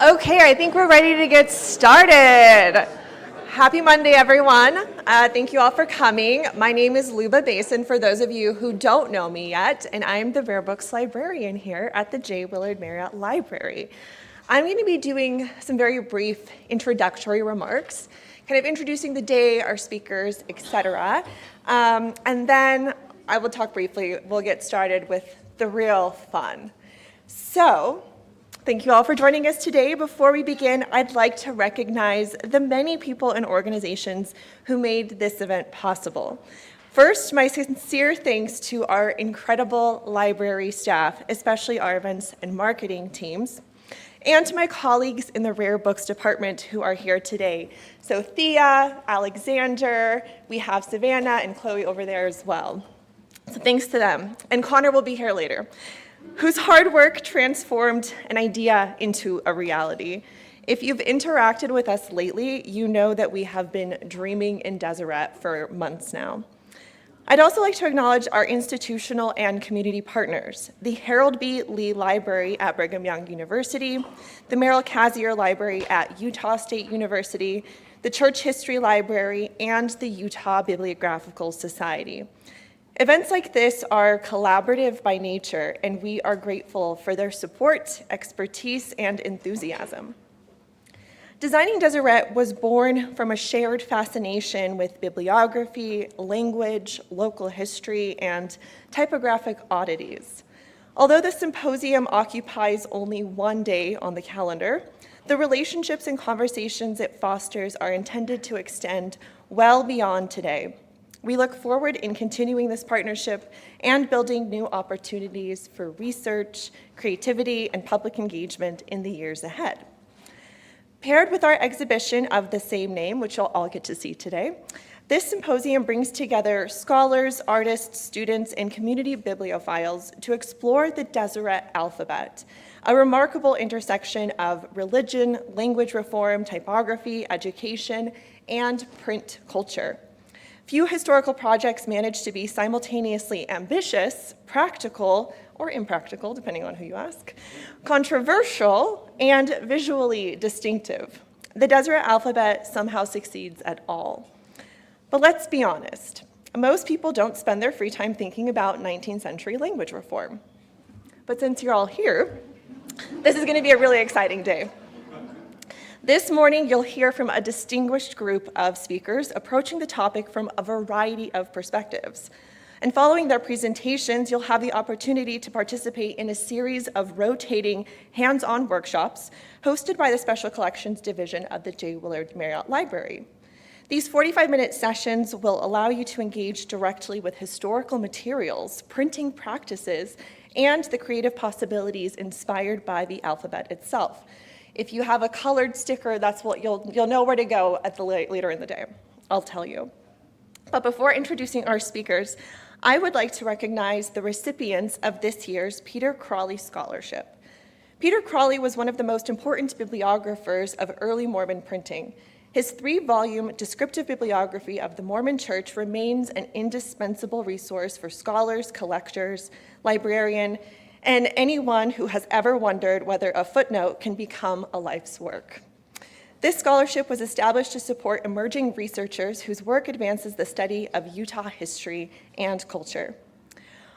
Okay, I think we're ready to get started. Happy Monday, everyone. Thank you all for coming. My name is Luba Basin, for those of you who don't know me yet, and I'm the Rare Books librarian here at the J. Willard Marriott Library. I'm going to be doing some very brief introductory remarks, kind of introducing the day, our speakers, etc. And then I will talk briefly. We'll get started with the real fun. So, thank you all for joining us today. Before we begin, I'd like to recognize the many people and organizations who made this event possible. First, my sincere thanks to our incredible library staff, especially our events and marketing teams, and to my colleagues in the Rare Books department who are here today. So Thea, Alexander, we have Savannah and Chloe over there as well. So thanks to them. And Connor will be here later, whose hard work transformed an idea into a reality. If you've interacted with us lately, you know that we have been dreaming in Deseret for months now. I'd also like to acknowledge our institutional and community partners, the Harold B. Lee Library at Brigham Young University, the Merrill Cazier Library at Utah State University, the Church History Library, and the Utah Bibliographical Society. Events like this are collaborative by nature, and we are grateful for their support, expertise, and enthusiasm. Designing Deseret was born from a shared fascination with bibliography, language, local history, and typographic oddities. Although the symposium occupies only one day on the calendar, the relationships and conversations it fosters are intended to extend well beyond today. We look forward in continuing this partnership and building new opportunities for research, creativity, and public engagement in the years ahead. Paired with our exhibition of the same name, which you'll all get to see today, this symposium brings together scholars, artists, students, and community bibliophiles to explore the Deseret Alphabet, a remarkable intersection of religion, language reform, typography, education, and print culture. Few historical projects manage to be simultaneously ambitious, practical, or impractical, depending on who you ask, controversial, and visually distinctive. The Deseret Alphabet somehow succeeds at all. But let's be honest, most people don't spend their free time thinking about 19th century language reform. But since you're all here, this is going to be a really exciting day. This morning, you'll hear from a distinguished group of speakers approaching the topic from a variety of perspectives. And following their presentations, you'll have the opportunity to participate in a series of rotating hands-on workshops hosted by the Special Collections Division of the J. Willard Marriott Library. These 45-minute sessions will allow you to engage directly with historical materials, printing practices, and the creative possibilities inspired by the alphabet itself. If you have a colored sticker, that's what you'll know where to go at later in the day. I'll tell you. But before introducing our speakers, I would like to recognize the recipients of this year's Peter Crawley Scholarship. Peter Crawley was one of the most important bibliographers of early Mormon printing. His 3-volume descriptive bibliography of the Mormon Church remains an indispensable resource for scholars, collectors, librarians, and anyone who has ever wondered whether a footnote can become a life's work. This scholarship was established to support emerging researchers whose work advances the study of Utah history and culture.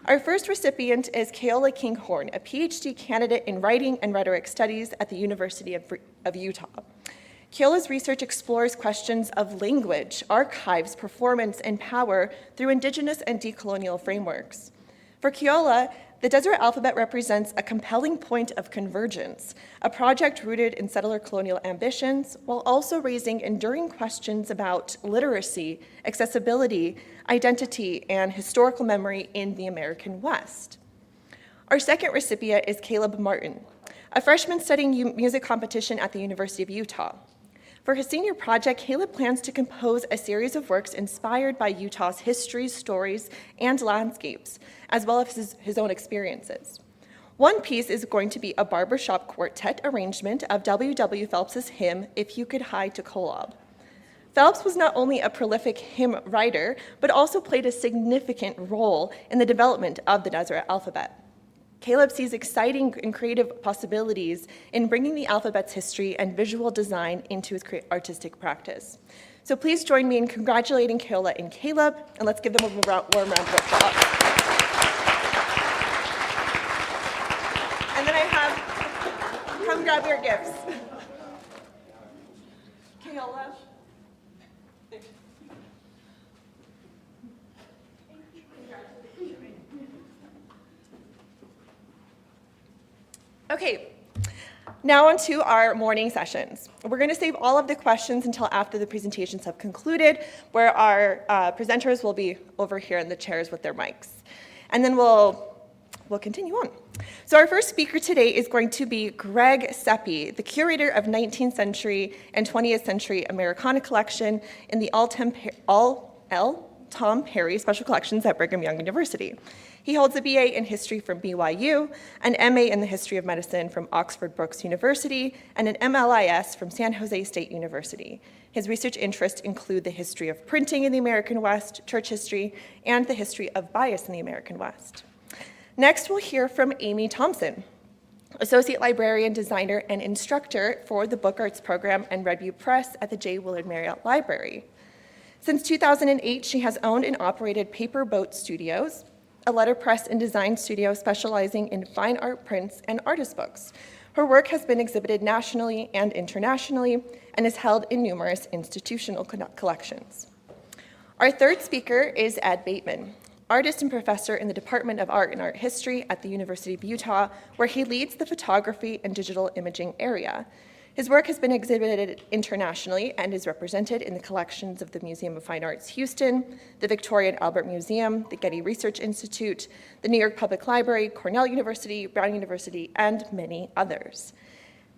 Our first recipient is Keola Kinghorn, a PhD candidate in writing and rhetoric studies at the University of Utah. Keola's research explores questions of language, archives, performance, and power through indigenous and decolonial frameworks. For Keola, the Deseret Alphabet represents a compelling point of convergence, a project rooted in settler colonial ambitions, while also raising enduring questions about literacy, accessibility, identity, and historical memory in the American West. Our second recipient is Caleb Martin, a freshman studying music competition at the University of Utah. For his senior project, Caleb plans to compose a series of works inspired by Utah's histories, stories, and landscapes, as well as his own experiences. One piece is going to be a barbershop quartet arrangement of W.W. Phelps's hymn, If You Could Hide to Kolob. Phelps was not only a prolific hymn writer, but also played a significant role in the development of the Deseret Alphabet. Caleb sees exciting and creative possibilities in bringing the alphabet's history and visual design into his artistic practice. So please join me in congratulating Keola and Caleb, and let's give them a warm round of applause. And then I have, come grab your gifts. Keola. Okay, now on to our morning sessions. We're going to save all of the questions until after the presentations have concluded, where our presenters will be over here in the chairs with their mics. And then we'll continue on. So our first speaker today is going to be Greg Seppi, the curator of 19th century and 20th century Americana collection in the Tom Perry Special Collections at Brigham Young University. He holds a BA in history from BYU, an MA in the history of medicine from Oxford Brookes University, and an MLIS from San Jose State University. His research interests include the history of printing in the American West, church history, and the history of bias in the American West. Next, we'll hear from Amy Thompson, Associate Librarian, Designer, and Instructor for the Book Arts Program and Redview Press at the J. Willard Marriott Library. Since 2008, she has owned and operated Paper Boat Studios, a letterpress and design studio specializing in fine art prints and artist books. Her work has been exhibited nationally and internationally and is held in numerous institutional collections. Our third speaker is Ed Bateman, artist and professor in the Department of Art and Art History at the University of Utah, where he leads the photography and digital imaging area. His work has been exhibited internationally and is represented in the collections of the Museum of Fine Arts Houston, the Victoria and Albert Museum, the Getty Research Institute, the New York Public Library, Cornell University, Brown University, and many others.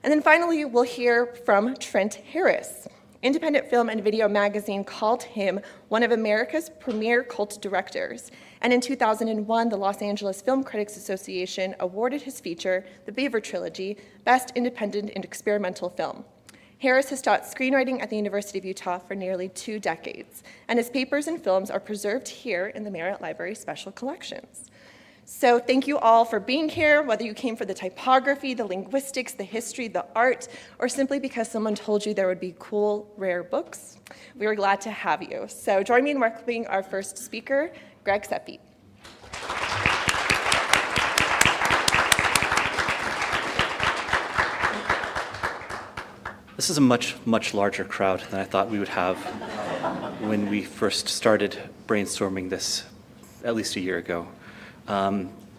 And then finally, we'll hear from Trent Harris. Independent Film and Video magazine called him one of America's premier cult directors, and in 2001, the Los Angeles Film Critics Association awarded his feature, The Beaver Trilogy, Best Independent and Experimental Film. Harris has taught screenwriting at the University of Utah for nearly 2 decades, and his papers and films are preserved here in the Marriott Library Special Collections. So thank you all for being here, whether you came for the typography, the linguistics, the history, the art, or simply because someone told you there would be cool, rare books. We are glad to have you. So join me in welcoming our first speaker, Greg Seppi. This is a much, much larger crowd than I thought we would have when we first started brainstorming this at least a year ago.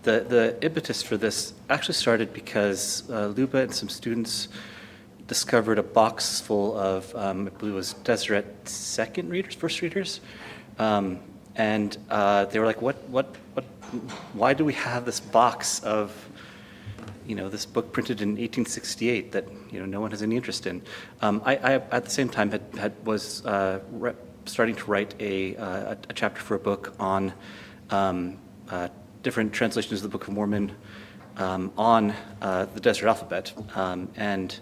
The impetus for this actually started because Luba and some students discovered a box full of, I believe it was Deseret first readers, and they were like, why do we have this box of, this book printed in 1868 that, no one has any interest in? I at the same time was starting to write a chapter for a book on different translations of the Book of Mormon on the Deseret Alphabet, and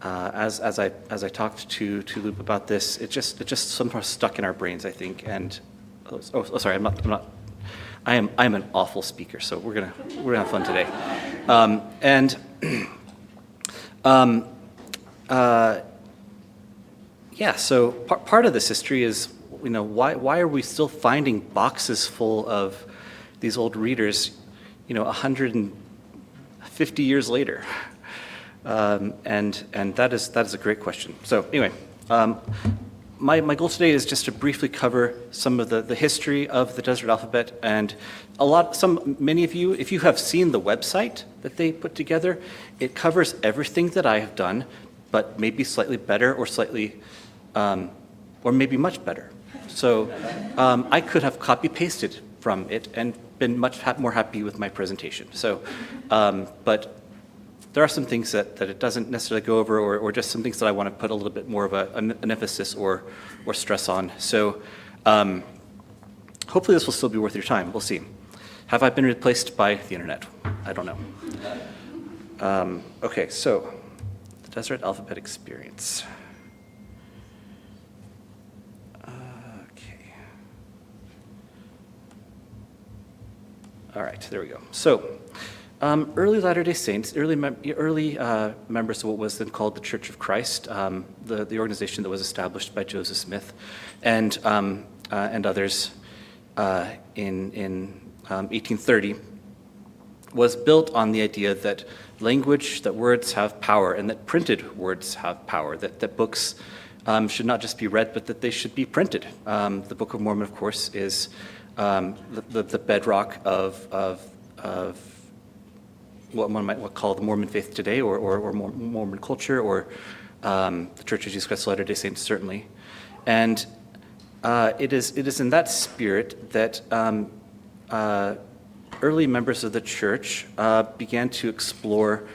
as I talked to Luke about this, it just somehow stuck in our brains, I think. And sorry, I am an awful speaker, so we're gonna have fun today. So part of this history is, why are we still finding boxes full of these old readers, 150 years later? And that is a great question. So anyway, my goal today is just to briefly cover some of the history of the Deseret Alphabet, and many of you, if you have seen the website that they put together, it covers everything that I have done, but maybe slightly better or maybe much better. So I could have copy-pasted from it and been much more happy with my presentation. So, but there are some things that it doesn't necessarily go over, or just some things that I want to put a little bit more of an emphasis or stress on. So hopefully this will still be worth your time. We'll see. Have I been replaced by the internet? I don't know. Okay, so the Deseret Alphabet experience. All right, there we go. So Early Latter-day Saints, early members of what was then called the Church of Christ, the organization that was established by Joseph Smith and others in 1830, was built on the idea that language, that words have power, and that printed words have power, that books should not just be read, but that they should be printed. The Book of Mormon, of course, is the bedrock of what one might call the Mormon faith today, or Mormon culture, or the Church of Jesus Christ of Latter-day Saints, certainly. And it is in that spirit that early members of the church began to explore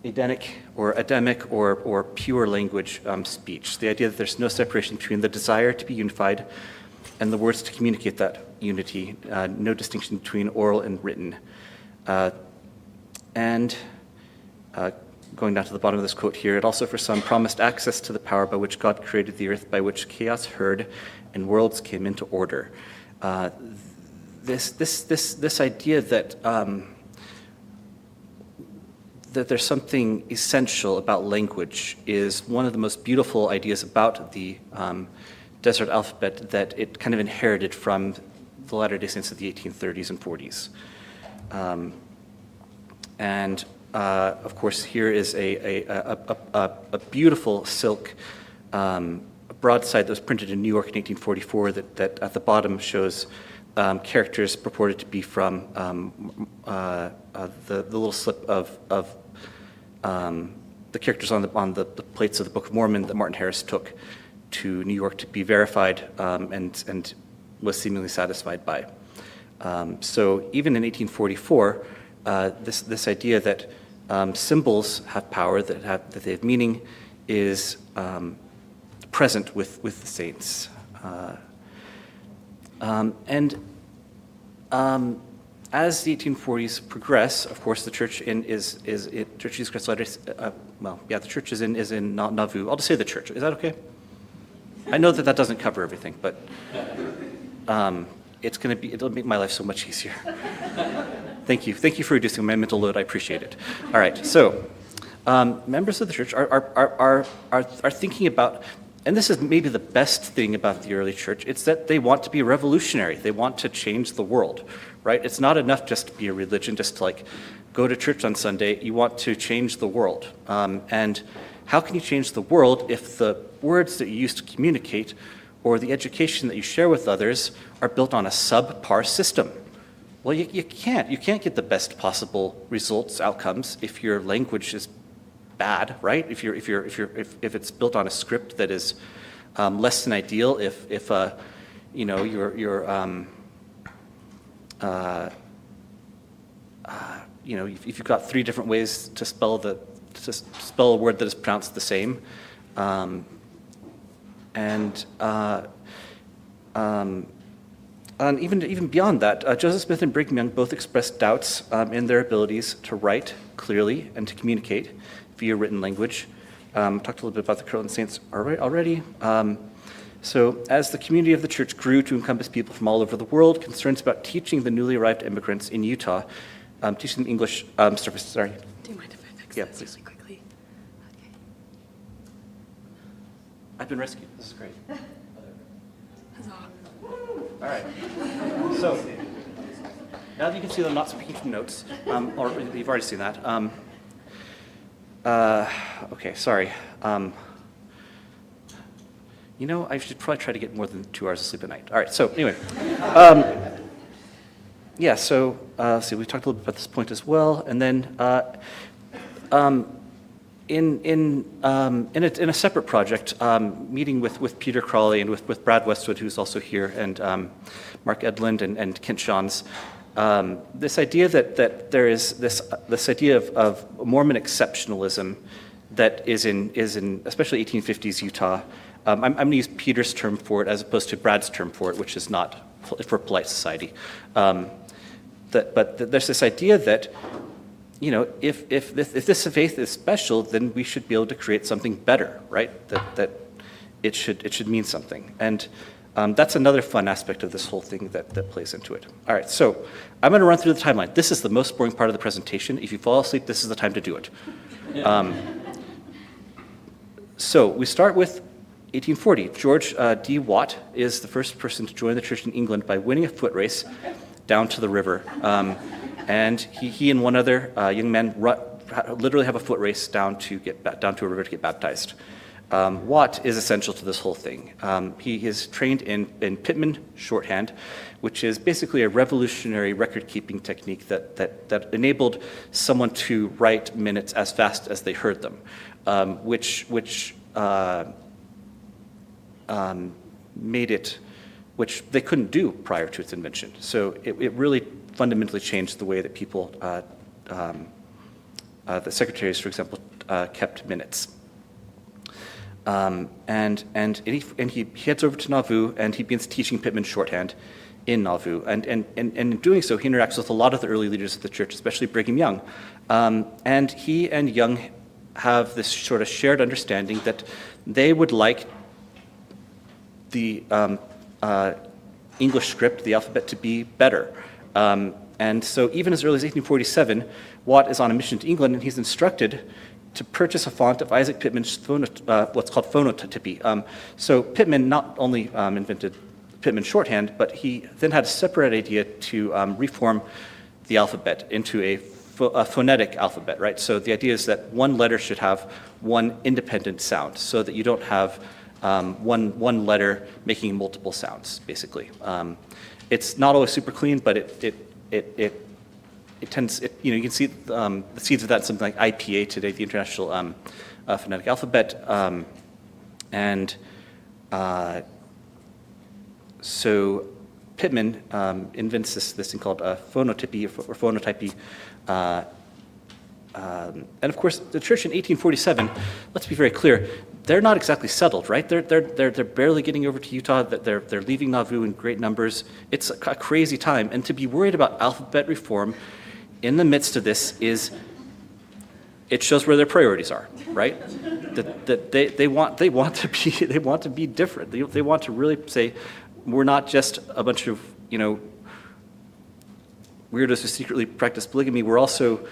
Edenic or pure language speech. The idea that there's no separation between the desire to be unified and the words to communicate that unity, no distinction between oral and written. And going down to the bottom of this quote here, it also for some promised access to the power by which God created the earth, by which chaos heard and worlds came into order. This idea that that there's something essential about language is one of the most beautiful ideas about the Deseret Alphabet, that it kind of inherited from the Latter-day Saints of the 1830s and 40s. Of course, here is a beautiful silk broadside that was printed in New York in 1844 that at the bottom shows characters purported to be from the little slip of the characters on the plates of the Book of Mormon that Martin Harris took to New York to be verified and was seemingly satisfied by. So even in 1844, this idea that symbols have power, that they have meaning, is present with the saints. As the 1840s progress, of course, the church is Church of Jesus Christ of Latter-day, the church is in Nauvoo. I'll just say the church. Is that okay? I know that doesn't cover everything, but it'll make my life so much easier. Thank you for reducing my mental load. I appreciate it. All right, so members of the church are thinking about, and this is maybe the best thing about the early church, it's that they want to be revolutionary. They want to change the world, right? It's not enough just to be a religion, just to go to church on Sunday. You want to change the world. And how can you change the world if the words that you use to communicate or the education that you share with others are built on a subpar system? Well, you can't. You can't get the best possible results, outcomes, if your language is bad, right? If it's built on a script that is less than ideal, if you've got 3 different ways to spell a word that is pronounced the same, and even beyond that, Joseph Smith and Brigham Young both expressed doubts in their abilities to write clearly and to communicate via written language. Talked a little bit about the Curlin Saints already. So as the community of the church grew to encompass people from all over the world, concerns about teaching the newly arrived immigrants in Utah, teaching them English, sorry. Do you mind if I fix Yeah, this please. really quickly? Okay. I've been rescued. This is great. Huzzah. All right. So now that you can see that I'm not speaking from notes, or you've already seen that. Okay, sorry. I should probably try to get more than 2 hours of sleep a night. All right, so anyway. So we talked a little bit about this point as well. And then in a separate project, meeting with Peter Crawley and with Brad Westwood, who's also here, and Mark Edlund and Kent Shawns, this idea that there is this idea of Mormon exceptionalism that is in especially 1850s Utah. I'm going to use Peter's term for it as opposed to Brad's term for it, which is not for polite society. But there's this idea that, if this faith is special, then we should be able to create something better, right? That it should mean something. And That's another fun aspect of this whole thing that plays into it. All right, so I'm going to run through the timeline. This is the most boring part of the presentation. If you fall asleep, this is the time to do it. So we start with 1840. George D. Watt is the first person to join the church in England by winning a foot race down to the river. And he and one other young man literally have a foot race down to a river to get baptized. Watt is essential to this whole thing. He is trained in Pitman shorthand, which is basically a revolutionary record-keeping technique that enabled someone to write minutes as fast as they heard them, which they couldn't do prior to its invention. So it really fundamentally changed the way that people, the secretaries, for example, kept minutes. And he heads over to Nauvoo, and he begins teaching Pitman shorthand in Nauvoo. And in doing so, he interacts with a lot of the early leaders of the church, especially Brigham Young. And he and Young have this sort of shared understanding that they would like the English script, the alphabet, to be better. And so even as early as 1847, Watt is on a mission to England, and he's instructed to purchase a font of Isaac Pitman's what's called phonotypy. So Pitman not only invented Pitman shorthand, but he then had a separate idea to reform the alphabet into a phonetic alphabet, right? So the idea is that one letter should have one independent sound, so that you don't have one letter making multiple sounds, basically. It's not always super clean, but it tends, you can see the seeds of that in something like IPA today, the International Phonetic Alphabet. So Pitman invents this thing called phonotypy or phonotypy. And of course, the church in 1847, let's be very clear, they're not exactly settled, right? They're barely getting over to Utah. They're leaving Nauvoo in great numbers. It's a crazy time, and to be worried about alphabet reform in the midst of this it shows where their priorities are, right? That they want to be different. They want to really say, we're not just a bunch of weirdos who secretly practice polygamy. We're also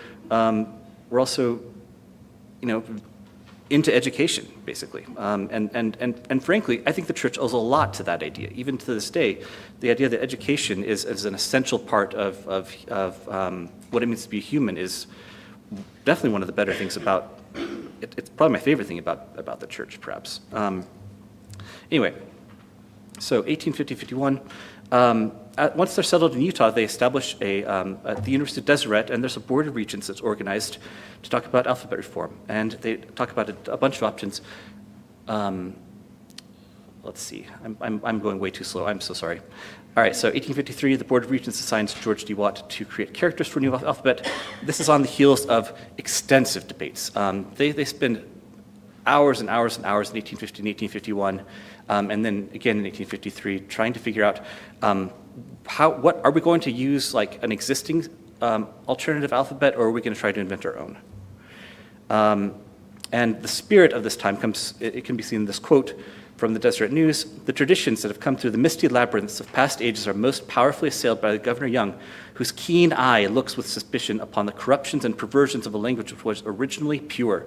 into education, basically. And frankly, I think the church owes a lot to that idea. Even to this day, the idea that education is an essential part of what it means to be human is definitely one of the better things about it. It's probably my favorite thing about the church, perhaps. Anyway, so 1850-51. Once they're settled in Utah, they establish at the University of Deseret, and there's a board of regents that's organized to talk about alphabet reform. And they talk about a bunch of options. Let's see, I'm going way too slow. I'm so sorry. All right, so 1853, the board of regents assigns George D. Watt to create characters for a new alphabet. This is on the heels of extensive debates. They spend hours and hours and hours in 1850 and 1851, and then again in 1853, trying to figure out what are we going to use, like an existing alternative alphabet, or are we going to try to invent our own? And the spirit of this time it can be seen in this quote from the Deseret News: "The traditions that have come through the misty labyrinths of past ages are most powerfully assailed by the Governor Young, whose keen eye looks with suspicion upon the corruptions and perversions of a language which was originally pure.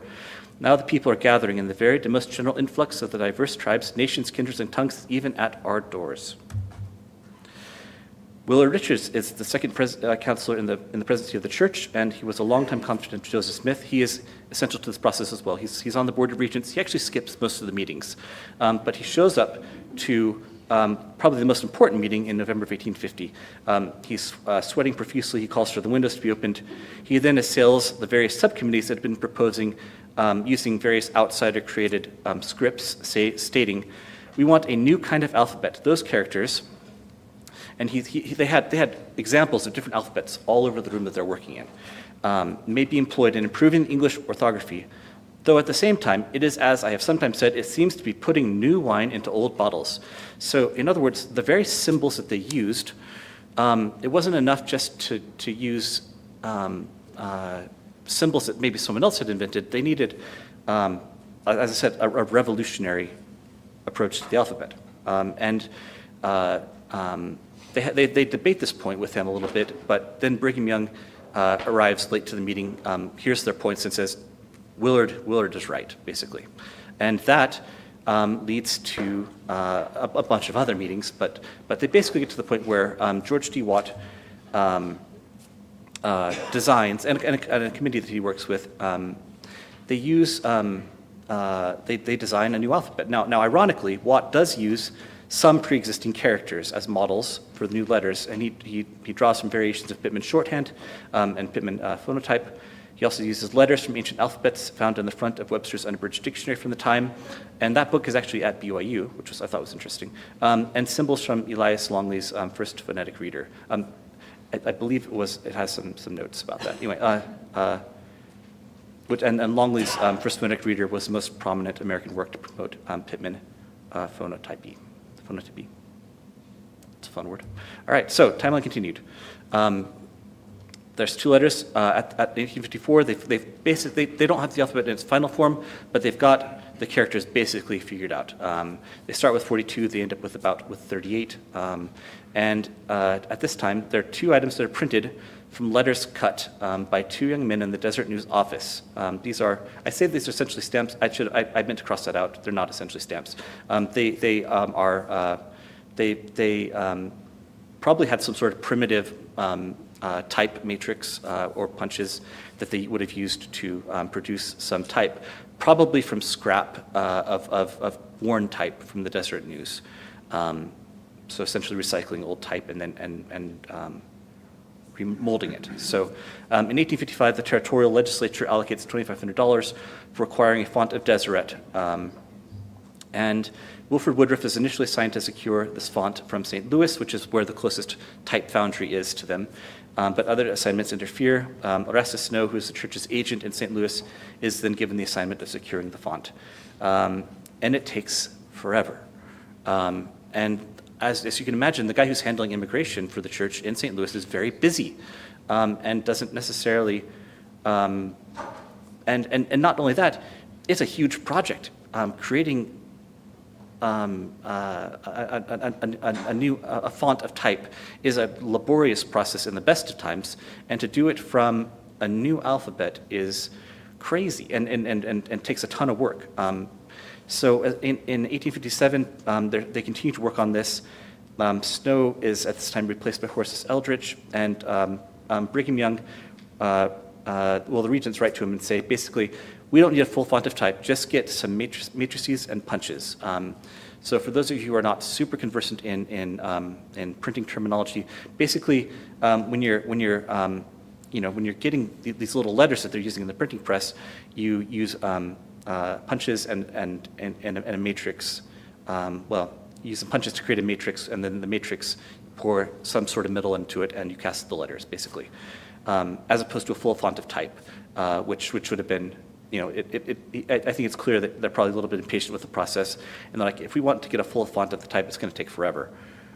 Now the people are gathering in the varied and most general influx of the diverse tribes, nations, kindreds, and tongues, even at our doors." Willard Richards is the second counselor in the presidency of the church, and he was a longtime confidant of Joseph Smith. He is essential to this process as well. He's on the board of regents. He actually skips most of the meetings, but he shows up to probably the most important meeting in November of 1850. He's sweating profusely. He calls for the windows to be opened. He then assails the various subcommittees that have been proposing using various outsider-created scripts, stating, "We want a new kind of alphabet. Those characters," and they had examples of different alphabets all over the room that they're working in, "may be employed in improving English orthography, though at the same time, it is, as I have sometimes said, it seems to be putting new wine into old bottles." So in other words, the very symbols that they used, it wasn't enough just to use symbols that maybe someone else had invented. They needed, as I said, a revolutionary approach to the alphabet. And they debate this point with him a little bit, but then Brigham Young arrives late to the meeting, hears their points, and says, Willard is right, basically. And that leads to a bunch of other meetings, but they basically get to the point where George D. Watt designs, and a committee that he works with, they use, they design a new alphabet. Now, ironically, Watt does use some pre-existing characters as models for the new letters, and he draws from variations of Pitman shorthand and Pitman phonotype. He also uses letters from ancient alphabets found on the front of Webster's Unabridged Dictionary from the time, and that book is actually at BYU, which I thought was interesting, and symbols from Elias Longley's first phonetic reader. I believe it has some notes about that. Anyway, and Longley's first phonetic reader was the most prominent American work to promote Pitman phonotypy. Phonotypy. It's a fun word. All right, so timeline continued. There's two letters at 1854. They don't have the alphabet in its final form, but they've got the characters basically figured out. They start with 42. They end up with 38. And at this time, there are two items that are printed from letters cut by two young men in the Deseret News office. These are essentially stamps. I meant to cross that out. They're not essentially stamps. They probably had some sort of primitive type matrix or punches that they would have used to produce some type, probably from scrap of worn type from the Deseret News. So essentially recycling old type and then remolding it. So in 1855, the territorial legislature allocates $2,500 for acquiring a font of Deseret. And Wilfred Woodruff is initially assigned to secure this font from St. Louis, which is where the closest type foundry is to them. But other assignments interfere. Erastus Snow, who is the church's agent in St. Louis, is then given the assignment of securing the font. And it takes forever. And as you can imagine, the guy who's handling immigration for the church in St. Louis is very busy and doesn't necessarily, and not only that, it's a huge project. Creating a font of type is a laborious process in the best of times, and to do it from a new alphabet is crazy and takes a ton of work. So in 1857, they continue to work on this. Snow is at this time replaced by Horace Eldridge, and Brigham Young, the regents write to him and say, basically, we don't need a full font of type, just get some matrices and punches. So for those of you who are not super conversant in printing terminology, basically when you're getting these little letters that they're using in the printing press, you use punches and a matrix. You use some punches to create a matrix, and then the matrix pour some sort of middle into it, and you cast the letters, basically, as opposed to a full font of type, which would have been, I think it's clear that they're probably a little bit impatient with the process, and they're like, if we want to get a full font of the type, it's going to take forever.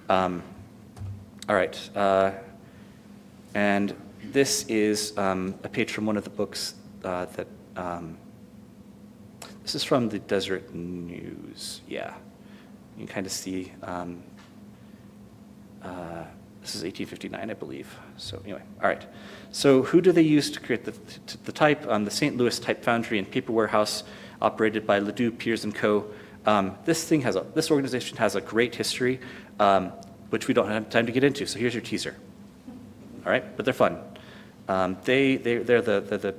All right, and this is a page from one of the books that. This is from the Deseret News. Yeah, you can kind of see. This is 1859, I believe. So anyway, all right. So who do they use to create the type? The St. Louis Type Foundry and Paper Warehouse, operated by Ledoux, Piers & Co. This organization has a great history, which we don't have time to get into. So here's your teaser. All right, but they're fun. They're the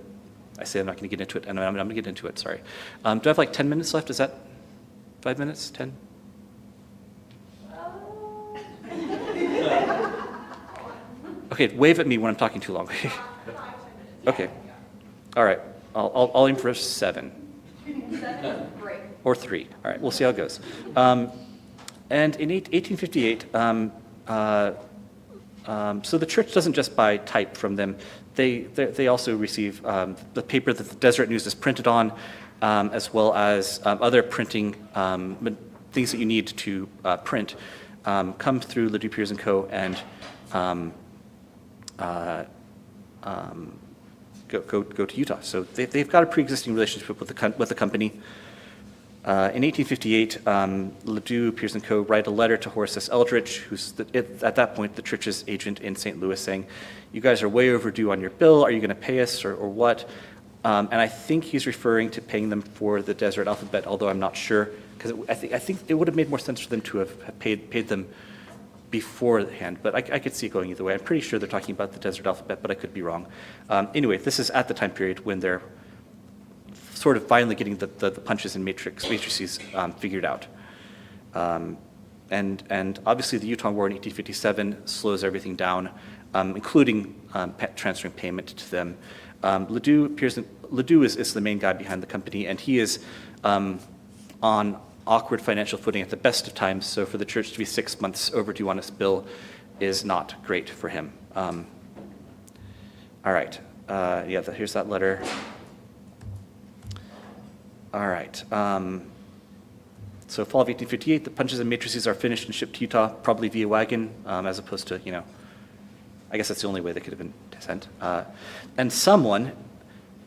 I say I'm not going to get into it, and I'm going to get into it, sorry. Do I have like 10 minutes left? Is that 5 minutes, 10? Okay, wave at me when I'm talking too long. Okay, all right, I'll aim for 7. 7? Great. Or 3, all right, we'll see how it goes. And in 1858, so the church doesn't just buy type from them. They also receive the paper that the Deseret News is printed on, as well as other printing things that you need to print, come through Ledoux, Piers & Co. and go to Utah. So they've got a pre-existing relationship with the company. In 1858, Ledoux, Pierce & Co. write a letter to Horace S. Eldridge, who's at that point the church's agent in St. Louis, saying, you guys are way overdue on your bill. Are you going to pay us or what? And I think he's referring to paying them for the Deseret Alphabet, although I'm not sure, because I think it would have made more sense for them to have paid them beforehand, but I could see it going either way. I'm pretty sure they're talking about the Deseret Alphabet, but I could be wrong. Anyway, this is at the time period when they're sort of finally getting the punches and matrices figured out. And obviously the Utah War in 1857 slows everything down, including transferring payment to them. Ledoux is the main guy behind the company, and he is on awkward financial footing at the best of times, so for the church to be 6 months overdue on its bill is not great for him. All right, here's that letter. All right, so fall of 1858, the punches and matrices are finished and shipped to Utah, probably via wagon, as opposed to, I guess that's the only way they could have been sent. And someone, and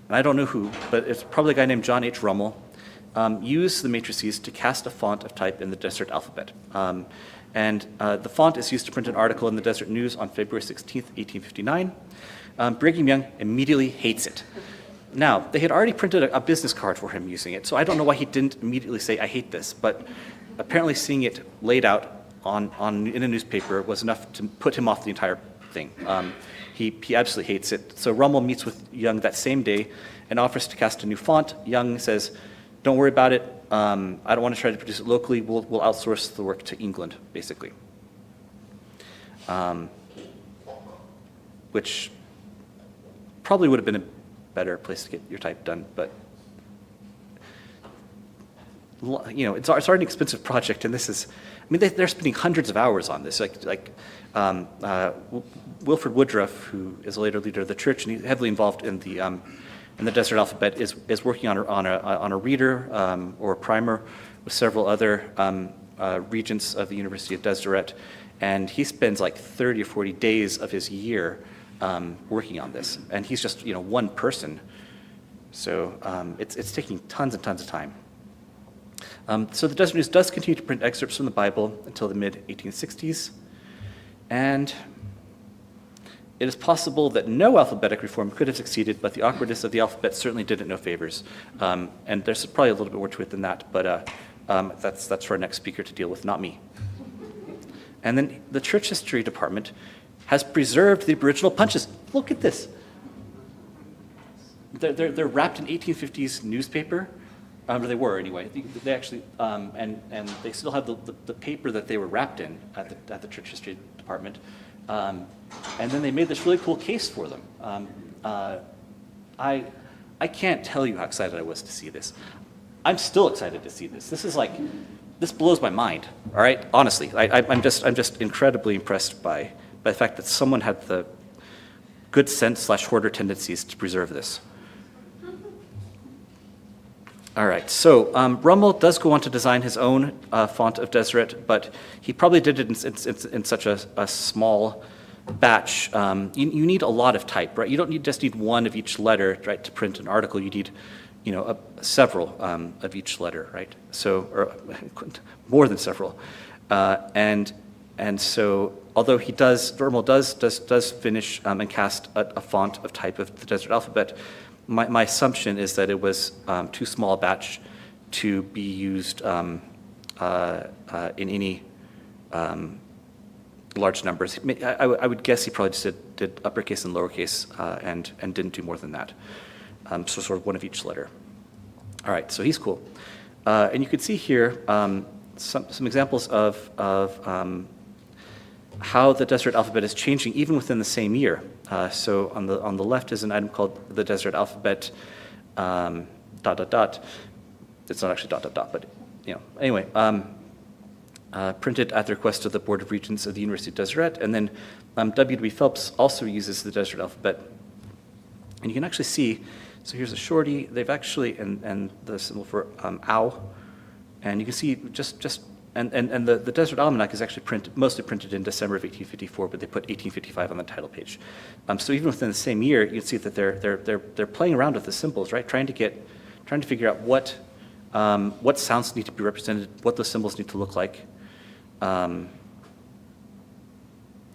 I don't know who, but it's probably a guy named John H. Rummel, used the matrices to cast a font of type in the Deseret Alphabet. And the font is used to print an article in the Deseret News on February 16th, 1859. Brigham Young immediately hates it. Now, they had already printed a business card for him using it, so I don't know why he didn't immediately say, I hate this, but apparently seeing it laid out in a newspaper was enough to put him off the entire thing. He absolutely hates it. So Rummel meets with Young that same day and offers to cast a new font. Young says, don't worry about it. I don't want to try to produce it locally. We'll outsource the work to England, basically. Which probably would have been a better place to get your type done, but it's already an expensive project, and this is, they're spending hundreds of hours on this. Wilford Woodruff, who is a later leader of the church, and he's heavily involved in the Deseret Alphabet, is working on a reader or a primer with several other regents of the University of Deseret, and he spends like 30 or 40 days of his year working on this, and he's just one person, so it's taking tons and tons of time. So the Deseret News does continue to print excerpts from the Bible until the mid-1860s, and it is possible that no alphabetic reform could have succeeded, but the awkwardness of the alphabet certainly did it no favors. And there's probably a little bit more to it than that, but that's for our next speaker to deal with, not me. And then the church history department has preserved the original punches. Look at this. They're wrapped in 1850s newspaper, or they were anyway. They actually, and they still have the paper that they were wrapped in at the church history department. And then they made this really cool case for them. I can't tell you how excited I was to see this. I'm still excited to see this. This blows my mind. All right, honestly, I'm just incredibly impressed by the fact that someone had the good sense / hoarder tendencies to preserve this. All right, so Rummel does go on to design his own font of Deseret, but he probably did it in such a small batch. You need a lot of type, right? You don't just need one of each letter, right, to print an article. You need, several of each letter, right? So, or more than several, and so although Rummel does finish and cast a font of type of the Deseret Alphabet. My assumption is that it was too small a batch to be used in any large numbers. I would guess he probably just did uppercase and lowercase and didn't do more than that. So sort of one of each letter. All right, so he's cool. And you can see here some examples of how the Deseret Alphabet is changing even within the same year. So on the left is an item called the Deseret Alphabet, ... It's not actually ... but anyway, printed at the request of the Board of Regents of the University of Deseret. And then W.W. Phelps also uses the Deseret Alphabet. And you can actually see, so here's a shorty. They've actually, and the symbol for ow. And you can see and the Deseret Almanac is actually mostly printed in December of 1854, but they put 1855 on the title page. So even within the same year, you can see that they're playing around with the symbols, right? Trying to figure out what what sounds need to be represented, what the symbols need to look like.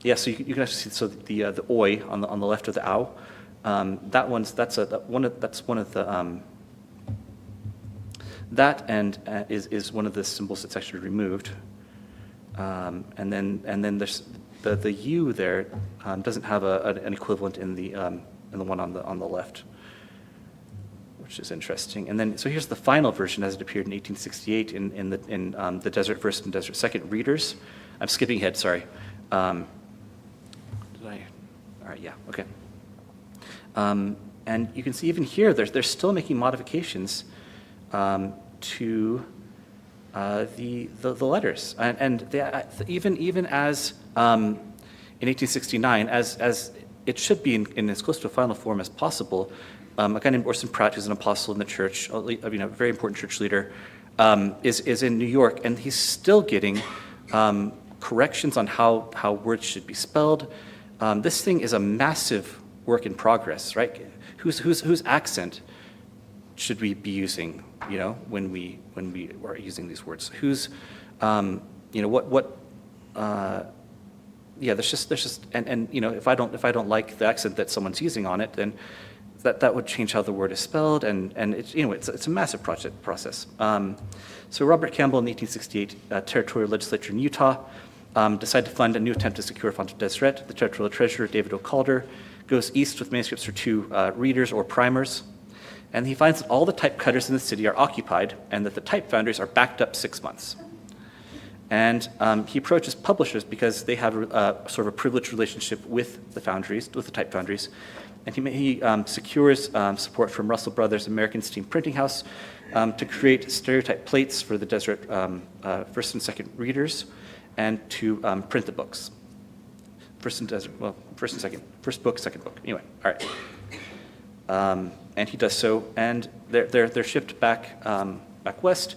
Yeah, so you can actually see, so the oi on the left of the ow, that's one of the that and is one of the symbols that's actually removed. And then there's the U there doesn't have an equivalent in the one on the left, which is interesting. And then so here's the final version as it appeared in 1868 in the Deseret First and Deseret Second readers. I'm skipping ahead. Sorry. All right. Yeah. Okay. And you can see even here they're still making modifications to the letters, and even as in 1869, as it should be in as close to a final form as possible. A guy named Orson Pratt, who's an apostle in the church, a very important church leader, is in New York, and he's still getting corrections on how words should be spelled. This thing is a massive work in progress, right? Whose accent should we be using, when we are using these words? Whose, there's just and if I don't like the accent that someone's using on it, then that would change how the word is spelled, and it's a massive process. So Robert Campbell in the 1868 territorial legislature in Utah decided to fund a new attempt to secure a font of Deseret. The territorial treasurer, David O'Calder, goes east with manuscripts for 2 readers or primers, and he finds that all the type cutters in the city are occupied and that the type foundries are backed up 6 months. And he approaches publishers because they have sort of a privileged relationship with the foundries, with the type foundries, and he secures support from Russell Brothers American Steam Printing House to create stereotype plates for the Deseret first and second readers, and to print the books. First and second. First book, second book. Anyway, all right. And he does so, and they're shipped back west,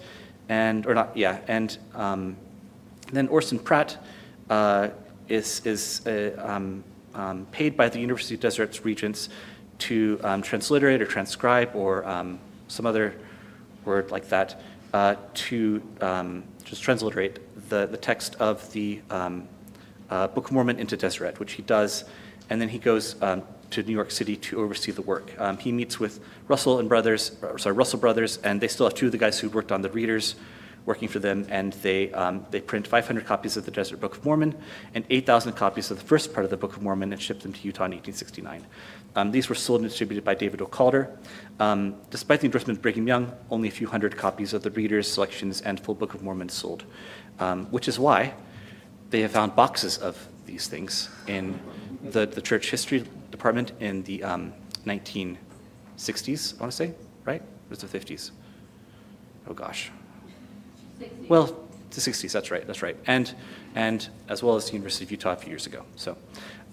and then Orson Pratt is paid by the University of Deseret's regents to transliterate or transcribe or some other word like that to just transliterate the text of the Book of Mormon into Deseret, which he does, and then he goes to New York City to oversee the work. He meets with Russell Brothers, and they still have 2 of the guys who worked on the readers working for them, and they print 500 copies of the Deseret Book of Mormon and 8,000 copies of the first part of the Book of Mormon and shipped them to Utah in 1869. These were sold and distributed by David O'Calder. Despite the endorsement of Brigham Young, only a few hundred copies of the readers, selections, and full Book of Mormon sold, which is why they have found boxes of these things in the church history department in the 1960s, I want to say, right? Or was the 50s? Oh gosh. 60. Well, the 60s, that's right. And as well as the University of Utah a few years ago. So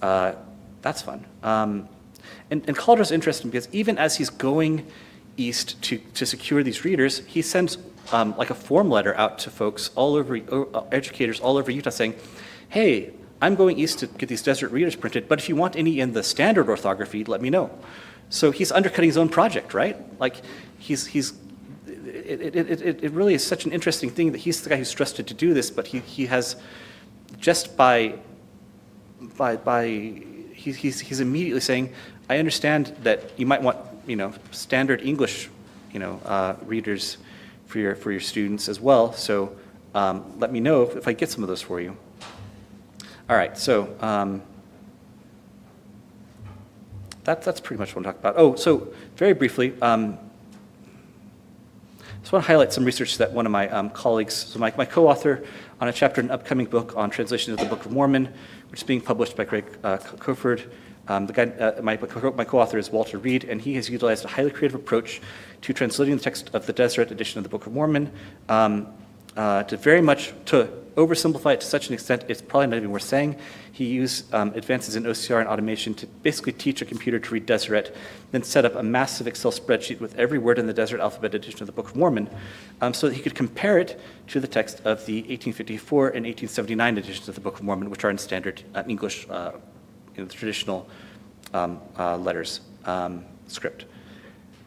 that's fun. And Calder's interesting because even as he's going east to secure these readers, he sends like a form letter out to folks all over, educators all over Utah saying, hey, I'm going east to get these Deseret readers printed, but if you want any in the standard orthography, let me know. So he's undercutting his own project, right? Like it really is such an interesting thing that he's the guy who's trusted to do this, but he has just he's immediately saying, I understand that you might want standard English readers for your students as well. So let me know if I get some of those for you. All right, so that's pretty much what I'm talking about. Oh, so very briefly. I just want to highlight some research that one of my colleagues, so my co-author on a chapter in an upcoming book on translation of the Book of Mormon, which is being published by Greg Seppi. My co-author is Walter Reed, and he has utilized a highly creative approach to translating the text of the Deseret edition of the Book of Mormon to oversimplify it to such an extent it's probably not even worth saying. He used advances in OCR and automation to basically teach a computer to read Deseret, then set up a massive Excel spreadsheet with every word in the Deseret Alphabet edition of the Book of Mormon, so that he could compare it to the text of the 1854 and 1879 editions of the Book of Mormon, which are in standard English, the traditional letters script.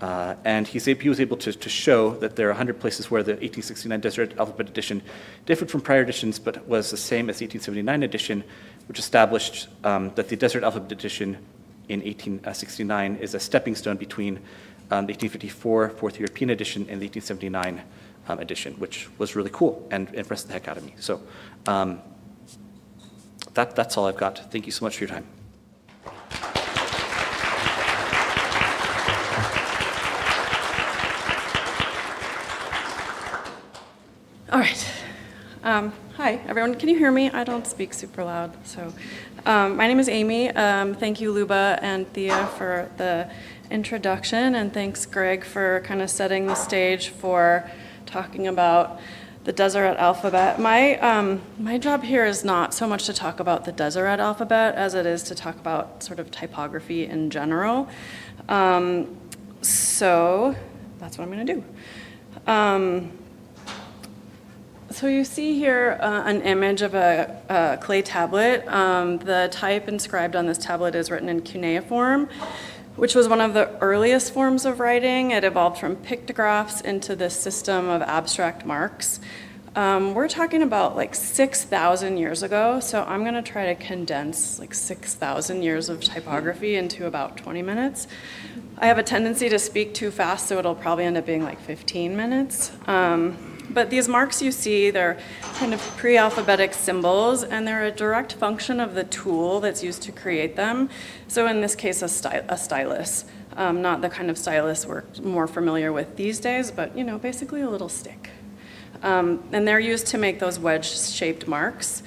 And he was able to show that there are 100 places where the 1869 Deseret Alphabet edition differed from prior editions, but was the same as the 1879 edition, which established that the Deseret Alphabet edition in 1869 is a stepping stone between the 1854 Fourth European edition and the 1879 edition, which was really cool and impressed the heck out of me. So that's all I've got. Thank you so much for your time. All right. Hi, everyone. Can you hear me? I don't speak super loud. So my name is Amy. Thank you, Luba and Thea, for the introduction, and thanks, Greg, for kind of setting the stage for talking about the Deseret Alphabet. My job here is not so much to talk about the Deseret Alphabet as it is to talk about sort of typography in general. So that's what I'm going to do. So you see here an image of a clay tablet. The type inscribed on this tablet is written in cuneiform, which was one of the earliest forms of writing. It evolved from pictographs into this system of abstract marks. We're talking about like 6,000 years ago, so I'm going to try to condense like 6,000 years of typography into about 20 minutes. I have a tendency to speak too fast, so it'll probably end up being like 15 minutes. But these marks you see, they're kind of pre-alphabetic symbols, and they're a direct function of the tool that's used to create them. So in this case, a stylus. Not the kind of stylus we're more familiar with these days, but basically a little stick. And they're used to make those wedge-shaped marks.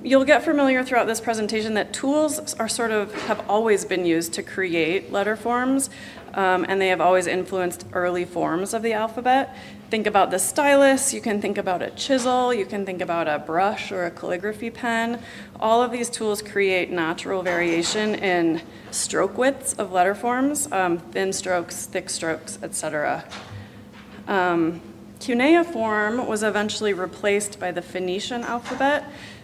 You'll get familiar throughout this presentation that tools have always been used to create letter forms, and they have always influenced early forms of the alphabet. Think about the stylus, you can think about a chisel, you can think about a brush or a calligraphy pen. All of these tools create natural variation in stroke widths of letter forms, thin strokes, thick strokes, etc. Cuneiform was eventually replaced by the Phoenician alphabet.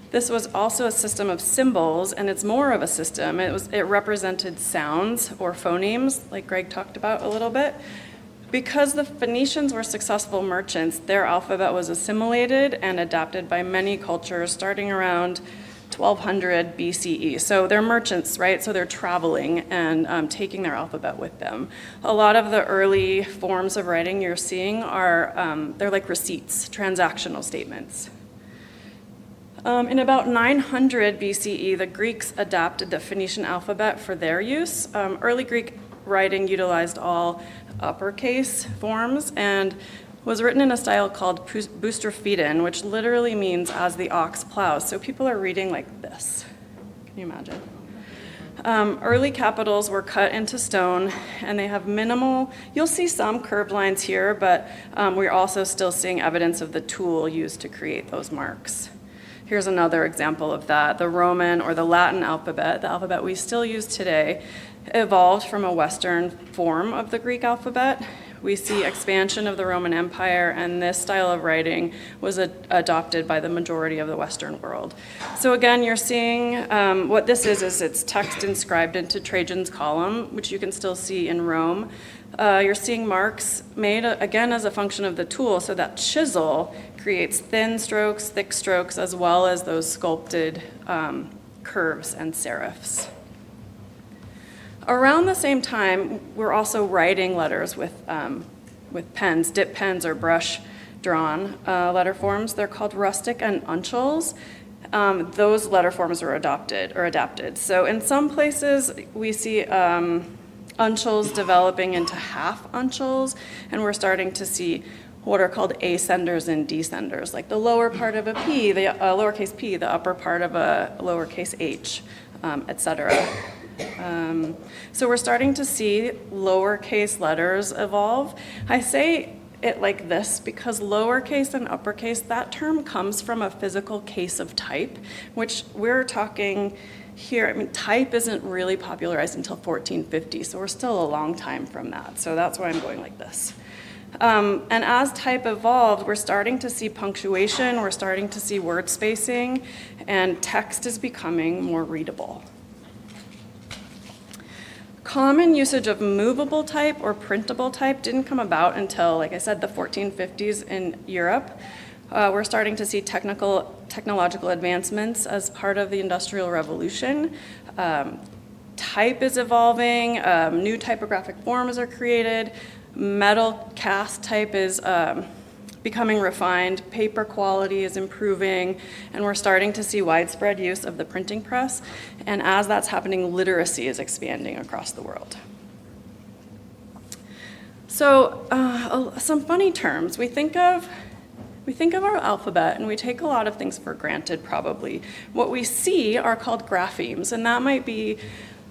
This was also a system of symbols, and it's more of a system. It represented sounds or phonemes, like Greg talked about a little bit. Because the Phoenicians were successful merchants, their alphabet was assimilated and adapted by many cultures starting around 1200 BCE. So they're merchants, right? So they're traveling and taking their alphabet with them. A lot of the early forms of writing you're seeing they're like receipts, transactional statements. In about 900 BCE, the Greeks adapted the Phoenician alphabet for their use. Early Greek writing utilized all uppercase forms and was written in a style called boustrophedon, which literally means as the ox plows. So people are reading like this. Can you imagine? Early capitals were cut into stone, and they have minimal, you'll see some curved lines here, but we're also still seeing evidence of the tool used to create those marks. Here's another example of that. The Roman or the Latin alphabet, the alphabet we still use today, evolved from a Western form of the Greek alphabet. We see expansion of the Roman Empire, and this style of writing was adopted by the majority of the Western world. So again, you're seeing what this is it's text inscribed into Trajan's column, which you can still see in Rome. You're seeing marks made, again, as a function of the tool, so that chisel creates thin strokes, thick strokes, as well as those sculpted curves and serifs. Around the same time, we're also writing letters with pens, dip pens or brush-drawn letter forms. They're called rustic and uncials. Those letter forms are adapted. So in some places, we see uncials developing into half uncials, and we're starting to see what are called ascenders and descenders, like the lower part of a P, the lowercase p, the upper part of a lowercase h, etc. So we're starting to see lowercase letters evolve. I say it like this because lowercase and uppercase, that term comes from a physical case of type, which we're talking here. I mean, type isn't really popularized until 1450, so we're still a long time from that. So that's why I'm going like this. And as type evolved, we're starting to see punctuation, we're starting to see word spacing, and text is becoming more readable. Common usage of movable type or printable type didn't come about until, like I said, the 1450s in Europe. We're starting to see technological advancements as part of the Industrial Revolution. Type is evolving, new typographic forms are created, metal cast type is becoming refined, paper quality is improving, and we're starting to see widespread use of the printing press. And as that's happening, literacy is expanding across the world. So some funny terms. We think of our alphabet and we take a lot of things for granted probably. What we see are called graphemes, and that might be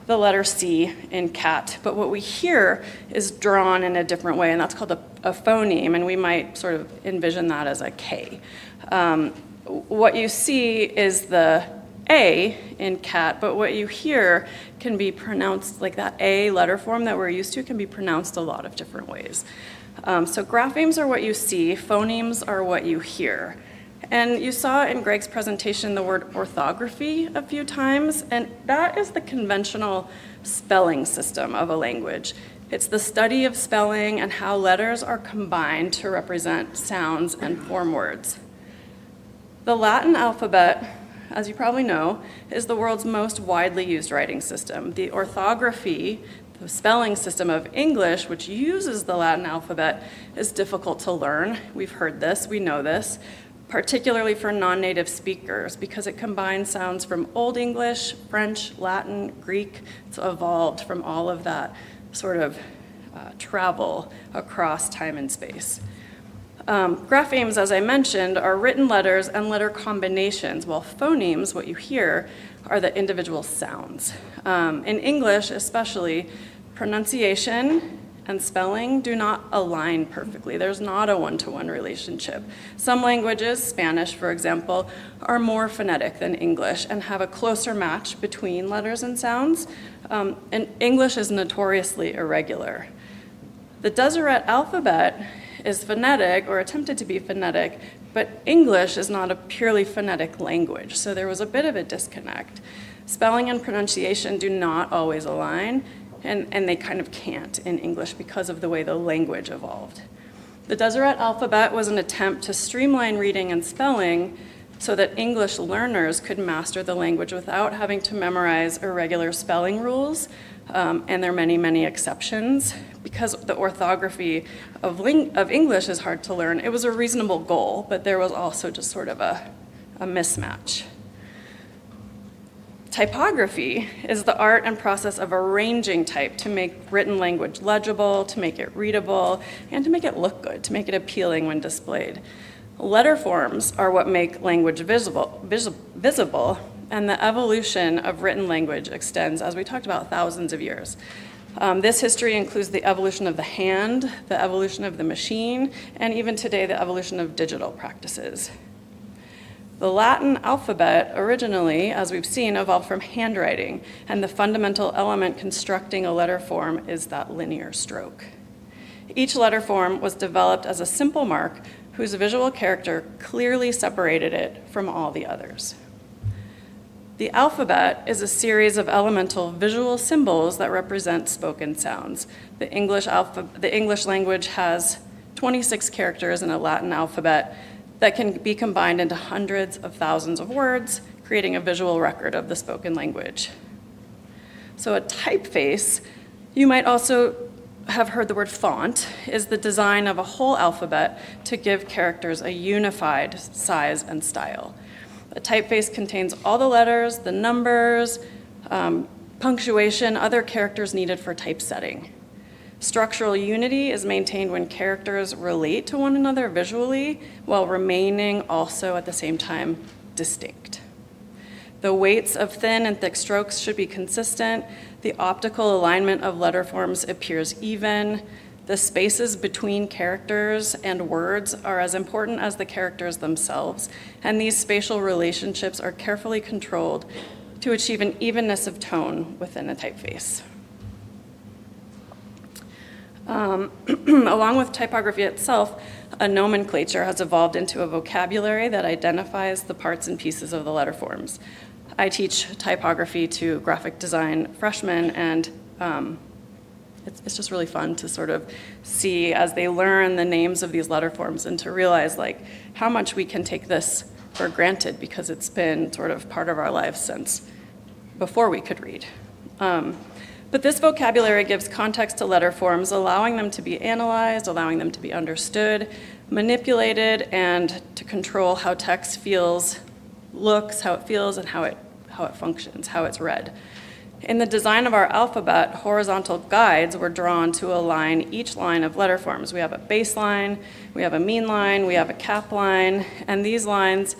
the letter C in cat, but what we hear is drawn in a different way, and that's called a phoneme, and we might sort of envision that as a K. What you see is the A in cat, but what you hear can be pronounced, like that A letter form that we're used to can be pronounced a lot of different ways. So graphemes are what you see, phonemes are what you hear. And you saw in Greg's presentation the word orthography a few times, and that is the conventional spelling system of a language. It's the study of spelling and how letters are combined to represent sounds and form words. The Latin alphabet, as you probably know, is the world's most widely used writing system. The orthography, the spelling system of English, which uses the Latin alphabet, is difficult to learn. We've heard this, we know this, particularly for non-native speakers, because it combines sounds from Old English, French, Latin, Greek. It's evolved from all of that sort of travel across time and space. Graphemes, as I mentioned, are written letters and letter combinations, while phonemes, what you hear, are the individual sounds. In English especially, pronunciation and spelling do not align perfectly. There's not a one-to-one relationship. Some languages, Spanish for example, are more phonetic than English and have a closer match between letters and sounds, and English is notoriously irregular. The Deseret alphabet is phonetic, or attempted to be phonetic, but English is not a purely phonetic language, so there was a bit of a disconnect. Spelling and pronunciation do not always align, and they kind of can't in English because of the way the language evolved. The Deseret alphabet was an attempt to streamline reading and spelling so that English learners could master the language without having to memorize irregular spelling rules, and there are many, many exceptions. Because the orthography of English is hard to learn, it was a reasonable goal, but there was also just sort of a mismatch. Typography is the art and process of arranging type to make written language legible, to make it readable, and to make it look good, to make it appealing when displayed. Letter forms are what make language visible, and the evolution of written language extends, as we talked about, thousands of years. This history includes the evolution of the hand, the evolution of the machine, and even today, the evolution of digital practices. The Latin alphabet originally, as we've seen, evolved from handwriting, and the fundamental element constructing a letter form is that linear stroke. Each letter form was developed as a simple mark whose visual character clearly separated it from all the others. The alphabet is a series of elemental visual symbols that represent spoken sounds. The English language has 26 characters in a Latin alphabet that can be combined into hundreds of thousands of words, creating a visual record of the spoken language. So a typeface, you might also have heard the word font, is the design of a whole alphabet to give characters a unified size and style. A typeface contains all the letters, the numbers, punctuation, other characters needed for typesetting. Structural unity is maintained when characters relate to one another visually while remaining also at the same time distinct. The weights of thin and thick strokes should be consistent. The optical alignment of letter forms appears even. The spaces between characters and words are as important as the characters themselves, and these spatial relationships are carefully controlled to achieve an evenness of tone within a typeface. Along with typography itself, a nomenclature has evolved into a vocabulary that identifies the parts and pieces of the letter forms. I teach typography to graphic design freshmen, and it's just really fun to sort of see as they learn the names of these letter forms and to realize like how much we can take this for granted because it's been sort of part of our lives since before we could read. But this vocabulary gives context to letter forms, allowing them to be analyzed, allowing them to be understood, manipulated, and to control how text feels, looks, how it feels, and how it functions, how it's read. In the design of our alphabet, horizontal guides were drawn to align each line of letter forms. We have a baseline, we have a mean line, we have a cap line, and these lines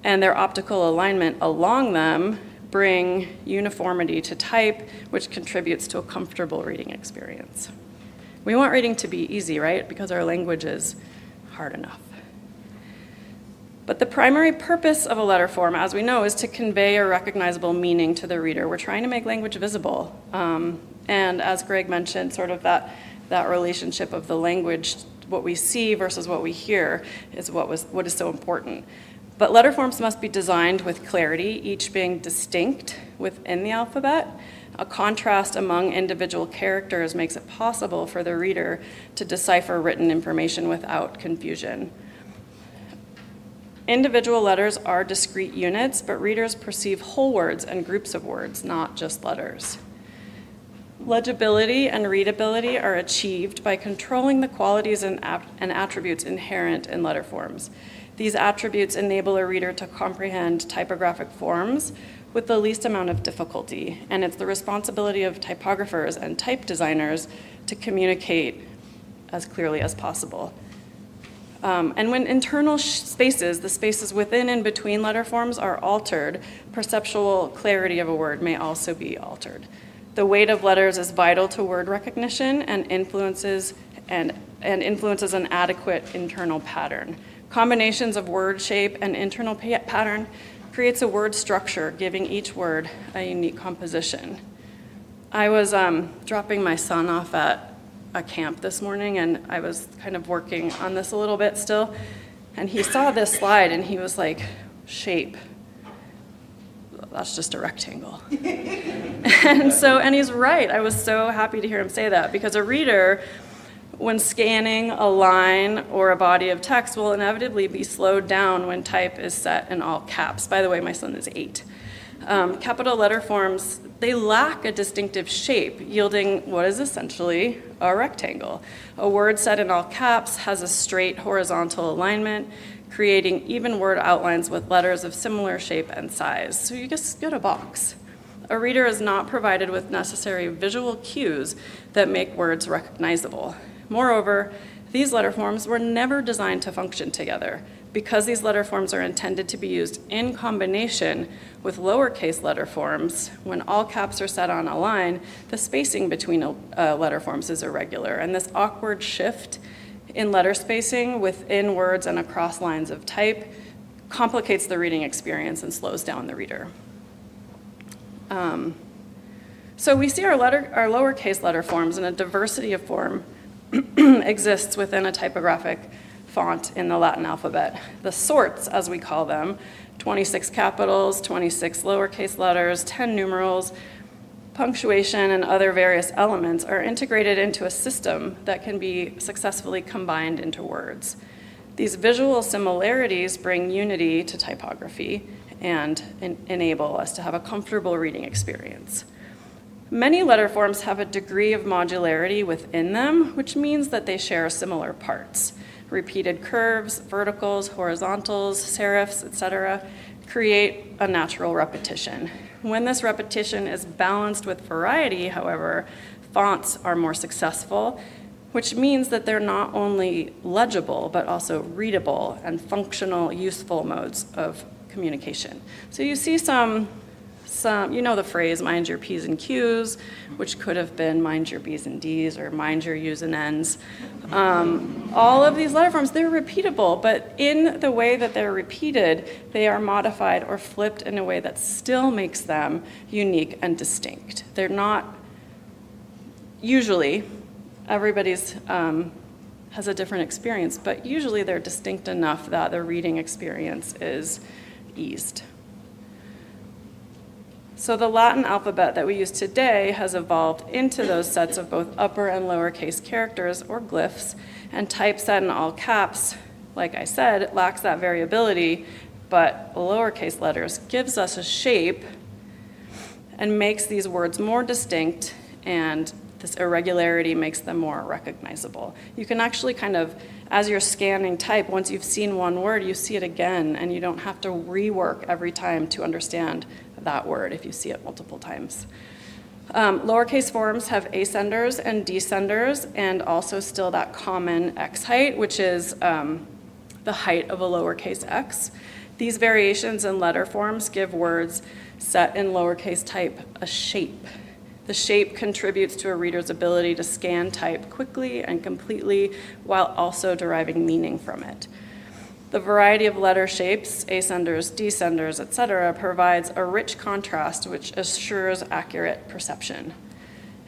and their optical alignment along them bring uniformity to type, which contributes to a comfortable reading experience. We want reading to be easy, right? Because our language is hard enough. But the primary purpose of a letter form, as we know, is to convey a recognizable meaning to the reader. We're trying to make language visible. And as Greg mentioned, sort of that relationship of the language, what we see versus what we hear, is what is so important. But letter forms must be designed with clarity, each being distinct within the alphabet. A contrast among individual characters makes it possible for the reader to decipher written information without confusion. Individual letters are discrete units, but readers perceive whole words and groups of words, not just letters. Legibility and readability are achieved by controlling the qualities and attributes inherent in letter forms. These attributes enable a reader to comprehend typographic forms with the least amount of difficulty, and it's the responsibility of typographers and type designers to communicate as clearly as possible. And when internal spaces, the spaces within and between letter forms, are altered, perceptual clarity of a word may also be altered. The weight of letters is vital to word recognition and influences an adequate internal pattern. Combinations of word shape and internal pattern creates a word structure, giving each word a unique composition. I was dropping my son off at a camp this morning, and I was kind of working on this a little bit still, and he saw this slide, and he was like, shape. That's just a rectangle. And he's right. I was so happy to hear him say that, because a reader, when scanning a line or a body of text, will inevitably be slowed down when type is set in all caps. By the way, my son is 8. Capital letter forms, they lack a distinctive shape, yielding what is essentially a rectangle. A word set in all caps has a straight horizontal alignment, creating even word outlines with letters of similar shape and size. So you just get a box. A reader is not provided with necessary visual cues that make words recognizable. Moreover, these letter forms were never designed to function together. Because these letter forms are intended to be used in combination with lowercase letter forms, when all caps are set on a line, the spacing between letter forms is irregular. And this awkward shift in letter spacing within words and across lines of type complicates the reading experience and slows down the reader. So we see our lowercase letter forms, and a diversity of form exists within a typographic font in the Latin alphabet. The sorts, as we call them, 26 capitals, 26 lowercase letters, 10 numerals, punctuation, and other various elements are integrated into a system that can be successfully combined into words. These visual similarities bring unity to typography and enable us to have a comfortable reading experience. Many letter forms have a degree of modularity within them, which means that they share similar parts. Repeated curves, verticals, horizontals, serifs, etc., create a natural repetition. When this repetition is balanced with variety, however, fonts are more successful, which means that they're not only legible, but also readable and functional, useful modes of communication. So you see some, you know the phrase, mind your P's and Q's, which could have been mind your B's and D's or mind your U's and N's. All of these letter forms, they're repeatable, but in the way that they're repeated, they are modified or flipped in a way that still makes them unique and distinct. They're not, usually, everybody's has a different experience, but usually they're distinct enough that the reading experience is eased. So the Latin alphabet that we use today has evolved into those sets of both upper and lowercase characters, or glyphs, and typeset in all caps, like I said, lacks that variability, but lowercase letters gives us a shape and makes these words more distinct, and this irregularity makes them more recognizable. You can actually kind of, as you're scanning type, once you've seen one word, you see it again, and you don't have to rework every time to understand that word if you see it multiple times. Lowercase forms have ascenders and descenders, and also still that common x height, which is the height of a lowercase x. These variations in letter forms give words set in lowercase type a shape. The shape contributes to a reader's ability to scan type quickly and completely while also deriving meaning from it. The variety of letter shapes, ascenders, descenders, etc., provides a rich contrast which assures accurate perception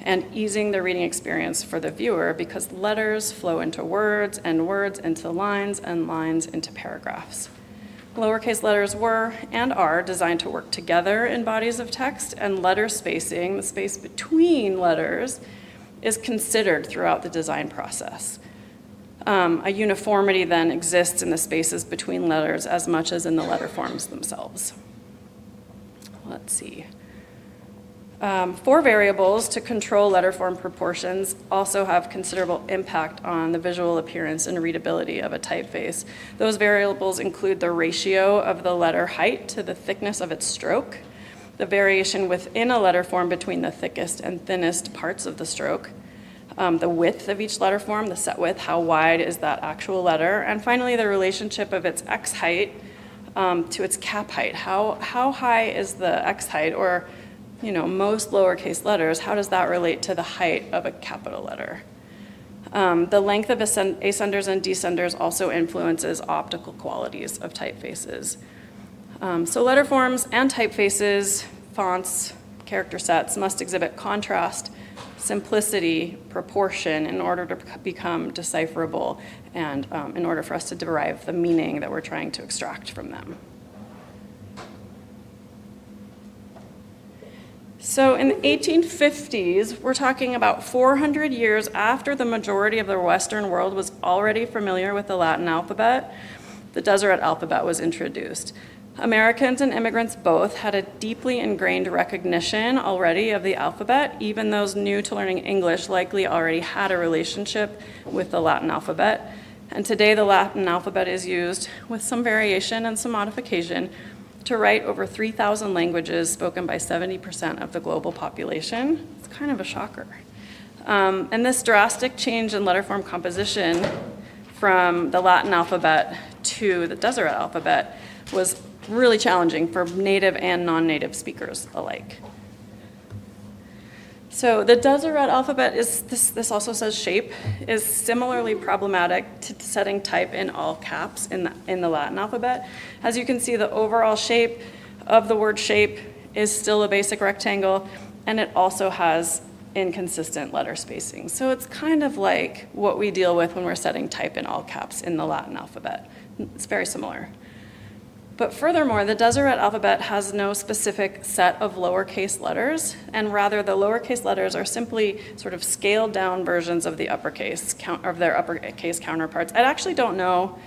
and easing the reading experience for the viewer, because letters flow into words and words into lines and lines into paragraphs. Lowercase letters were and are designed to work together in bodies of text, and letter spacing, the space between letters, is considered throughout the design process. A uniformity then exists in the spaces between letters as much as in the letter forms themselves. Let's see. 4 variables to control letter form proportions also have considerable impact on the visual appearance and readability of a typeface. Those variables include the ratio of the letter height to the thickness of its stroke, the variation within a letter form between the thickest and thinnest parts of the stroke, the width of each letter form, the set width, how wide is that actual letter, and finally the relationship of its x height to its cap height. How high is the x height, or most lowercase letters, how does that relate to the height of a capital letter? The length of ascenders and descenders also influences optical qualities of typefaces. So letter forms and typefaces, fonts, character sets must exhibit contrast, simplicity, proportion in order to become decipherable and in order for us to derive the meaning that we're trying to extract from them. So in the 1850s, we're talking about 400 years after the majority of the Western world was already familiar with the Latin alphabet, the Deseret alphabet was introduced. Americans and immigrants both had a deeply ingrained recognition already of the alphabet. Even those new to learning English likely already had a relationship with the Latin alphabet. And today the Latin alphabet is used with some variation and some modification to write over 3,000 languages spoken by 70% of the global population. It's kind of a shocker. And this drastic change in letter form composition from the Latin alphabet to the Deseret alphabet was really challenging for native and non-native speakers alike. So the Deseret alphabet is, this also says shape, is similarly problematic to setting type in all caps in the Latin alphabet. As you can see, the overall shape of the word shape is still a basic rectangle, and it also has inconsistent letter spacing. So it's kind of like what we deal with when we're setting type in all caps in the Latin alphabet. It's very similar. But furthermore, the Deseret alphabet has no specific set of lowercase letters, and rather the lowercase letters are simply sort of scaled down versions of the uppercase, of their uppercase counterparts. I actually don't know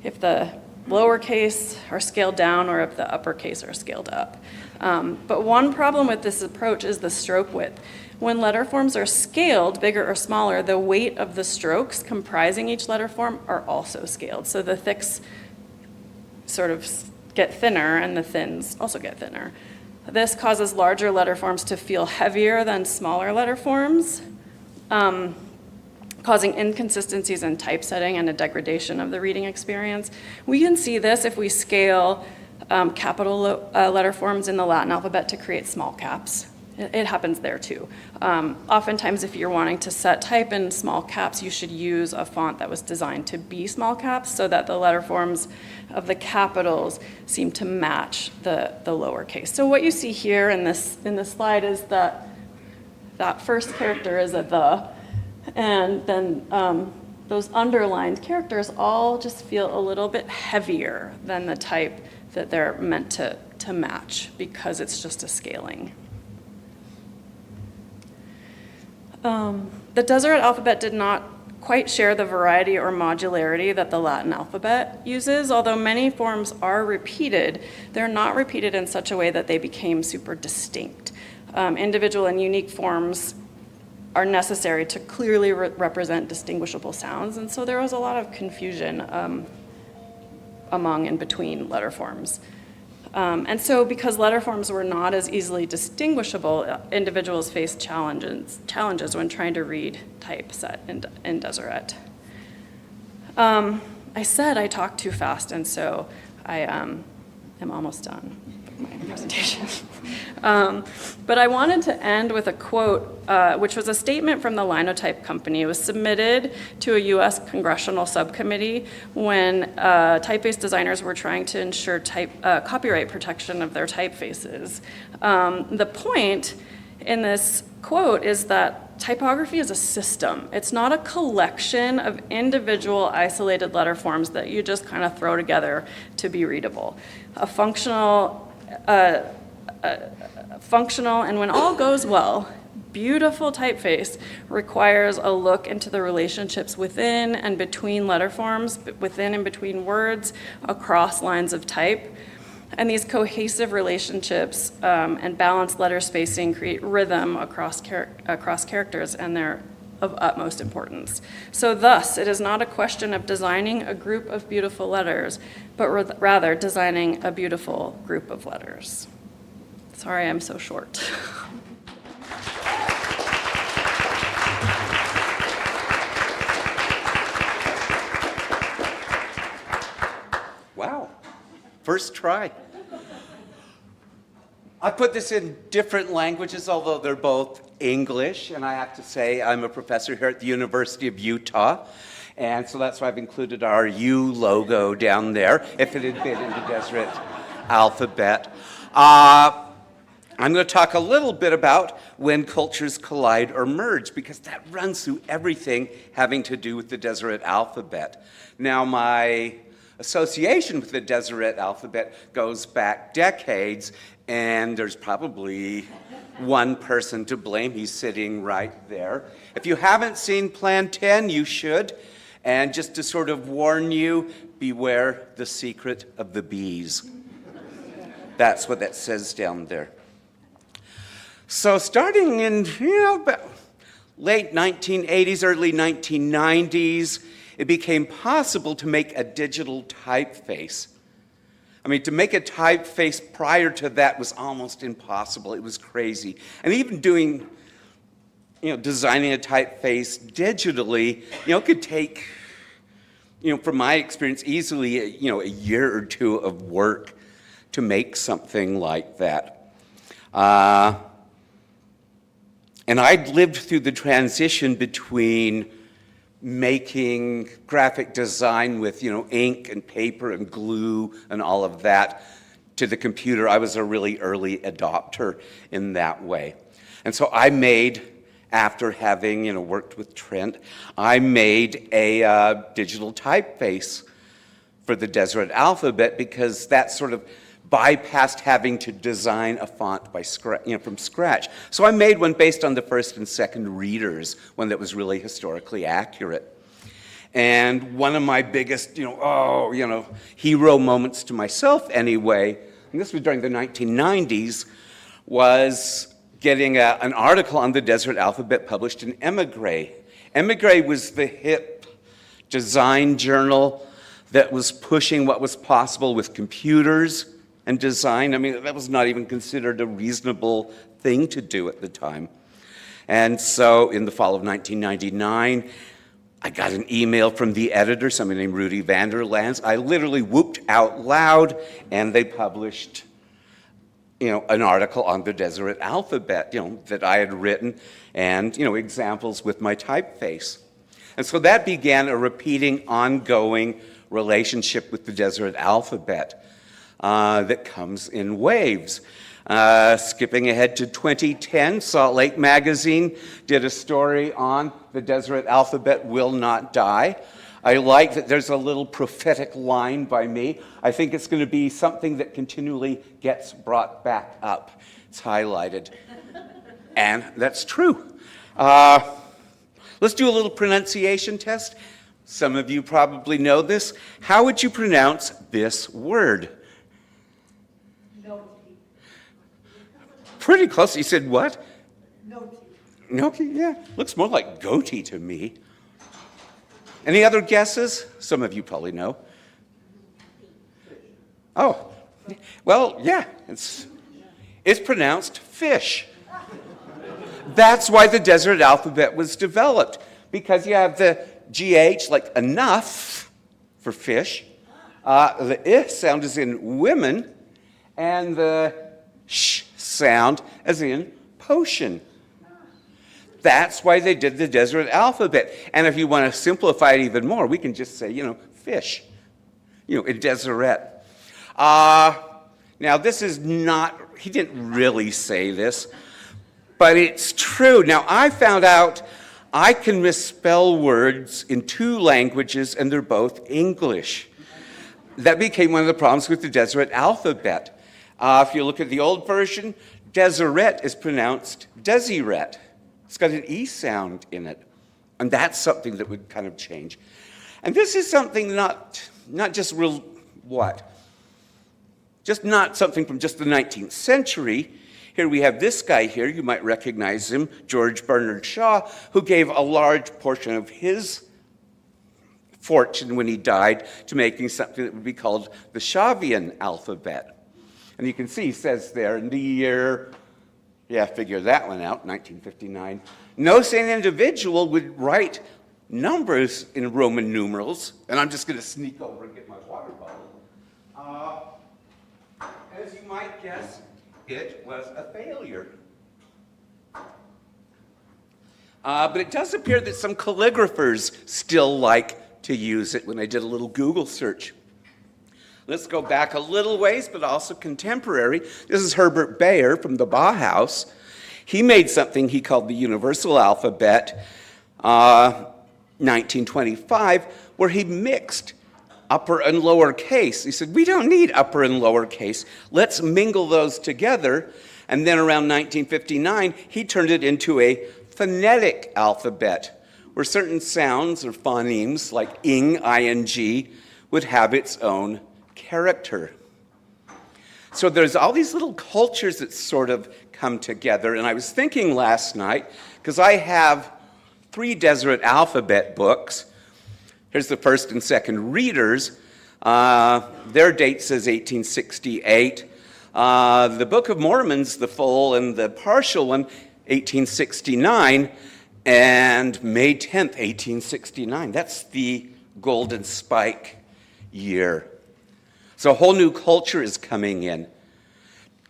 if the lowercase are scaled down or if the uppercase are scaled up. But one problem with this approach is the stroke width. When letter forms are scaled, bigger or smaller, the weight of the strokes comprising each letter form are also scaled. So the thicks sort of get thinner and the thins also get thinner. This causes larger letter forms to feel heavier than smaller letter forms, causing inconsistencies in typesetting and a degradation of the reading experience. We can see this if we scale capital letter forms in the Latin alphabet to create small caps. It happens there too. Oftentimes, if you're wanting to set type in small caps, you should use a font that was designed to be small caps so that the letter forms of the capitals seem to match the lowercase. So what you see here in this slide is that first character is a the, and then those underlined characters all just feel a little bit heavier than the type that they're meant to to match because it's just a scaling. The Deseret alphabet did not quite share the variety or modularity that the Latin alphabet uses. Although many forms are repeated, they're not repeated in such a way that they became super distinct. Individual and unique forms are necessary to clearly represent distinguishable sounds, and so there was a lot of confusion among and between letter forms. And so because letter forms were not as easily distinguishable, individuals faced challenges when trying to read typeset in Deseret. I said I talked too fast, and so I am almost done with my presentation. But I wanted to end with a quote, which was a statement from the Linotype Company. It was submitted to a U.S. congressional subcommittee when typeface designers were trying to ensure copyright protection of their typefaces. The point in this quote is that typography is a system. It's not a collection of individual isolated letter forms that you just kind of throw together to be readable. A functional, and when all goes well, beautiful typeface requires a look into the relationships within and between letter forms, within and between words, across lines of type. And these cohesive relationships and balanced letter spacing create rhythm across characters, and they're of utmost importance. So thus, it is not a question of designing a group of beautiful letters, but rather designing a beautiful group of letters. Sorry, I'm so short. Wow, first try. I put this in different languages, although they're both English, and I have to say I'm a professor here at the University of Utah, and so that's why I've included our U logo down there, if it had been in the Deseret alphabet. I'm going to talk a little bit about when cultures collide or merge, because that runs through everything having to do with the Deseret alphabet. Now, my association with the Deseret alphabet goes back decades, and there's probably one person to blame. He's sitting right there. If you haven't seen Plan 10, you should. And just to sort of warn you, beware the secret of the bees. That's what that says down there. So starting in about late 1980s, early 1990s, it became possible to make a digital typeface. I mean, to make a typeface prior to that was almost impossible. It was crazy. And even doing, designing a typeface digitally, could take, from my experience, easily, a year or two of work to make something like that. And I'd lived through the transition between making graphic design with, ink and paper and glue and all of that to the computer. I was a really early adopter in that way. And so I made, after having, worked with Trent, I made a digital typeface for the Deseret alphabet, because that sort of bypassed having to design a font from scratch. So I made one based on the first and second readers, one that was really historically accurate. And one of my biggest, hero moments to myself anyway, and this was during the 1990s, was getting an article on the Deseret alphabet published in Emigre. Emigre was the hip design journal that was pushing what was possible with computers and design. I mean, that was not even considered a reasonable thing to do at the time. And so in the fall of 1999, I got an email from the editor, somebody named Rudy Vanderlands. I literally whooped out loud, and they published, an article on the Deseret alphabet, that I had written, and, examples with my typeface. And so that began a repeating, ongoing relationship with the Deseret alphabet that comes in waves. Skipping ahead to 2010, Salt Lake Magazine did a story on the Deseret Alphabet will not die. I like that there's a little prophetic line by me. I think it's going to be something that continually gets brought back up. It's highlighted. And that's true. Let's do a little pronunciation test. Some of you probably know this. How would you pronounce this word? Pretty close. You said what? Gnocchi, yeah. Looks more like goatee to me. Any other guesses? Some of you probably know. Oh, well, yeah. It's pronounced fish. That's why the Deseret Alphabet was developed, because you have the GH, like enough, for fish. The I sound is in women, and the sh sound as in potion. That's why they did the Deseret Alphabet. And if you want to simplify it even more, we can just say, fish, in Deseret. Now, this is not, he didn't really say this, but it's true. Now, I found out I can misspell words in 2 languages, and they're both English. That became one of the problems with the Deseret Alphabet. If you look at the old version, Deseret is pronounced Deseret. It's got an E sound in it. And that's something that would kind of change. And this is something not just real, what? Just not something from just the 19th century. Here we have this guy here, you might recognize him, George Bernard Shaw, who gave a large portion of his fortune when he died to making something that would be called the Shavian alphabet. And you can see, he says there, in the year, figure that one out, 1959, no sane individual would write numbers in Roman numerals, and I'm just going to sneak over and get my water bottle. As you might guess, it was a failure. But it does appear that some calligraphers still like to use it when I did a little Google search. Let's go back a little ways, but also contemporary. This is Herbert Bayer from the Bauhaus. He made something he called the Universal Alphabet, 1925, where he mixed upper and lower case. He said, we don't need upper and lower case. Let's mingle those together. And then around 1959, he turned it into a phonetic alphabet, where certain sounds or phonemes like ing, ing, would have its own character. So there's all these little cultures that sort of come together. And I was thinking last night, because I have 3 Deseret Alphabet books. Here's the first and second readers. Their date says 1868. The Book of Mormon's, the full and the partial one, 1869. And May 10th, 1869. That's the Golden Spike year. So a whole new culture is coming in.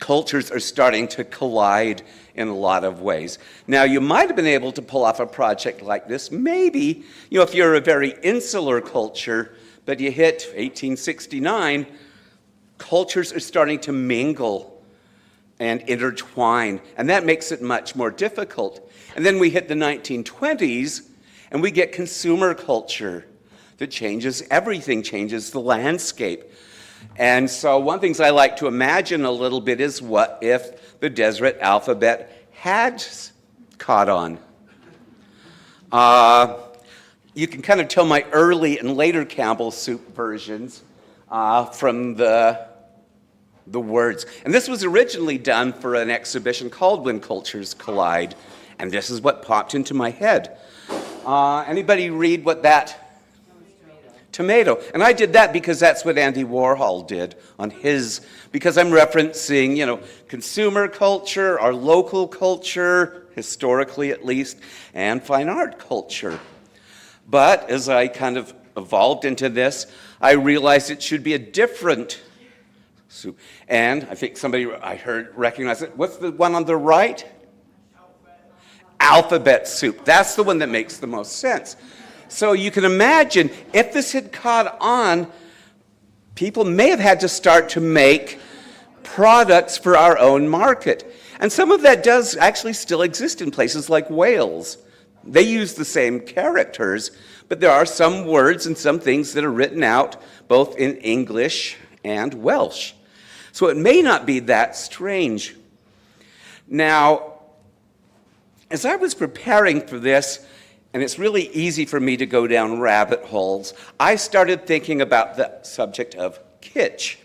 Cultures are starting to collide in a lot of ways. Now, you might have been able to pull off a project like this, maybe, if you're a very insular culture, but you hit 1869, cultures are starting to mingle and intertwine, and that makes it much more difficult. And then we hit the 1920s, and we get consumer culture that changes everything, changes the landscape. And so one of the things I like to imagine a little bit is what if the Deseret Alphabet had caught on? You can kind of tell my early and later Campbell soup versions from the words. And this was originally done for an exhibition called When Cultures Collide. And this is what popped into my head. Anybody read what that? Tomato. And I did that because that's what Andy Warhol did on his, because I'm referencing, consumer culture, our local culture, historically at least, and fine art culture. But as I kind of evolved into this, I realized it should be a different soup. And I think somebody I heard recognize it. What's the one on the right? Alphabet soup. That's the one that makes the most sense. So you can imagine if this had caught on, people may have had to start to make products for our own market. And some of that does actually still exist in places like Wales. They use the same characters, but there are some words and some things that are written out both in English and Welsh. So it may not be that strange. Now, as I was preparing for this, and it's really easy for me to go down rabbit holes, I started thinking about the subject of kitsch.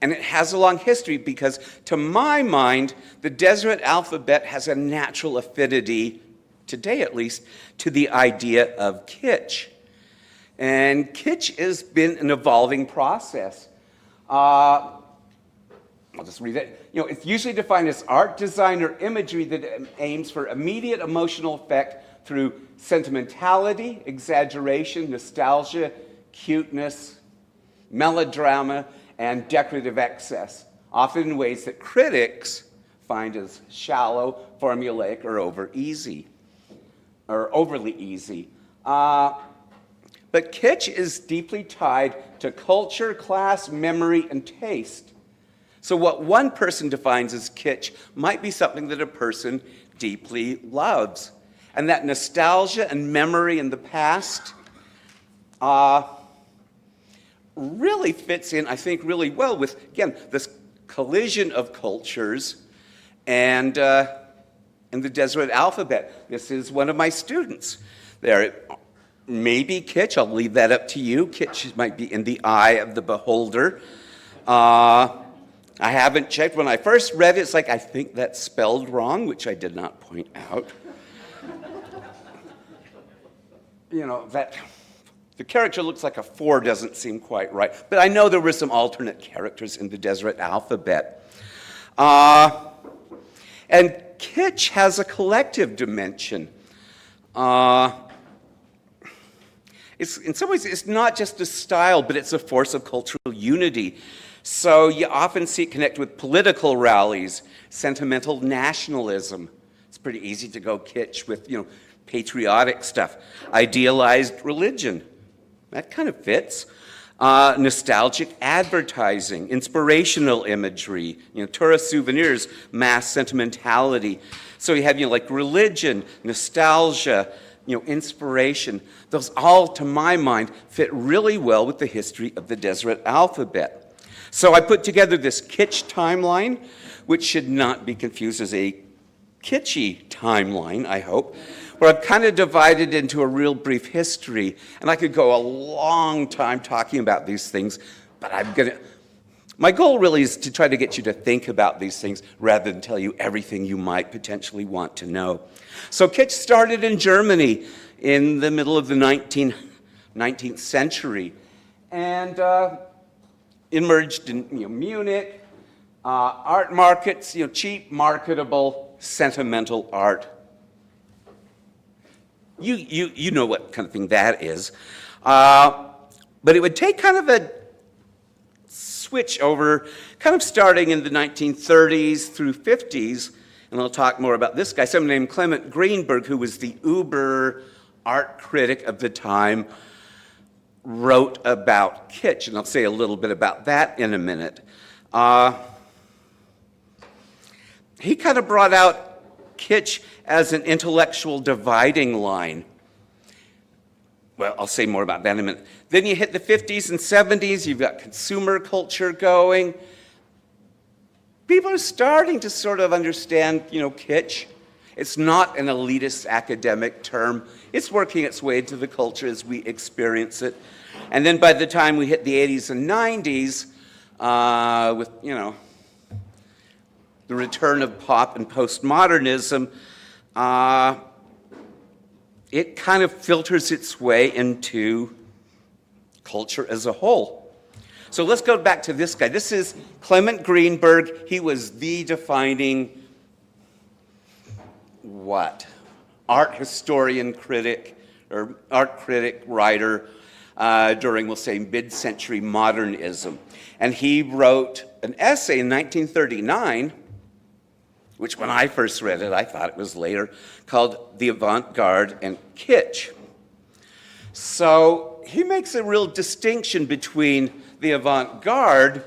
And it has a long history because, to my mind, the Deseret Alphabet has a natural affinity, today at least, to the idea of kitsch. And kitsch has been an evolving process. I'll just read it. It's usually defined as art, design, or imagery that aims for immediate emotional effect through sentimentality, exaggeration, nostalgia, cuteness, melodrama, and decorative excess, often in ways that critics find as shallow, formulaic, or overly easy. But kitsch is deeply tied to culture, class, memory, and taste. So what one person defines as kitsch might be something that a person deeply loves. And that nostalgia and memory in the past really fits in, I think, really well with, again, this collision of cultures and the Deseret Alphabet. This is one of my students. There, maybe kitsch, I'll leave that up to you. Kitsch might be in the eye of the beholder. I haven't checked. When I first read it, it's like, I think that's spelled wrong, which I did not point out. That the character looks like a 4 doesn't seem quite right. But I know there were some alternate characters in the Deseret Alphabet. And kitsch has a collective dimension. In some ways, it's not just a style, but it's a force of cultural unity. So you often see it connect with political rallies, sentimental nationalism. It's pretty easy to go kitsch with, patriotic stuff. Idealized religion. That kind of fits. Nostalgic advertising, inspirational imagery, tourist souvenirs, mass sentimentality. So you have, like religion, nostalgia, inspiration. Those all, to my mind, fit really well with the history of the Deseret Alphabet. So I put together this kitsch timeline, which should not be confused as a kitschy timeline, I hope, where I've kind of divided into a real brief history. And I could go a long time talking about these things, but my goal really is to try to get you to think about these things rather than tell you everything you might potentially want to know. So kitsch started in Germany in the middle of the 19th century. And emerged in Munich, art markets, cheap, marketable, sentimental art. You know what kind of thing that is. But it would take kind of a switch over, kind of starting in the 1930s through 50s, and I'll talk more about this guy, someone named Clement Greenberg, who was the uber art critic of the time, wrote about kitsch, and I'll say a little bit about that in a minute. He kind of brought out kitsch as an intellectual dividing line. Well, I'll say more about that in a minute. Then you hit the 50s and 70s, you've got consumer culture going. People are starting to sort of understand, kitsch. It's not an elitist academic term. It's working its way into the culture as we experience it. And then by the time we hit the 80s and 90s, with, the return of pop and postmodernism, it kind of filters its way into culture as a whole. So let's go back to this guy. This is Clement Greenberg. He was the defining, art historian critic, or art critic writer during, we'll say, mid-century modernism. And he wrote an essay in 1939, which when I first read it, I thought it was later, called The Avant-Garde and Kitsch. So he makes a real distinction between the avant-garde,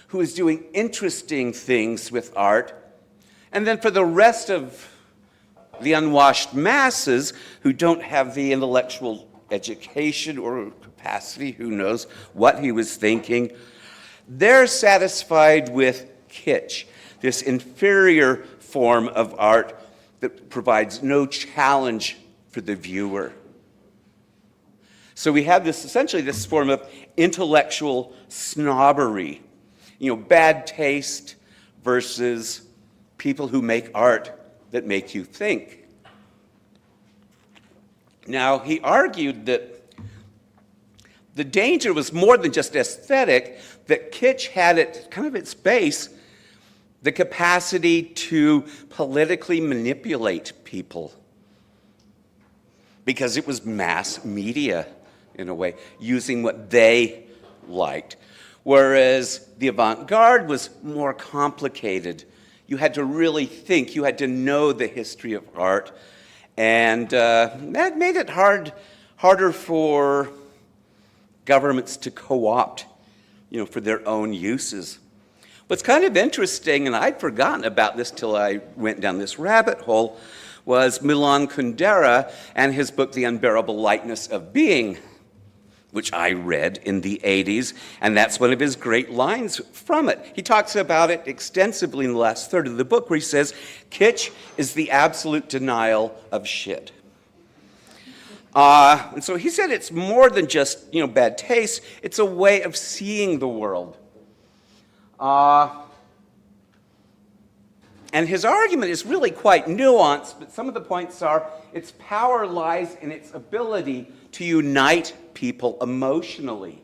who is doing interesting things with art. And then for the rest of the unwashed masses who don't have the intellectual education or capacity, who knows what he was thinking, they're satisfied with kitsch, this inferior form of art that provides no challenge for the viewer. So we have this, essentially this form of intellectual snobbery, bad taste versus people who make art that make you think. Now, he argued that the danger was more than just aesthetic, that kitsch had at kind of its base the capacity to politically manipulate people, because it was mass media in a way, using what they liked. Whereas the avant-garde was more complicated. You had to really think, you had to know the history of art, and that made it harder for governments to co-opt, for their own uses. What's kind of interesting, and I'd forgotten about this till I went down this rabbit hole, was Milan Kundera and his book, The Unbearable Lightness of Being, which I read in the 80s, and that's one of his great lines from it. He talks about it extensively in the last third of the book, where he says, kitsch is the absolute denial of shit. And so he said it's more than just, bad taste, it's a way of seeing the world. And his argument is really quite nuanced, but some of the points are, its power lies in its ability to unite people emotionally.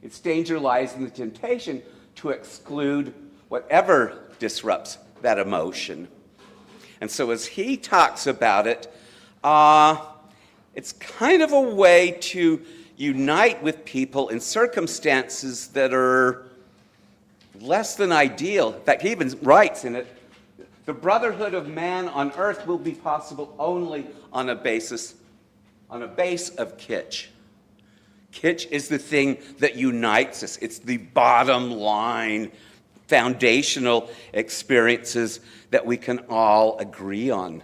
Its danger lies in the temptation to exclude whatever disrupts that emotion. And so as he talks about it, it's kind of a way to unite with people in circumstances that are less than ideal. In fact, he even writes in it, the brotherhood of man on earth will be possible only on a base of kitsch. Kitsch is the thing that unites us. It's the bottom line, foundational experiences that we can all agree on,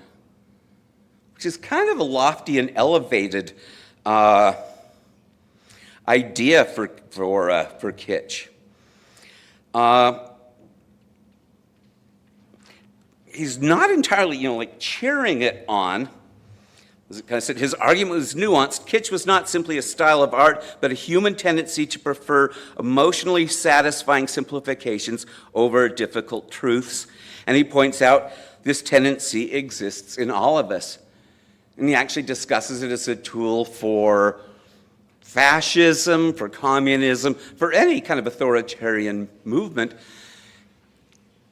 which is kind of a lofty and elevated idea for kitsch. He's not entirely, cheering it on. As I said, his argument was nuanced. Kitsch was not simply a style of art, but a human tendency to prefer emotionally satisfying simplifications over difficult truths. And he points out this tendency exists in all of us. And he actually discusses it as a tool for fascism, for communism, for any kind of authoritarian movement.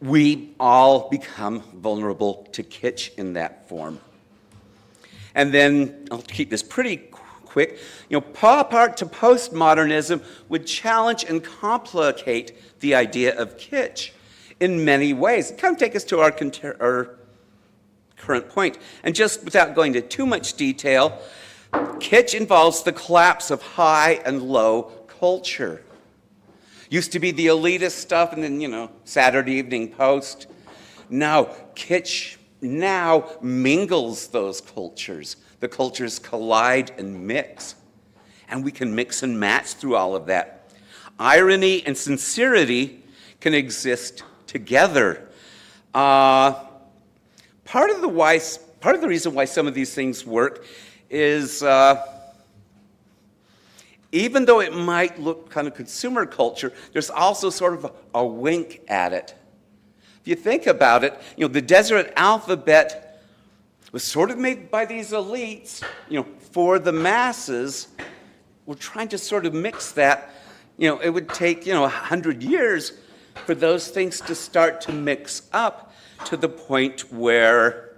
We all become vulnerable to kitsch in that form. And then, I'll keep this pretty quick, pop art to postmodernism would challenge and complicate the idea of kitsch in many ways. Kind of take us to our current point. And just without going into too much detail, kitsch involves the collapse of high and low culture. Used to be the elitist stuff and then, Saturday Evening Post. Now, kitsch now mingles those cultures. The cultures collide and mix. And we can mix and match through all of that. Irony and sincerity can exist together. Part of the reason why some of these things work is even though it might look kind of consumer culture, there's also sort of a wink at it. If you think about it, the Deseret Alphabet was sort of made by these elites, for the masses. We're trying to sort of mix that. It would take, 100 years for those things to start to mix up to the point where,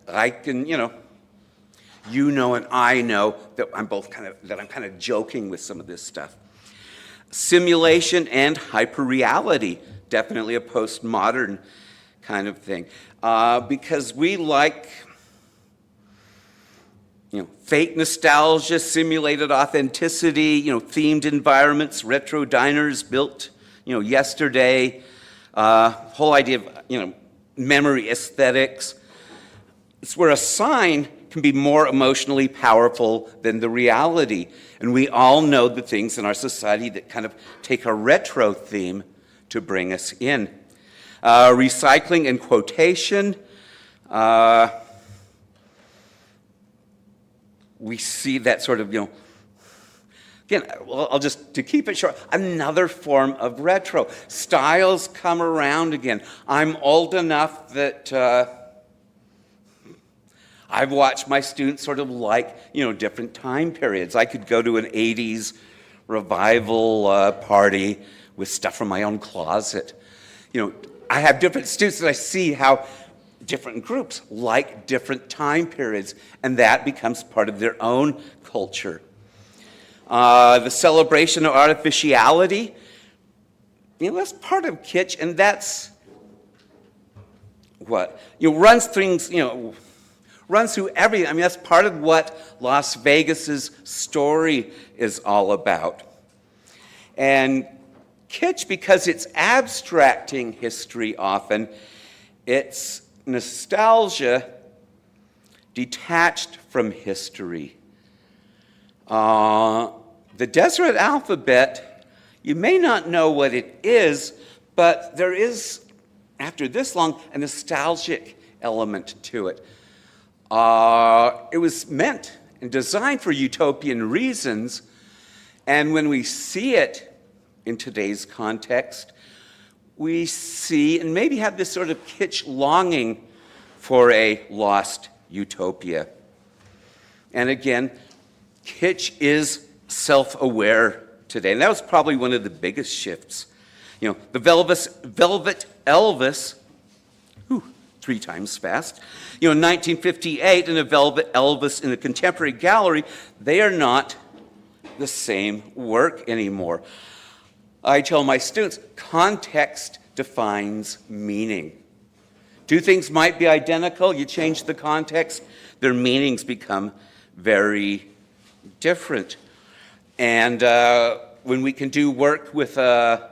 I can, and I know that I'm kind of joking with some of this stuff. Simulation and hyperreality, definitely a postmodern kind of thing, because we like fake nostalgia, simulated authenticity, themed environments, retro diners built, yesterday, whole idea of, memory aesthetics. It's where a sign can be more emotionally powerful than the reality. And we all know the things in our society that kind of take a retro theme to bring us in. Recycling and quotation. We see that sort of, again, well, to keep it short, another form of retro. Styles come around again. I'm old enough that I've watched my students sort of like, different time periods. I could go to an 80s revival party with stuff from my own closet. I have different students that I see how different groups like different time periods, and that becomes part of their own culture. The celebration of artificiality, that's part of kitsch, and that's what runs things, runs through everything. I mean, that's part of what Las Vegas's story is all about. And kitsch, because it's abstracting history often, it's nostalgia detached from history. The Deseret Alphabet, you may not know what it is, but there is, after this long, a nostalgic element to it. It was meant and designed for utopian reasons, and when we see it in today's context, we see and maybe have this sort of kitsch longing for a lost utopia. And again, kitsch is self-aware today, and that was probably one of the biggest shifts. The Velvet Elvis, 3 times fast. 1958 and a Velvet Elvis in a contemporary gallery, they are not the same work anymore. I tell my students, context defines meaning. 2 things might be identical, you change the context, their meanings become very different. And when we can do work with a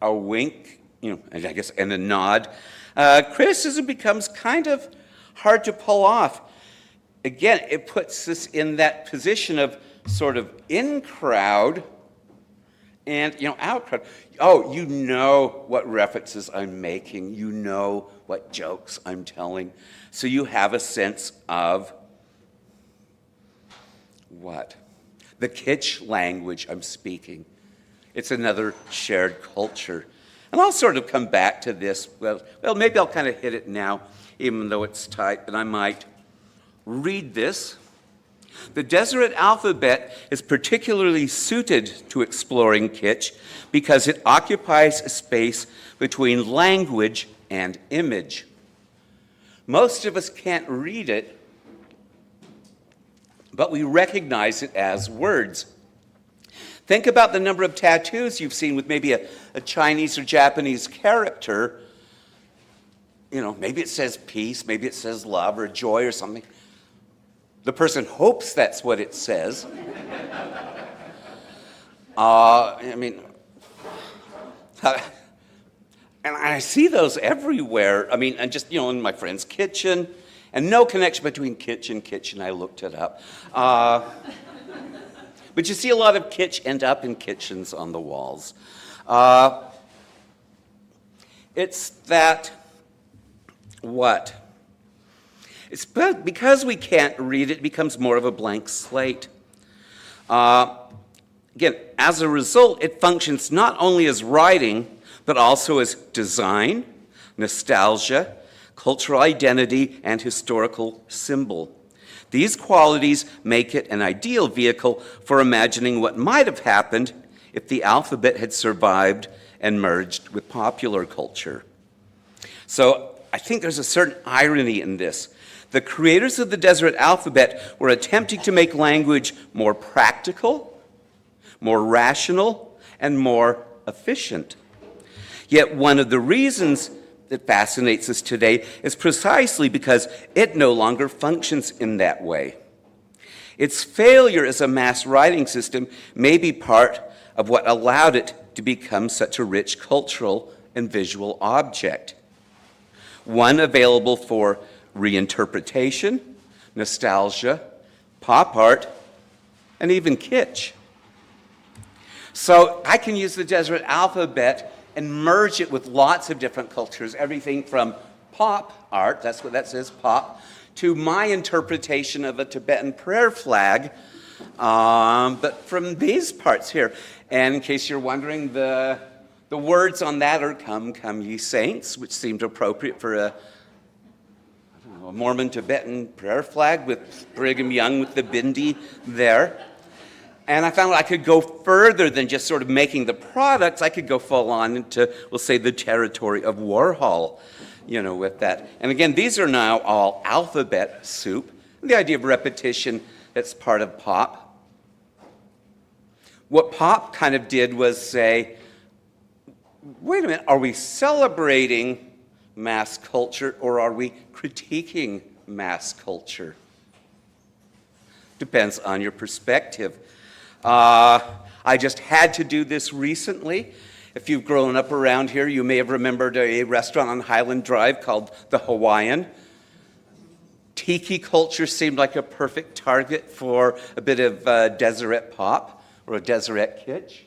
wink, and I guess, and a nod, criticism becomes kind of hard to pull off. Again, it puts us in that position of sort of in crowd and out crowd. Oh, you know what references I'm making. You know what jokes I'm telling. So you have a sense of what? The kitsch language I'm speaking. It's another shared culture. And I'll sort of come back to this. Well, maybe I'll kind of hit it now, even though it's tight, but I might read this. The Deseret Alphabet is particularly suited to exploring kitsch because it occupies a space between language and image. Most of us can't read it, but we recognize it as words. Think about the number of tattoos you've seen with maybe a Chinese or Japanese character. Maybe it says peace, maybe it says love or joy or something. The person hopes that's what it says. And I see those everywhere. And just, in my friend's kitchen, and no connection between kitsch and kitchen. I looked it up. But you see a lot of kitsch end up in kitchens on the walls. It's that, what? It's because we can't read it, becomes more of a blank slate. Again, as a result, it functions not only as writing, but also as design, nostalgia, cultural identity, and historical symbol. These qualities make it an ideal vehicle for imagining what might have happened if the alphabet had survived and merged with popular culture. So I think there's a certain irony in this. The creators of the Deseret Alphabet were attempting to make language more practical, more rational, and more efficient. Yet one of the reasons that fascinates us today is precisely because it no longer functions in that way. Its failure as a mass writing system may be part of what allowed it to become such a rich cultural and visual object. One available for reinterpretation, nostalgia, pop art, and even kitsch. So I can use the Deseret Alphabet and merge it with lots of different cultures, everything from pop art, that's what that says, pop, to my interpretation of a Tibetan prayer flag, but from these parts here. And in case you're wondering, the words on that are "Come, come ye saints," which seemed appropriate for a Mormon Tibetan prayer flag with Brigham Young with the bindi there. And I found I could go further than just sort of making the products. I could go full on into, we'll say, the territory of Warhol, with that. And again, these are now all alphabet soup. The idea of repetition, that's part of pop. What pop kind of did was say, wait a minute, are we celebrating mass culture or are we critiquing mass culture? Depends on your perspective. I just had to do this recently. If you've grown up around here, you may have remembered a restaurant on Highland Drive called the Hawaiian. Tiki culture seemed like a perfect target for a bit of Deseret pop or a Deseret kitsch.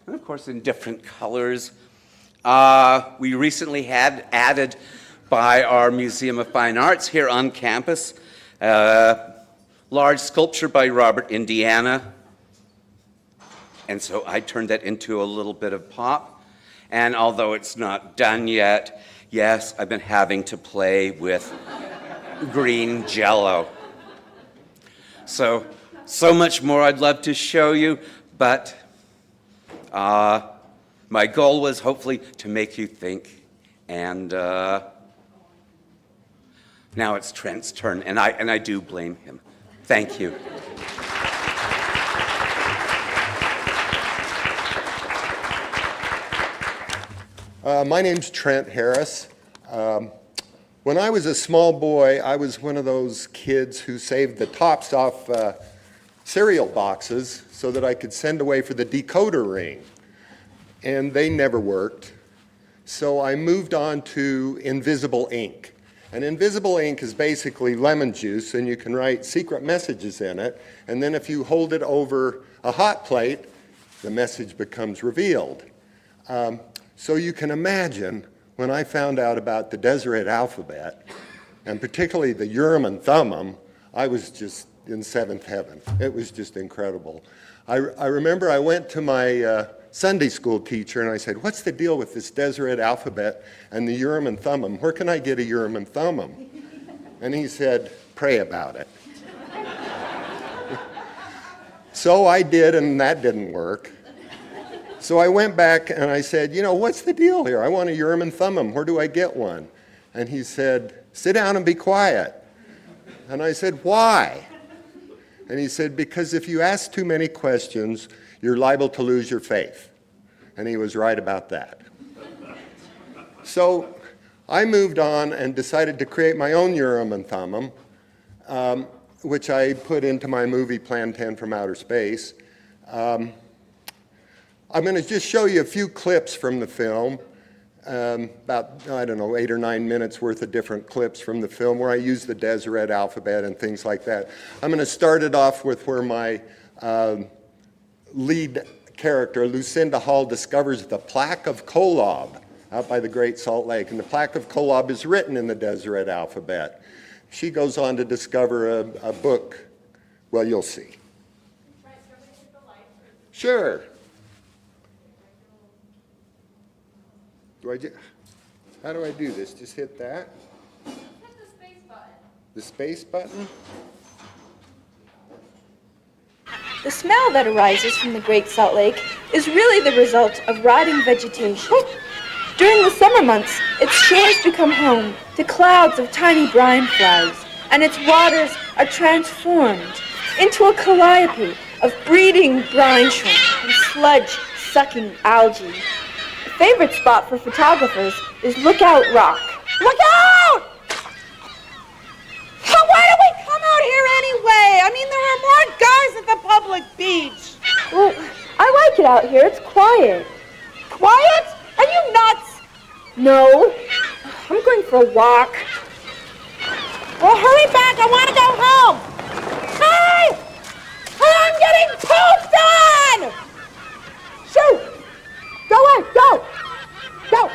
And of course, in different colors. We recently had added by our Museum of Fine Arts here on campus, large sculpture by Robert Indiana. And so I turned that into a little bit of pop. And although it's not done yet, yes, I've been having to play with green Jell-O. So much more I'd love to show you, but my goal was hopefully to make you think. And now it's Trent's turn, and I do blame him. Thank you. My name's Trent Harris. When I was a small boy, I was one of those kids who saved the tops off cereal boxes so that I could send away for the decoder ring. And they never worked. So I moved on to invisible ink. And invisible ink is basically lemon juice, and you can write secret messages in it. And then if you hold it over a hot plate, the message becomes revealed. So you can imagine when I found out about the Deseret Alphabet, and particularly the Urim and Thummim, I was just in seventh heaven. It was just incredible. I remember I went to my Sunday school teacher and I said, "What's the deal with this Deseret Alphabet and the Urim and Thummim? Where can I get a Urim and Thummim?" And he said, "Pray about it." So I did, and that didn't work. So I went back and I said, "What's the deal here? I want a Urim and Thummim. Where do I get one?" And he said, "Sit down and be quiet." And I said, "Why?" And he said, "Because if you ask too many questions, you're liable to lose your faith." And he was right about that. So I moved on and decided to create my own Urim and Thummim, which I put into my movie Plan 10 from Outer Space. I'm going to just show you a few clips from the film, about, 8 or 9 minutes worth of different clips from the film where I use the Deseret Alphabet and things like that. I'm going to start it off with where my lead character, Lucinda Hall, discovers the plaque of Kolob out by the Great Salt Lake. And the plaque of Kolob is written in the Deseret Alphabet. She goes on to discover a book. Well, you'll see. Sure. How do I do this? Just hit that? Hit the space button. The space button? The smell that arises from the Great Salt Lake is really the result of rotting vegetation. During the summer months, its shores become home to clouds of tiny brine flies, and its waters are transformed into a calliope of breeding brine shrimp and sludge-sucking algae. A favorite spot for photographers is Lookout Rock. Look out! Why did we come out here anyway? I mean, there out here. It's quiet. Quiet? Are you nuts? No. I'm going for a walk. Well, hurry back. I want to go home. Hey! I'm getting pooped on! Shoot! Go away! Go! Go!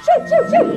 Shoot, shoot, shoot!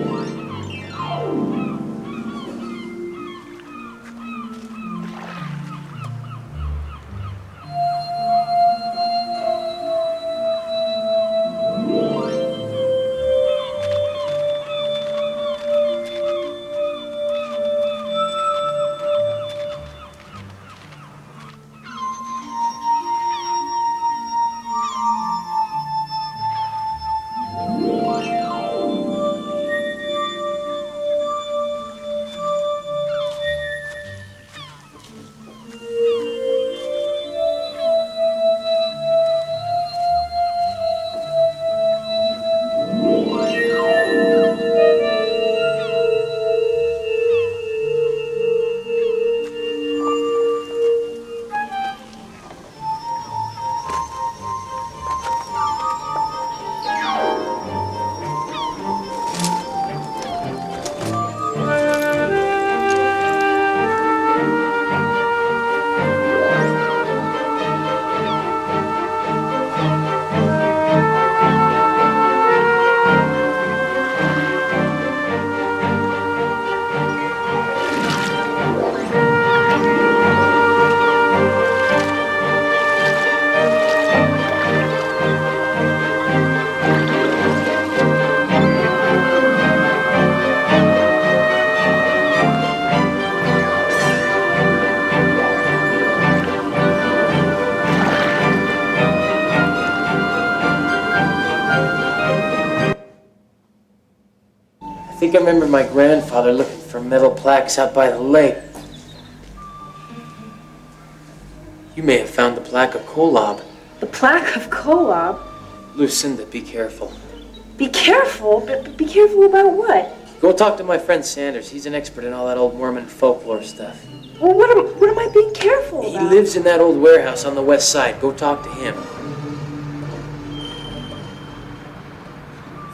I think I remember my grandfather looking for metal plaques out by the lake. You may have found the plaque of Kolob. The plaque of Kolob? Lucinda, be careful. Be careful? But be careful about what? Go talk to my friend Sanders. He's an expert in all that old Mormon folklore stuff. Well, what am I being careful He about? lives in that old warehouse on the west side. Go talk to him.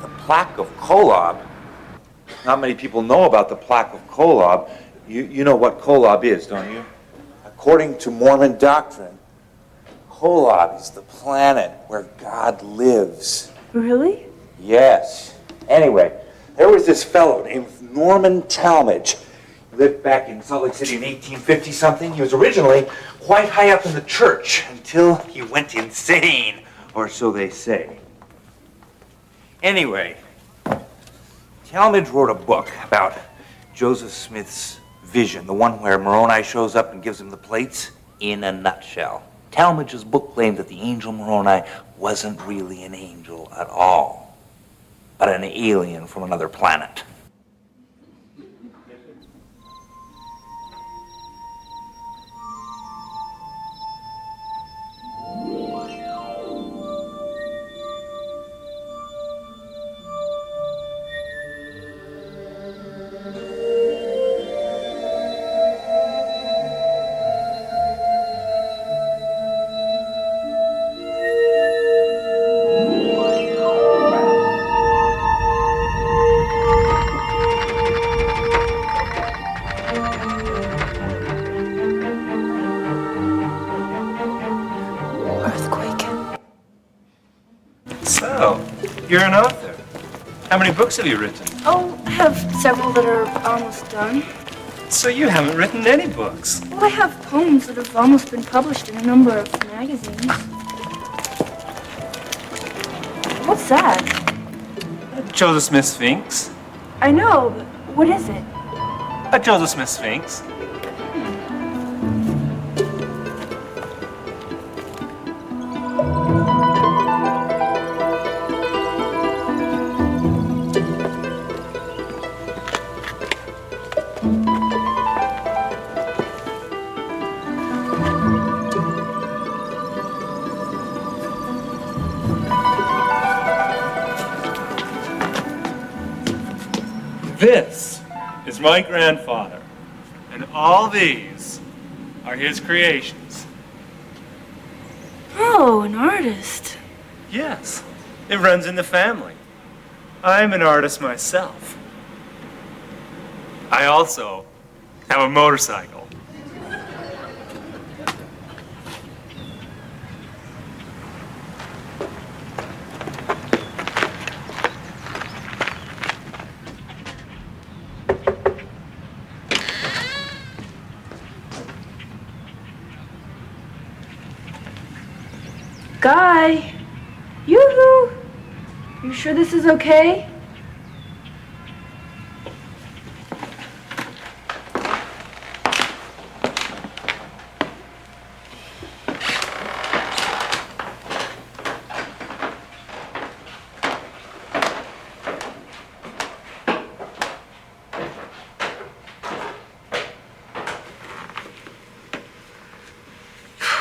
The plaque of Kolob? Not many people know about the plaque of Kolob. You know what Kolob is, don't you? According to Mormon doctrine, Kolob is the planet where God lives. Really? Yes. Anyway, there was this fellow named Norman Talmadge. He lived back in Salt Lake City in 1850-something. He was originally quite high up in the church until he went insane, or so they say. Anyway, Talmadge wrote a book about Joseph Smith's vision, the one where Moroni shows up and gives him the plates, in a nutshell. Talmadge's book claimed that the angel Moroni wasn't really an angel at all, but an alien from another planet. So, you're an author. How many books have you written? Oh, I have several that are almost done. So you haven't written any books. Well, I have poems that have almost been published in a number of magazines. What's that? Joseph Smith Sphinx. I know, but what is it? A Joseph Smith Sphinx. This is my grandfather, and all these are his creations. Oh, an artist. Yes, it runs in the family. I'm an artist myself. I also have a motorcycle. Guy! Yoo-hoo! You sure this is okay?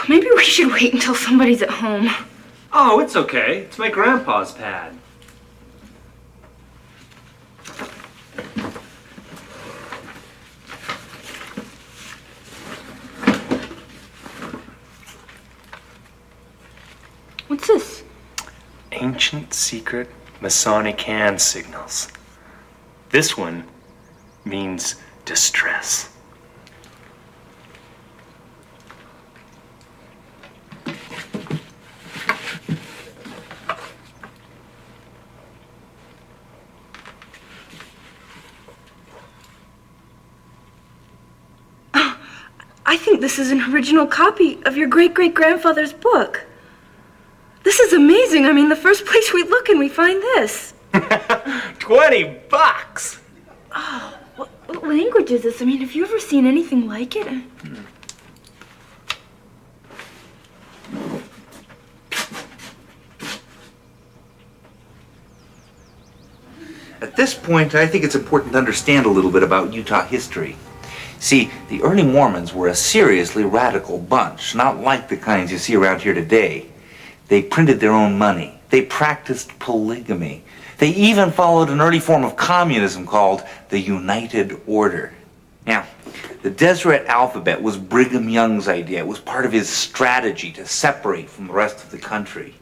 Maybe we should wait until somebody's at home. Oh, it's okay. It's my grandpa's pad. What's this? Ancient secret Masonic hand signals. This one means distress. I think this is an original copy of your great-great-grandfather's book. This is amazing. I mean, the first place we look and we find this. $20! Oh, what language is this? I mean, have you ever seen anything like it? At this point, I think it's important to understand a little bit about Utah history. See, the early Mormons were a seriously radical bunch, not like the kinds you see around here today. They printed their own money. They practiced polygamy. They even followed an early form of communism called the United Order. Now, the Deseret Alphabet was Brigham Young's idea. It was part of his strategy to separate from the rest of the country.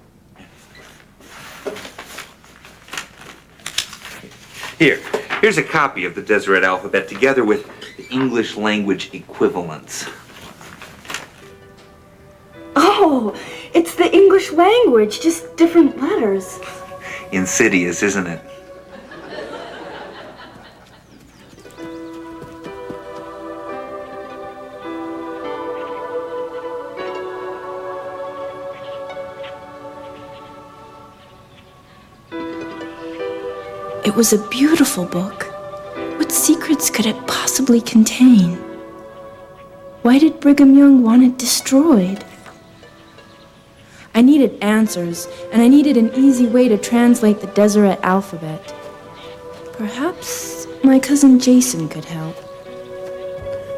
Here's a copy of the Deseret Alphabet together with the English language equivalents. Oh, it's the English language, just different letters. Insidious, isn't it? It was a beautiful book. What secrets could it possibly contain? Why did Brigham Young want it destroyed? I needed answers, and I needed an easy way to translate the Deseret Alphabet. Perhaps my cousin Jason could help.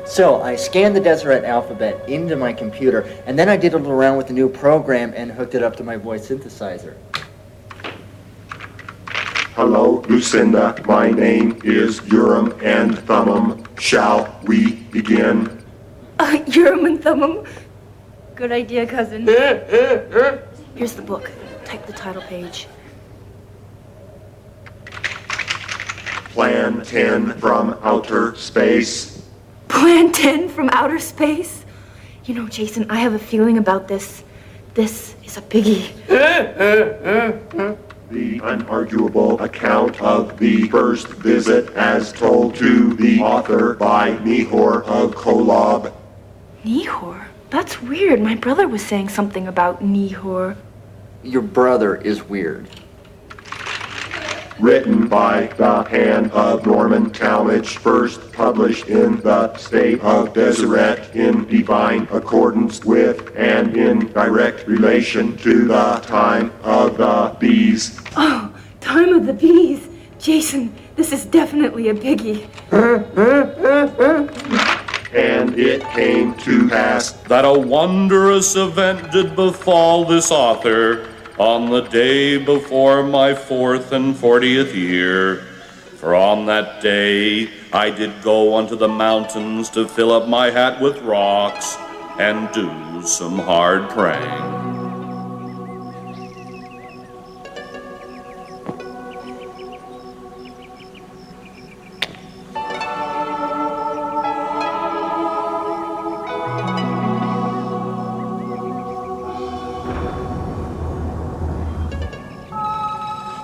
So I scanned the Deseret Alphabet into my computer, and then I diddled around with the new program and hooked it up to my voice synthesizer. Hello, Lucinda. My name is Urim and Thummim. Shall we begin? Urim and Thummim. Good idea, cousin. Here's the book. Type the title page. Plan 10 from outer space. Plan 10 from outer space? You know, Jason, I have a feeling about this. This is a biggie. The unarguable account of the first visit as told to the author by Nehor of Kolob. Nehor? That's weird. My brother was saying something about Nehor. Your brother is weird. Written by the hand of Norman Talmadge, first published in the state of Deseret in divine accordance with and in direct relation to the time of the bees. Oh, time of the bees. Jason, this is definitely a biggie. And it came to pass that a wondrous event did befall this author on the day before my 4th and 40th year. For on that day I did go unto the mountains to fill up my hat with rocks and do some hard praying.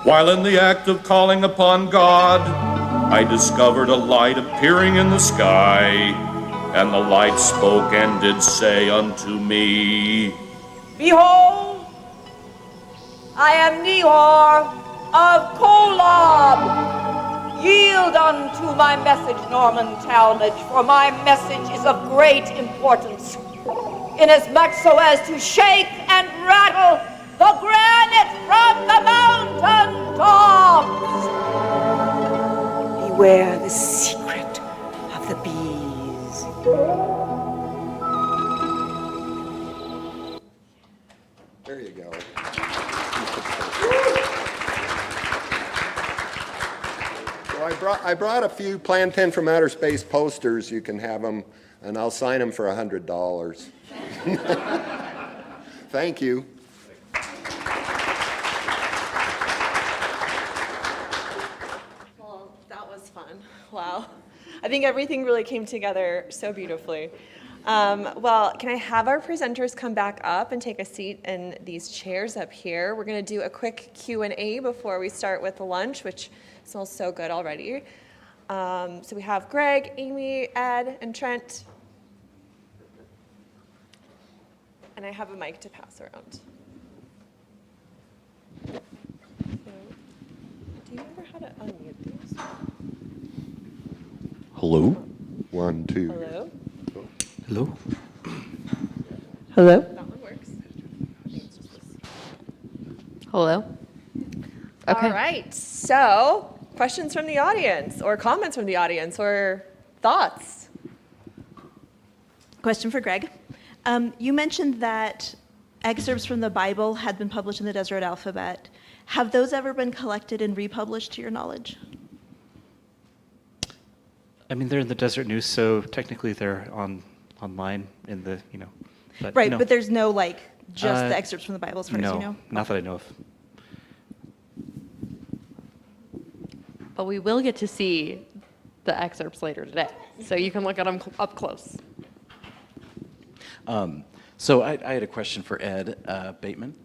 While in the act of calling upon God, I discovered a light appearing in the sky, and the light spoke and did say unto me, Behold, I am Nehor of Kolob. Yield unto my message, Norman Talmadge, for my message is of great importance, inasmuch so as to shake and rattle the granite from the mountain tops. Beware the secret of the bees. There you go. So I brought a few Plantain from Outer Space posters. You can have them, and I'll sign them for $100. Thank you. Well, that was fun. Wow. I think everything really came together so beautifully. Well, can I have our presenters come back up and take a seat in these chairs up here? We're going to do a quick Q&A before we start with the lunch, which smells so good already. So we have Greg, Amy, Ed, and Trent. And I have a mic to pass around. So, do you remember how to unmute these? Hello? 1, 2. Hello? Hello? Hello? That one works. Hello? Okay. All right. So, questions from the audience, or comments from the audience, or thoughts? Question for Greg. You mentioned that excerpts from the Bible had been published in the Deseret Alphabet. Have those ever been collected and republished to your knowledge? I mean, they're in the Deseret News, so technically they're online in the, But, Right, no. but there's no, just the excerpts from the Bible as far as you know? Not that I know of. But we will get to see the excerpts later today, so you can look at them up close. So I had a question for Ed Bateman.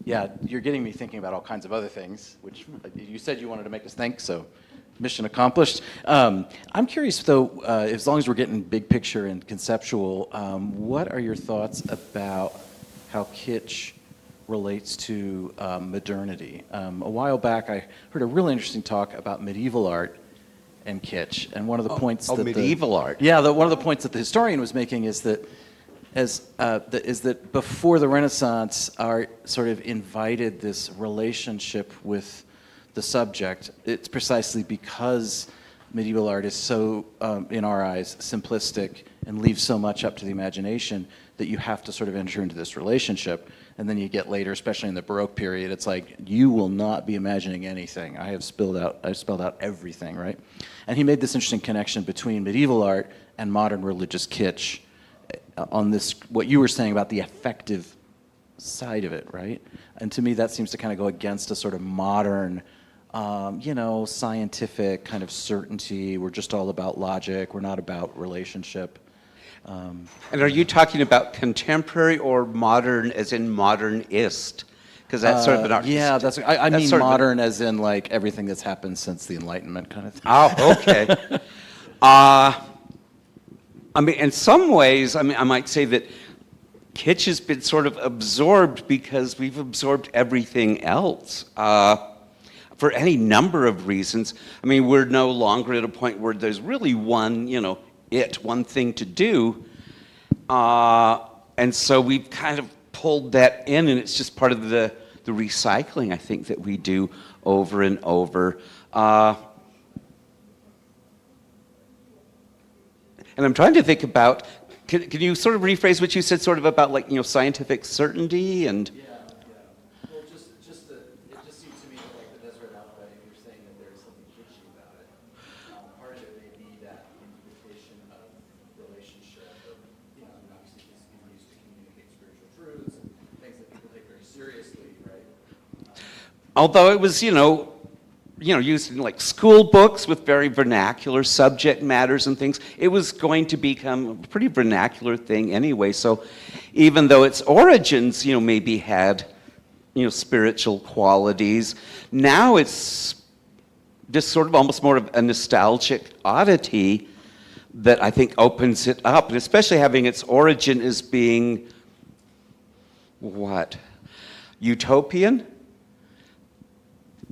Yeah, you're getting me thinking about all kinds of other things, which you said you wanted to make us think, so mission accomplished. I'm curious, though, as long as we're getting big picture and conceptual, what are your thoughts about how kitsch relates to modernity? A while back, I heard a really interesting talk about medieval art and kitsch, and one of the points that medieval art. Yeah, one of the points that the historian was making is that that before the Renaissance, art sort of invited this relationship with the subject. It's precisely because medieval art is so, in our eyes, simplistic and leaves so much up to the imagination that you have to sort of enter into this relationship. And then you get later, especially in the Baroque period, it's like, you will not be imagining anything. I've spelled out everything, right? And he made this interesting connection between medieval art and modern religious kitsch on this, what you were saying about the affective side of it, right? And to me, that seems to kind of go against a sort of modern, scientific kind of certainty. We're just all about logic. We're not about relationship. And are you talking about contemporary or modern, as in modernist? Because that's sort of an artist. Yeah, I mean modern as in like everything that's happened since the Enlightenment kind of thing. Oh, okay. I mean, in some ways, I might say that kitsch has been sort of absorbed because we've absorbed everything else for any number of reasons. I mean, we're no longer at a point where there's really one thing to do. And so we've kind of pulled that in, and it's just part of the recycling, I think, that we do over and over. And I'm trying to think about, can you sort of rephrase what you said sort of about scientific certainty and... Well, it just seems to me that the Deseret Alphabet, if you're saying that there's something kitschy about it, part of it may be that invitation of relationship, or, obviously people used to communicate spiritual truths and things that people take very seriously, right? Although it was, used in school books with very vernacular subject matters and things, it was going to become a pretty vernacular thing anyway. So even though its origins, maybe had spiritual qualities. Now it's just sort of almost more of a nostalgic oddity that I think opens it up, and especially having its origin as being, what, utopian?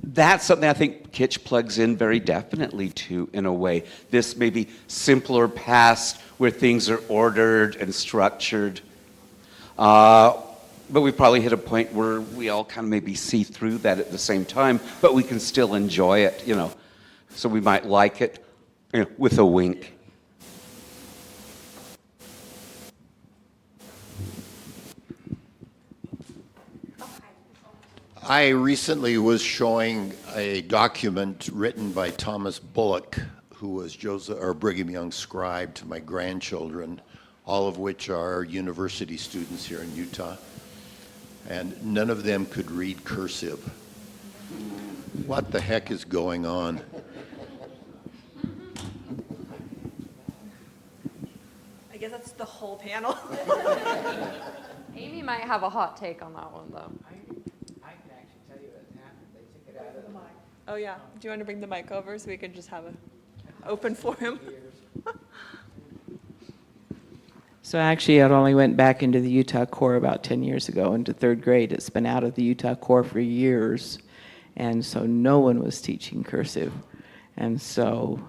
That's something I think Kitsch plugs in very definitely to, in a way. This maybe simpler past where things are ordered and structured. But we've probably hit a point where we all kind of maybe see through that at the same time, but we can still enjoy it, So we might like it with a wink. I recently was showing a document written by Thomas Bullock, who was Brigham Young scribe, to my grandchildren, all of which are university students here in Utah. And none of them could read cursive. What the heck is going on? I guess that's the whole panel. Amy might have a hot take on that one, though. I can actually tell you what happened. They took it out of the mic. Oh yeah, do you want to bring the mic over so we can just have an open forum? So actually, it only went back into the Utah Corps about 10 years ago, into third grade. It's been out of the Utah Corps for years, and so no one was teaching cursive. And so,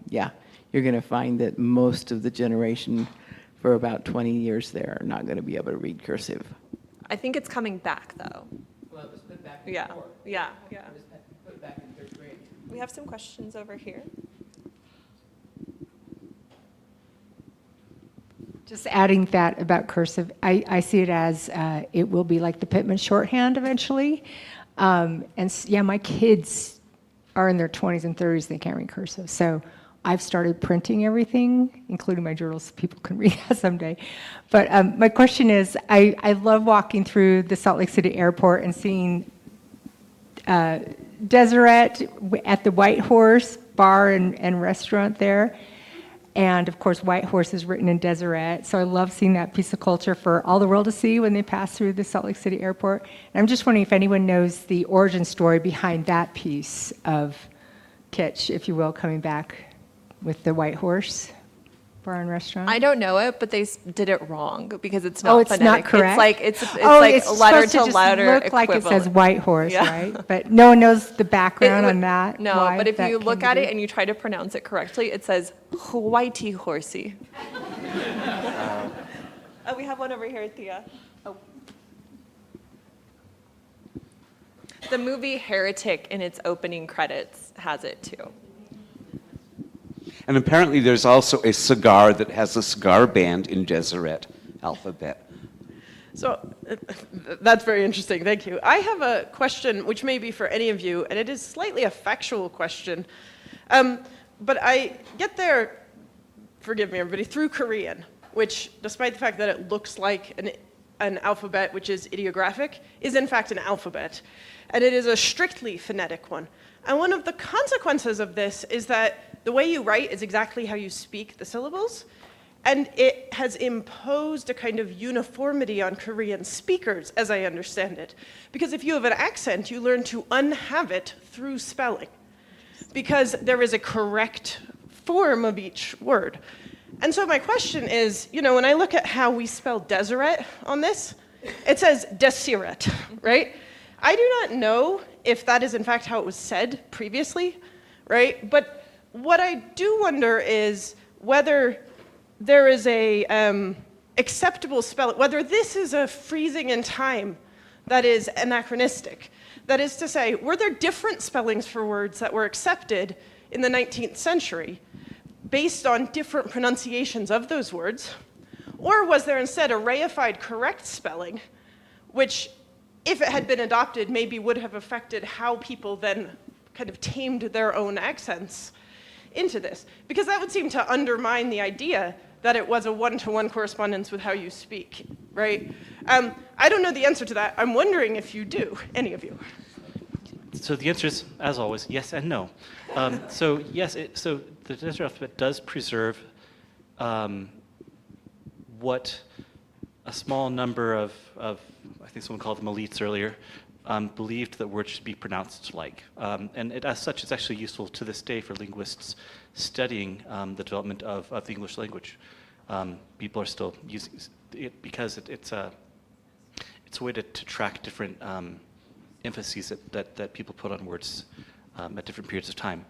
yeah, you're going to find that most of the generation for about 20 years there are not going to be able to read cursive. I think it's coming back though. Well, it was put back in Yeah, the Corps. yeah. It was put back in third grade. We have some questions over here. Just adding that about cursive, I see it as it will be like the Pittman shorthand eventually. Yeah, my kids are in their 20s and 30s, they can't read cursive. So I've started printing everything, including my journals, so people can read that someday. But my question is, I love walking through the Salt Lake City airport and seeing Deseret at the White Horse bar and restaurant there. And of course, White Horse is written in Deseret. So I love seeing that piece of culture for all the world to see when they pass through the Salt Lake City airport. And I'm just wondering if anyone knows the origin story behind that piece of Kitsch, if you will, coming back with the White Horse bar and restaurant. I don't know it, but they did it wrong because it's not Oh, it's phonetic. not correct? It's like it's letter supposed to just letter look like it says equivalent. White Horse, Yeah. right? But no one knows the background on that. No, why but if that you came look to at be. it and you try to pronounce it correctly, it says whitey horsey. Oh, we have one over here, Thea. Oh. The movie Heretic in its opening credits has it too. And apparently there's also a cigar that has a cigar band in Deseret Alphabet. So that's very interesting. Thank you. I have a question which may be for any of you, and it is slightly a factual question. But I get there, forgive me everybody, through Korean, which despite the fact that it looks like an alphabet which is ideographic, is in fact an alphabet. And it is a strictly phonetic one. And one of the consequences of this is that the way you write is exactly how you speak the syllables. And it has imposed a kind of uniformity on Korean speakers, as I understand it. Because if you have an accent, you learn to unhave it through spelling. Because there is a correct form of each word. And so my question is, when I look at how we spell Deseret on this, it says Deseret, right? I do not know if that is in fact how it was said previously, right? But what I do wonder is whether there is a acceptable spelling, whether this is a freezing in time that is anachronistic. That is to say, were there different spellings for words that were accepted in the 19th century based on different pronunciations of those words? Or was there instead a reified correct spelling, which, if it had been adopted, maybe would have affected how people then kind of tamed their own accents into this? Because that would seem to undermine the idea that it was a one-to-one correspondence with how you speak, right? I don't know the answer to that. I'm wondering if you do, any of you. So the answer is, as always, yes and no. So yes, so the Deseret Alphabet does preserve what a small number of, I think someone called them elites earlier, believed that words should be pronounced like. And as such, it's actually useful to this day for linguists studying the development of the English language. People are still using it because it's a way to track different emphases that people put on words at different periods of time.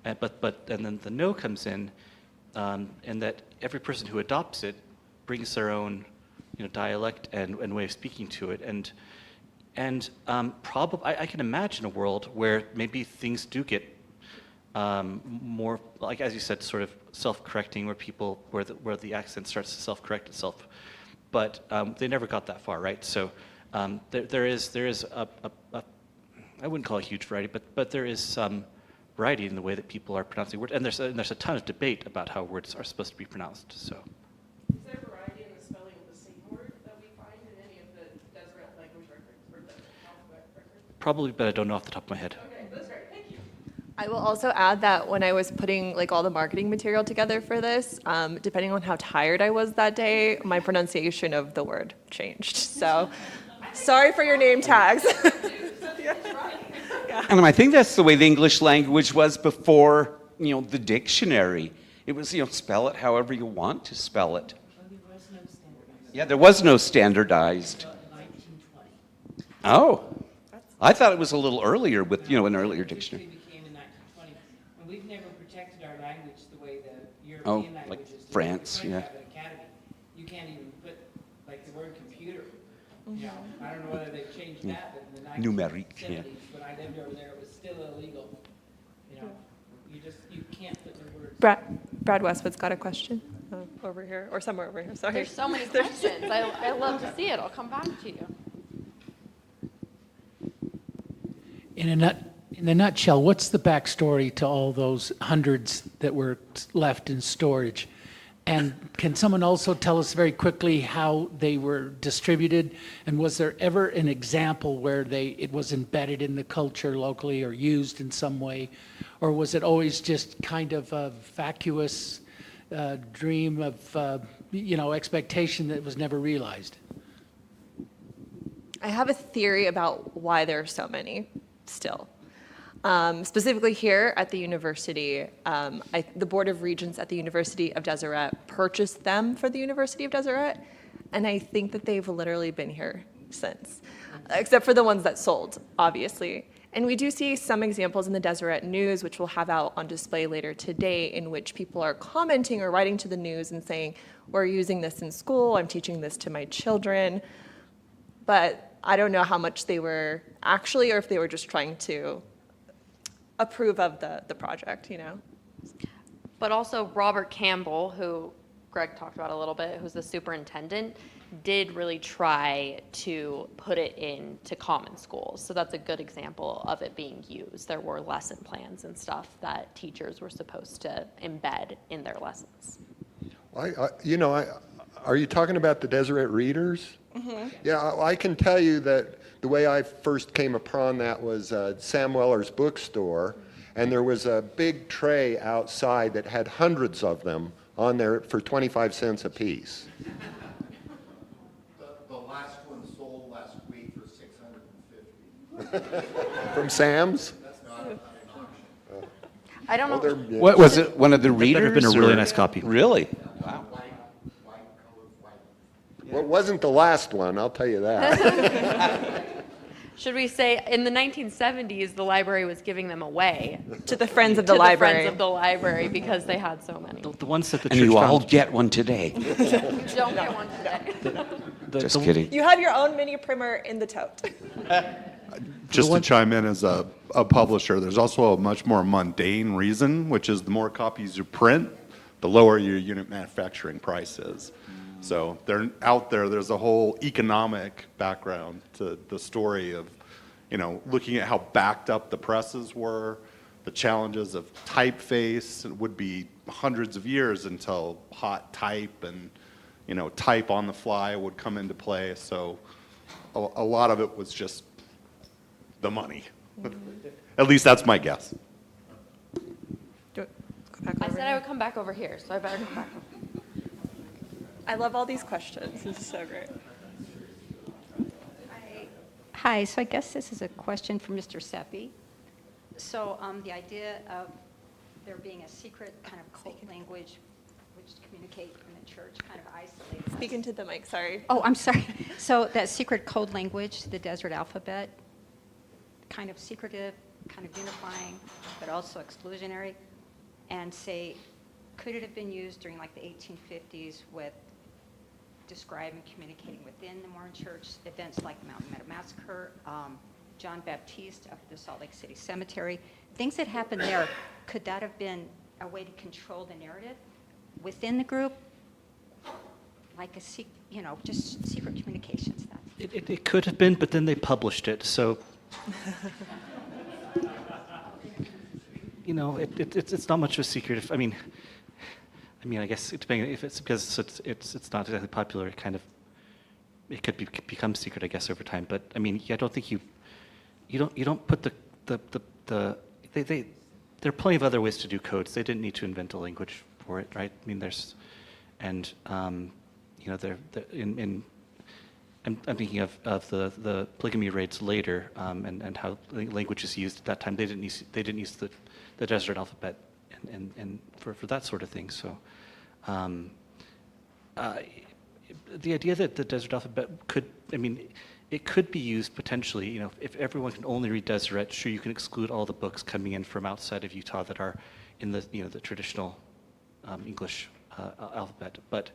And then the no comes in, and that every person who adopts it brings their own, dialect and way of speaking to it. And probably I can imagine a world where maybe things do get more, like as you said, sort of self-correcting, where the accent starts to self-correct itself. But they never got that far, right? So there is a I wouldn't call it a huge variety, but there is some variety in the way that people are pronouncing words, and there's a ton of debate about how words are supposed to be pronounced. So. Is there variety in the spelling of the same word that we find in any of the Deseret language records or the alphabet records? Probably, but I don't know off the top of my head. Okay, that's great. Thank you. I will also add that when I was putting all the marketing material together for this, depending on how tired I was that day, my pronunciation of the word changed. So sorry for your name tags. And I think that's the way the English language was before, the dictionary. It was, spell it however you want to spell it. Yeah, there was no standardized. Oh, I thought it was a little earlier with, an earlier dictionary. Became in 1920, and we've never protected our language the way the European languages like do. France, We're going yeah. to have an academy. You can't even put the word computer. I don't know whether they've changed that, but in the 1970s, Numeric, yeah. when I lived over there, it was still illegal. You can't put the word. Brad Westwood's got a question over here, or somewhere over here. Sorry. There's so many questions. I love to see it. I'll come back to you. In a nutshell, what's the backstory to all those hundreds that were left in storage? And can someone also tell us very quickly how they were distributed? And was there ever an example where it was embedded in the culture locally or used in some way? Or was it always just kind of a vacuous dream of, expectation that was never realized? I have a theory about why there are so many still. Specifically here at the university, the Board of Regents at the University of Deseret purchased them for the University of Deseret, and I think that they've literally been here since, except for the ones that sold, obviously. And we do see some examples in the Deseret News, which we'll have out on display later today, in which people are commenting or writing to the news and saying, we're using this in school, I'm teaching this to my children. But I don't know how much they were actually, or if they were just trying to approve of the project, But also Robert Campbell, who Greg talked about a little bit, who's the superintendent, did really try to put it into common schools. So that's a good example of it being used. There were lesson plans and stuff that teachers were supposed to embed in their lessons. Are you talking about the Deseret Readers? Mm-hmm. Yeah, I can tell you that the way I first came upon that was Sam Weller's bookstore, and there was a big tray outside that had hundreds of them on there for 25 cents a piece. The last one sold last week for $650. From Sam's? That's not an auction. I don't know. What was it? One of the That would have readers? been a really or- nice copy. Really? Wow. Well, it wasn't the last one, I'll tell you that. Should we say in the 1970s, the library was giving them away to the friends of the to library. the friends of the library because they had so many. The ones that the And church you all found. get one today. You don't get one today. Just kidding. You have your own mini primer in the tote. Just to chime in as a publisher, there's also a much more mundane reason, which is the more copies you print, the lower your unit manufacturing price is. So they're out there, there's a whole economic background to the story of, looking at how backed up the presses were, the challenges of typeface. It would be hundreds of years until hot type and, type on the fly would come into play. So a lot of it was just the money. At least that's my guess. I said I would come back over here, so I better come back over. I love all these questions. This is so great. Hi, so I guess this is a question for Mr. Seppi. So the idea of there being a secret kind of cult language which communicate in the church kind of isolated us. Speak into the mic, sorry. Oh, I'm sorry. So that secret code language, the Deseret Alphabet, kind of secretive, kind of unifying, but also exclusionary, and say, could it have been used during like the 1850s with describing, communicating within the Mormon Church, events like the Mountain Meadow Massacre, John Baptiste up at the Salt Lake City Cemetery, things that happened there, could that have been a way to control the narrative within the group? Like just secret communications. It could have been, but then they published it, so it's not much of a secret. I mean, I guess depending if it's because it's not exactly popular, it could become secret, I guess, over time. But I mean, I don't think you don't put there are plenty of other ways to do codes. They didn't need to invent a language for it, right? I mean, I'm thinking of the polygamy raids later, and how language is used at that time. They didn't use the Deseret Alphabet and for that sort of thing. So the idea that the Deseret Alphabet it could be used potentially. If everyone can only read Deseret, sure, you can exclude all the books coming in from outside of Utah that are in the the traditional English alphabet. But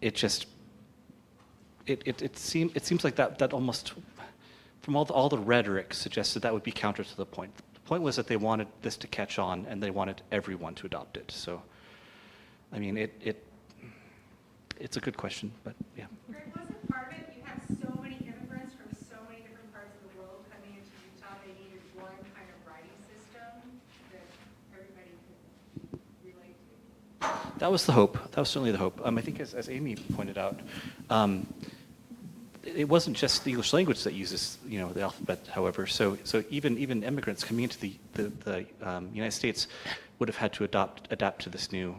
it just it seems like that almost from all the rhetoric suggested that would be counter to the point. The point was that they wanted this to catch on and they wanted everyone to adopt it. So, I mean, it's a good question, but yeah. Greg, wasn't part of it, you have so many immigrants from so many different parts of the world coming into Utah, they needed one kind of writing system that everybody could relate to? That was the hope. That was certainly the hope. I think as Amy pointed out, it wasn't just the English language that uses the alphabet. However, so even immigrants coming into the United States would have had to adapt to this new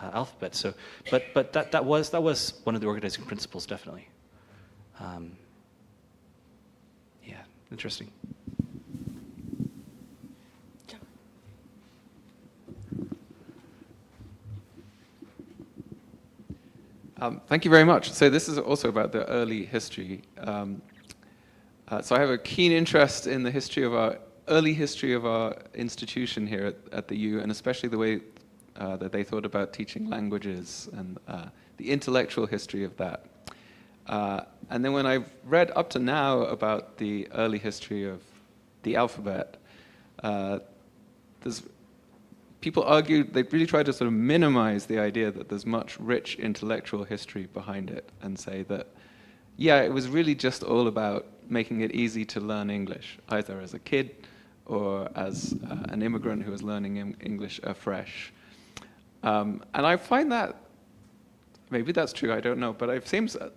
alphabet. So, but that was one of the organizing principles, definitely. Yeah, interesting. Thank you very much. So this is also about the early history. So I have a keen interest in the early history of our institution here at the U, and especially the way that they thought about teaching languages and the intellectual history of that. And then when I've read up to now about the early history of the alphabet, people argue, they really try to sort of minimize the idea that there's much rich intellectual history behind it and say that, yeah, it was really just all about making it easy to learn English, either as a kid or as an immigrant who was learning English afresh. And I find that, maybe that's true, I don't know, but it seems a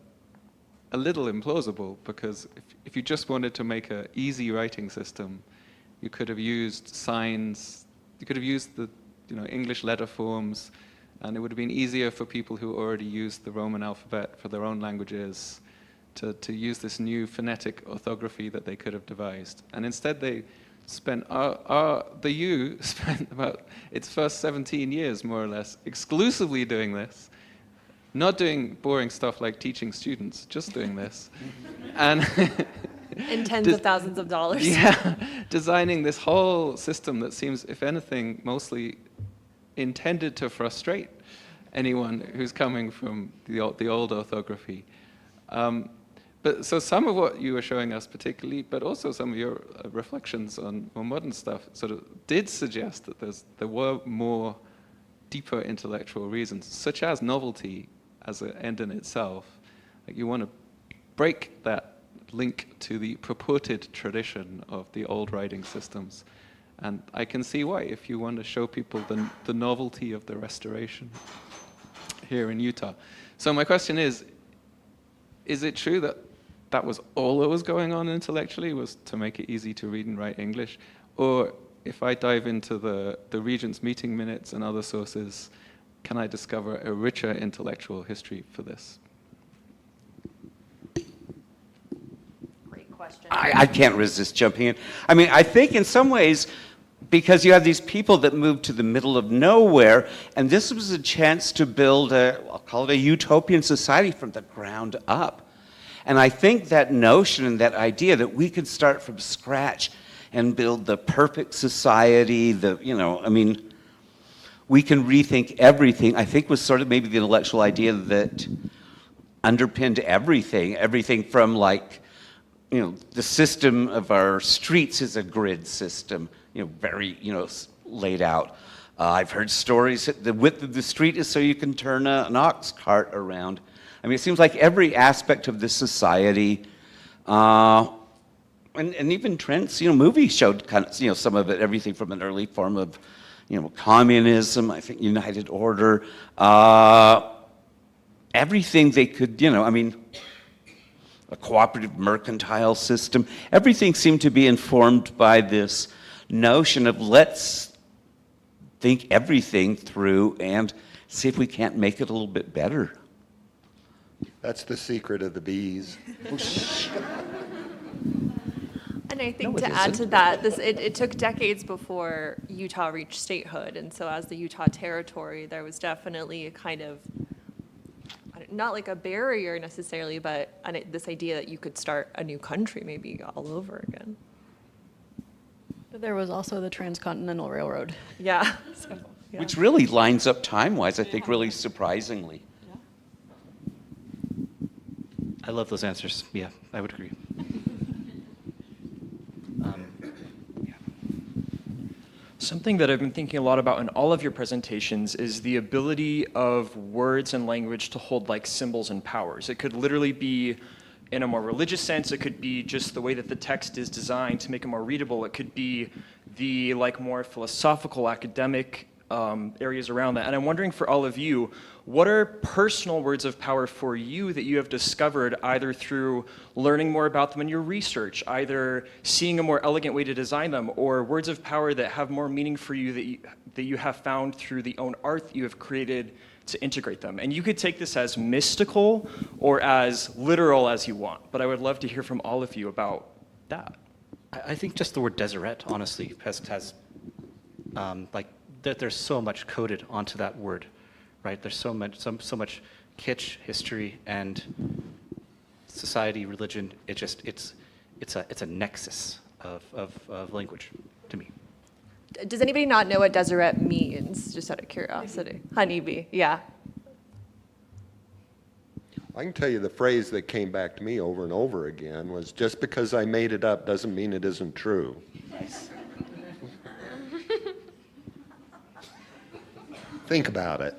little implausible, because if you just wanted to make an easy writing system, you could have used signs. You could have used the English letter forms, and it would have been easier for people who already used the Roman alphabet for their own languages to use this new phonetic orthography that they could have devised. And instead they spent, the U spent about its first 17 years, more or less, exclusively doing this, not doing boring stuff like teaching students, just doing this. And And tens of thousands of dollars. Yeah, designing this whole system that seems, if anything, mostly intended to frustrate anyone who's coming from the old orthography. But so some of what you were showing us particularly, but also some of your reflections on more modern stuff sort of did suggest that there were more deeper intellectual reasons, such as novelty as an end in itself. Like you want to break that link to the purported tradition of the old writing systems. And I can see why, if you want to show people the novelty of the restoration here in Utah. So my question is it true that that was all that was going on intellectually, was to make it easy to read and write English? Or if I dive into the Regents' meeting minutes and other sources, can I discover a richer intellectual history for this? Great question. I can't resist jumping in. I mean, I think in some ways, because you have these people that moved to the middle of nowhere, and this was a chance to build I'll call it a utopian society from the ground up. And I think that notion and that idea that we could start from scratch and build the perfect society, we can rethink everything, I think was sort of maybe the intellectual idea that underpinned everything from the system of our streets is a grid system, very, laid out. I've heard stories that the width of the street is so you can turn an ox cart around. I mean, it seems like every aspect of this society, and even Trent's, movie showed kind of, some of it, everything from an early form of, communism, I think United Order, everything they could, a cooperative mercantile system, everything seemed to be informed by this notion of let's think everything through and see if we can't make it a little bit better. That's the secret of the bees. And I think to add to that, it took decades before Utah reached statehood. And so as the Utah Territory, there was definitely a kind of, not like a barrier necessarily, but this idea that you could start a new country maybe all over again. But there was also the Transcontinental Railroad. Yeah. Which really lines up time-wise, I think, really surprisingly. I love those answers. Yeah, I would agree. Something that I've been thinking a lot about in all of your presentations is the ability of words and language to hold like symbols and powers. It could literally be in a more religious sense. It could be just the way that the text is designed to make it more readable. It could be the more philosophical, academic areas around that. And I'm wondering for all of you, what are personal words of power for you that you have discovered either through learning more about them in your research, either seeing a more elegant way to design them, or words of power that have more meaning for you that you have found through the own art that you have created to integrate them? And you could take this as mystical or as literal as you want, but I would love to hear from all of you about that. I think just the word Deseret, honestly, has there's so much coded onto that word, right? There's so much kitsch, history, and society, religion. It's a nexus of language to me. Does anybody not know what Deseret means, just out of curiosity? Honeybee, yeah. I can tell you the phrase that came back to me over and over again was, just because I made it up doesn't mean it isn't true. Nice. Think about it.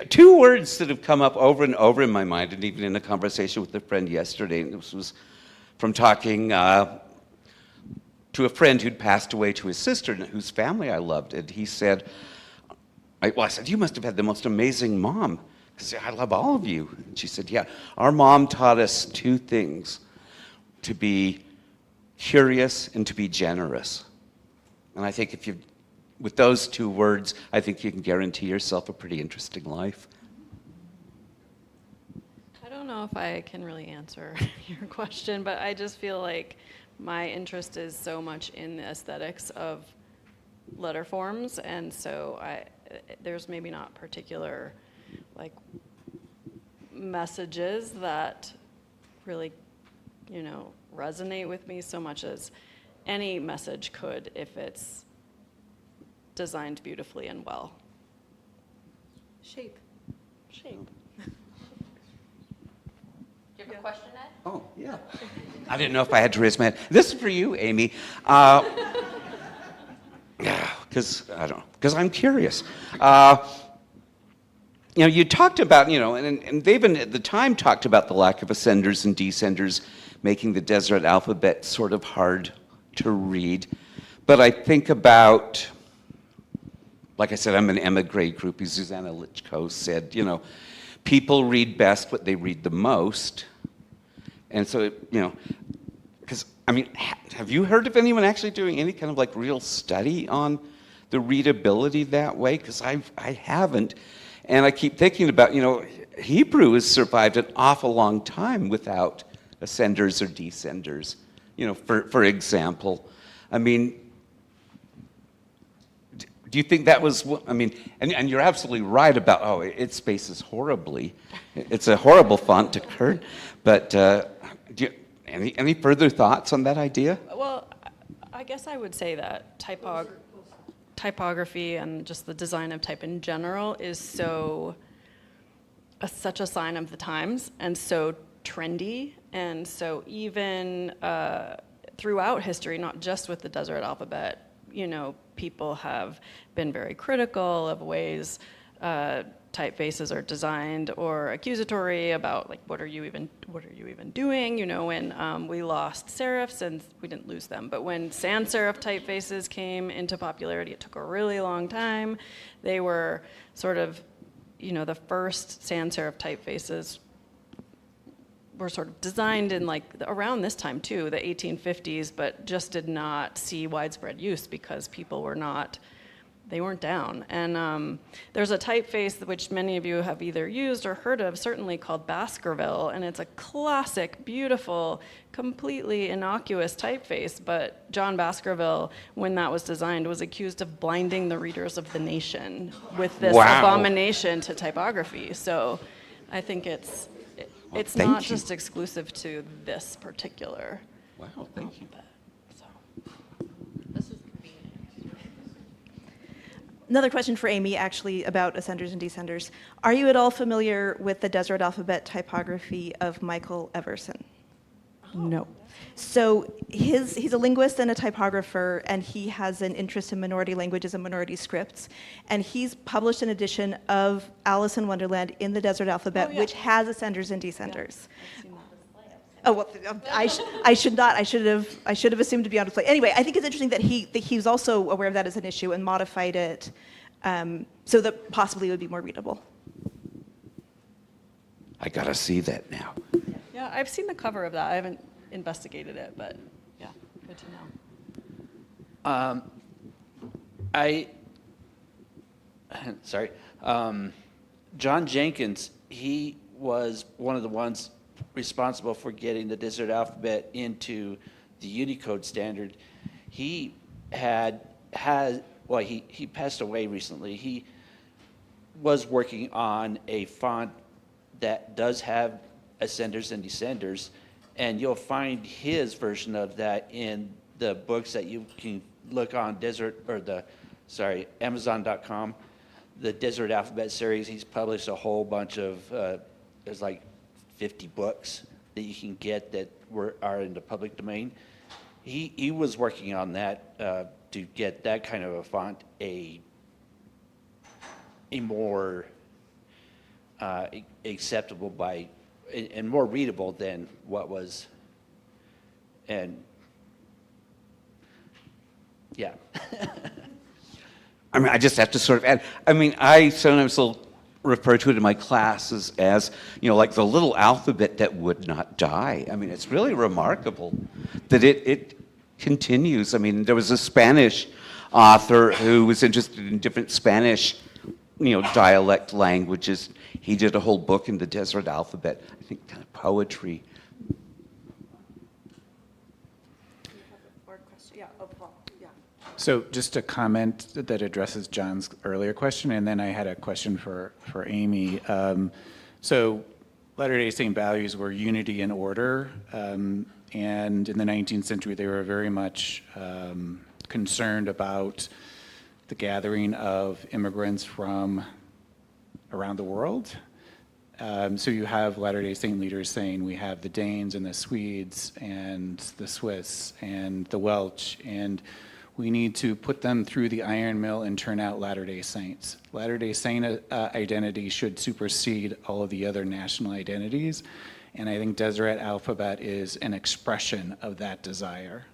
Two words that have come up over and over in my mind, and even in a conversation with a friend yesterday, and this was from talking to a friend who'd passed away to his sister, whose family I loved, and he said, I said, you must have had the most amazing mom, because I love all of you. And she said, yeah, our mom taught us two things, to be curious and to be generous. And I think with those two words, I think you can guarantee yourself a pretty interesting life. I don't know if I can really answer your question, but I just feel like my interest is so much in the aesthetics of letter forms, and so there's maybe not particular messages that really, resonate with me so much as any message could if it's designed beautifully and well. Shape. Do you have a question, Ed? Oh, yeah. I didn't know if I had to raise my hand. This is for you, Amy. Because I'm curious. You talked about, and they've been at the time talked about the lack of ascenders and descenders, making the Deseret Alphabet sort of hard to read. But I think about, like I said, I'm an Emma Gray groupie. Susanna Lichko said, people read best what they read the most. And so, because, I mean, have you heard of anyone actually doing any kind of like real study on the readability that way? Because I haven't. And I keep thinking about, Hebrew has survived an awful long time without ascenders or descenders. For example, I mean, do you think that was, and you're absolutely right about, it spaces horribly. It's a horrible font to learn. But any further thoughts on that idea? Well, I guess I would say that typography and just the design of type in general is such a sign of the times and so trendy. And so even throughout history, not just with the Deseret Alphabet, people have been very critical of ways typefaces are designed or accusatory about like what are you even doing? When we lost serifs, and we didn't lose them, but when sans serif typefaces came into popularity, it took a really long time. They were sort of, the first sans serif typefaces were sort of designed in like around this time too, the 1850s, but just did not see widespread use because people they weren't down. And there's a typeface which many of you have either used or heard of, certainly called Baskerville, and it's a classic, beautiful, completely innocuous typeface, but John Baskerville, when that was designed, was accused of blinding the readers of the nation with this abomination to typography. So I think it's not just exclusive to this particular. Wow, thank you. Another question for Amy, actually, about ascenders and descenders. Are you at all familiar with the Deseret Alphabet typography of Michael Everson? No. So he's a linguist and a typographer, and he has an interest in minority languages and minority scripts. And he's published an edition of Alice in Wonderland in the Deseret Alphabet, which has ascenders and descenders. Oh, well, I should have assumed to be on display. Anyway, I think it's interesting that he was also aware of that as an issue and modified it so that possibly it would be more readable. I gotta see that now. Yeah, I've seen the cover of that. I haven't investigated it, but yeah, good to know. John Jenkins, he was one of the ones responsible for getting the Deseret Alphabet into the Unicode standard. He he passed away recently. He was working on a font that does have ascenders and descenders, and you'll find his version of that in the books that you can look on Amazon.com. The Deseret Alphabet series, he's published a whole bunch of, there's like 50 books that you can get that are in the public domain. He was working on that to get that kind of a font a more acceptable and more readable than what was, and yeah. I just have to sort of add, I sometimes will refer to it in my classes as, like the little alphabet that would not die. It's really remarkable that it continues. There was a Spanish author who was interested in different Spanish, dialect languages. He did a whole book in the Deseret Alphabet, I think kind of poetry. So just a comment that addresses John's earlier question, and then I had a question for Amy. So Latter-day Saint values were unity and order, and in the 19th century they were very much concerned about the gathering of immigrants from around the world. So you have Latter-day Saint leaders saying we have the Danes and the Swedes and the Swiss and the Welsh, and we need to put them through the iron mill and turn out Latter-day Saints. Latter-day Saint identity should supersede all of the other national identities, and I think Deseret Alphabet is an expression of that desire.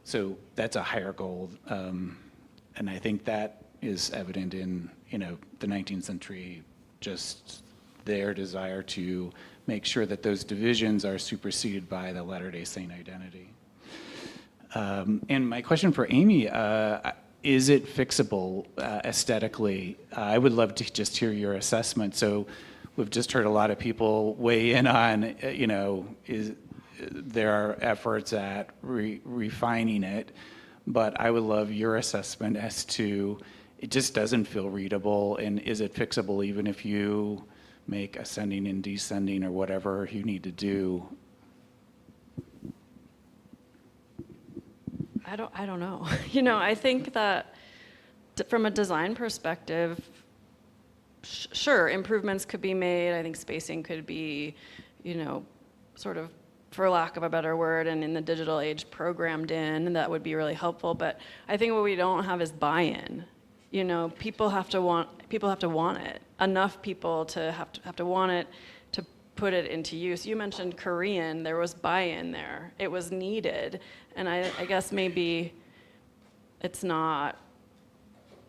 So that's a higher goal, and I think that is evident in the 19th century, just their desire to make sure that those divisions are superseded by the Latter-day Saint identity. And my question for Amy, is it fixable aesthetically? I would love to just hear your assessment. So we've just heard a lot of people weigh in on, there are efforts at refining it, but I would love your assessment as to, it just doesn't feel readable, and is it fixable even if you make ascending and descending or whatever you need to do? I don't know. I think that from a design perspective, sure, improvements could be made. I think spacing could be, sort of, for lack of a better word, and in the digital age programmed in, that would be really helpful. But I think what we don't have is buy-in. People have to want it. Enough people to have to want it to put it into use. You mentioned Korean. There was buy-in there. It was needed. And I guess maybe it's not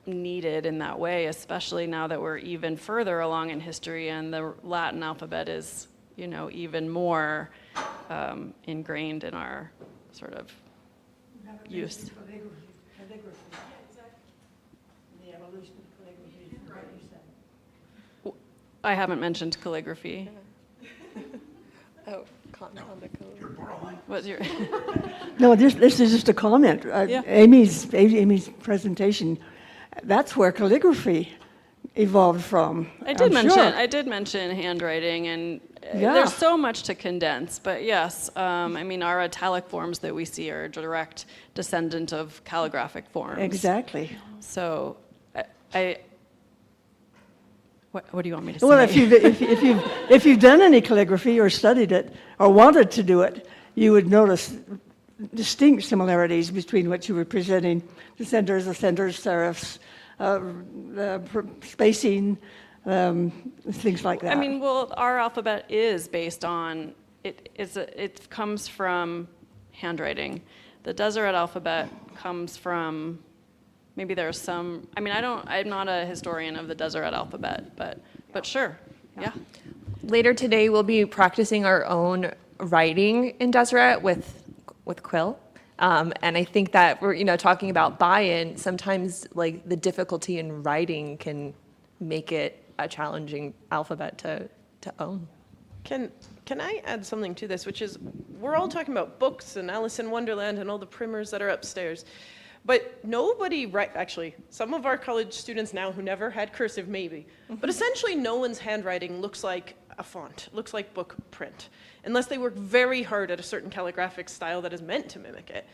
needed in that way, especially now that we're even further along in history and the Latin alphabet is, even more ingrained in our sort of use. I haven't mentioned calligraphy. Oh, comment on the calligraphy. What's your? No, this is just a comment. Yeah. Amy's presentation, that's where calligraphy evolved from. I did Sure. mention handwriting, and Yeah. there's so much to condense. But yes, our italic forms that we see are a direct descendant of calligraphic forms. Exactly. So, what do you want me to say? Well, if you've done any calligraphy or studied it or wanted to do it, you would notice distinct similarities between what you were presenting: descenders, ascenders, serifs, spacing, things like that. Our alphabet is based on it. It comes from handwriting. The Deseret alphabet comes from. Maybe there's some. I'm not a historian of the Deseret alphabet, but sure, yeah. Later today, we'll be practicing our own writing in Deseret with quill. And I think that we're, talking about buy-in, sometimes like the difficulty in writing can make it a challenging alphabet to own. Can I add something to this, which is we're all talking about books and Alice in Wonderland and all the primers that are upstairs. But nobody, actually, some of our college students now who never had cursive, maybe, but essentially no one's handwriting looks like a font, looks like book print, unless they work very hard at a certain calligraphic style that is meant to mimic it.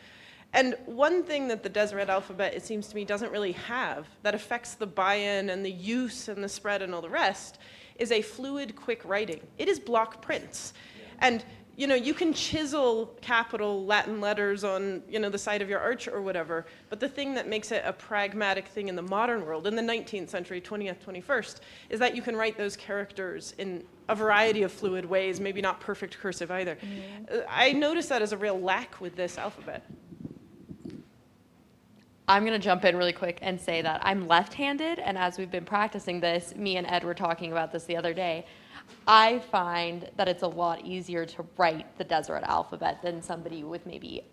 And one thing that the Deseret alphabet, it seems to me, doesn't really have that affects the buy-in and the use and the spread and all the rest is a fluid, quick writing. It is block prints. And you can chisel capital Latin letters on, the side of your arch or whatever, but the thing that makes it a pragmatic thing in the modern world, in the 19th century, 20th, 21st, is that you can write those characters in a variety of fluid ways, maybe not perfect cursive either. I noticed that as a real lack with this alphabet. I'm going to jump in really quick and say that I'm left-handed, and as we've been practicing this, me and Ed were talking about this the other day, I find that it's a lot easier to write the Deseret alphabet than somebody with maybe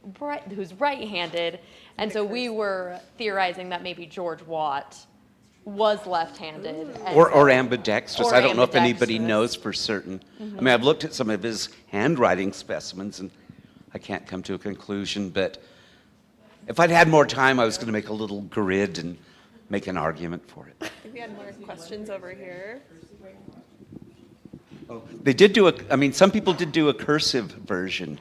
who's right-handed. And so we were theorizing that maybe George Watt was left-handed. Or ambidextrous. Or I don't know if anybody ambidextrous. knows for certain. Mhm. I've looked at some of his handwriting specimens, and I can't come to a conclusion, but if I'd had more time, I was going to make a little grid and make an argument for it. I think we had more questions over here. They did some people did do a cursive version,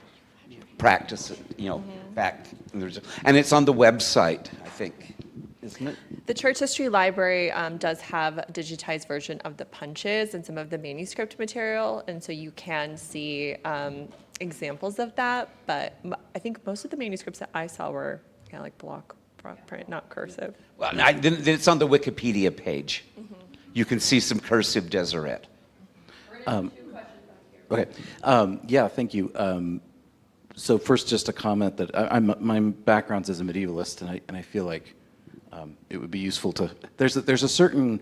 practice it, back, and it's on the website, I think, isn't it? The Church History Library does have a digitized version of the punches and some of the manuscript material, and so you can see examples of that, but I think most of the manuscripts that I saw were like block print, not cursive. Well, it's on the Wikipedia page. You can see some cursive Deseret. Okay. Yeah, thank you. So first, just a comment that my background's as a medievalist, and I feel like it would be useful to. There's a certain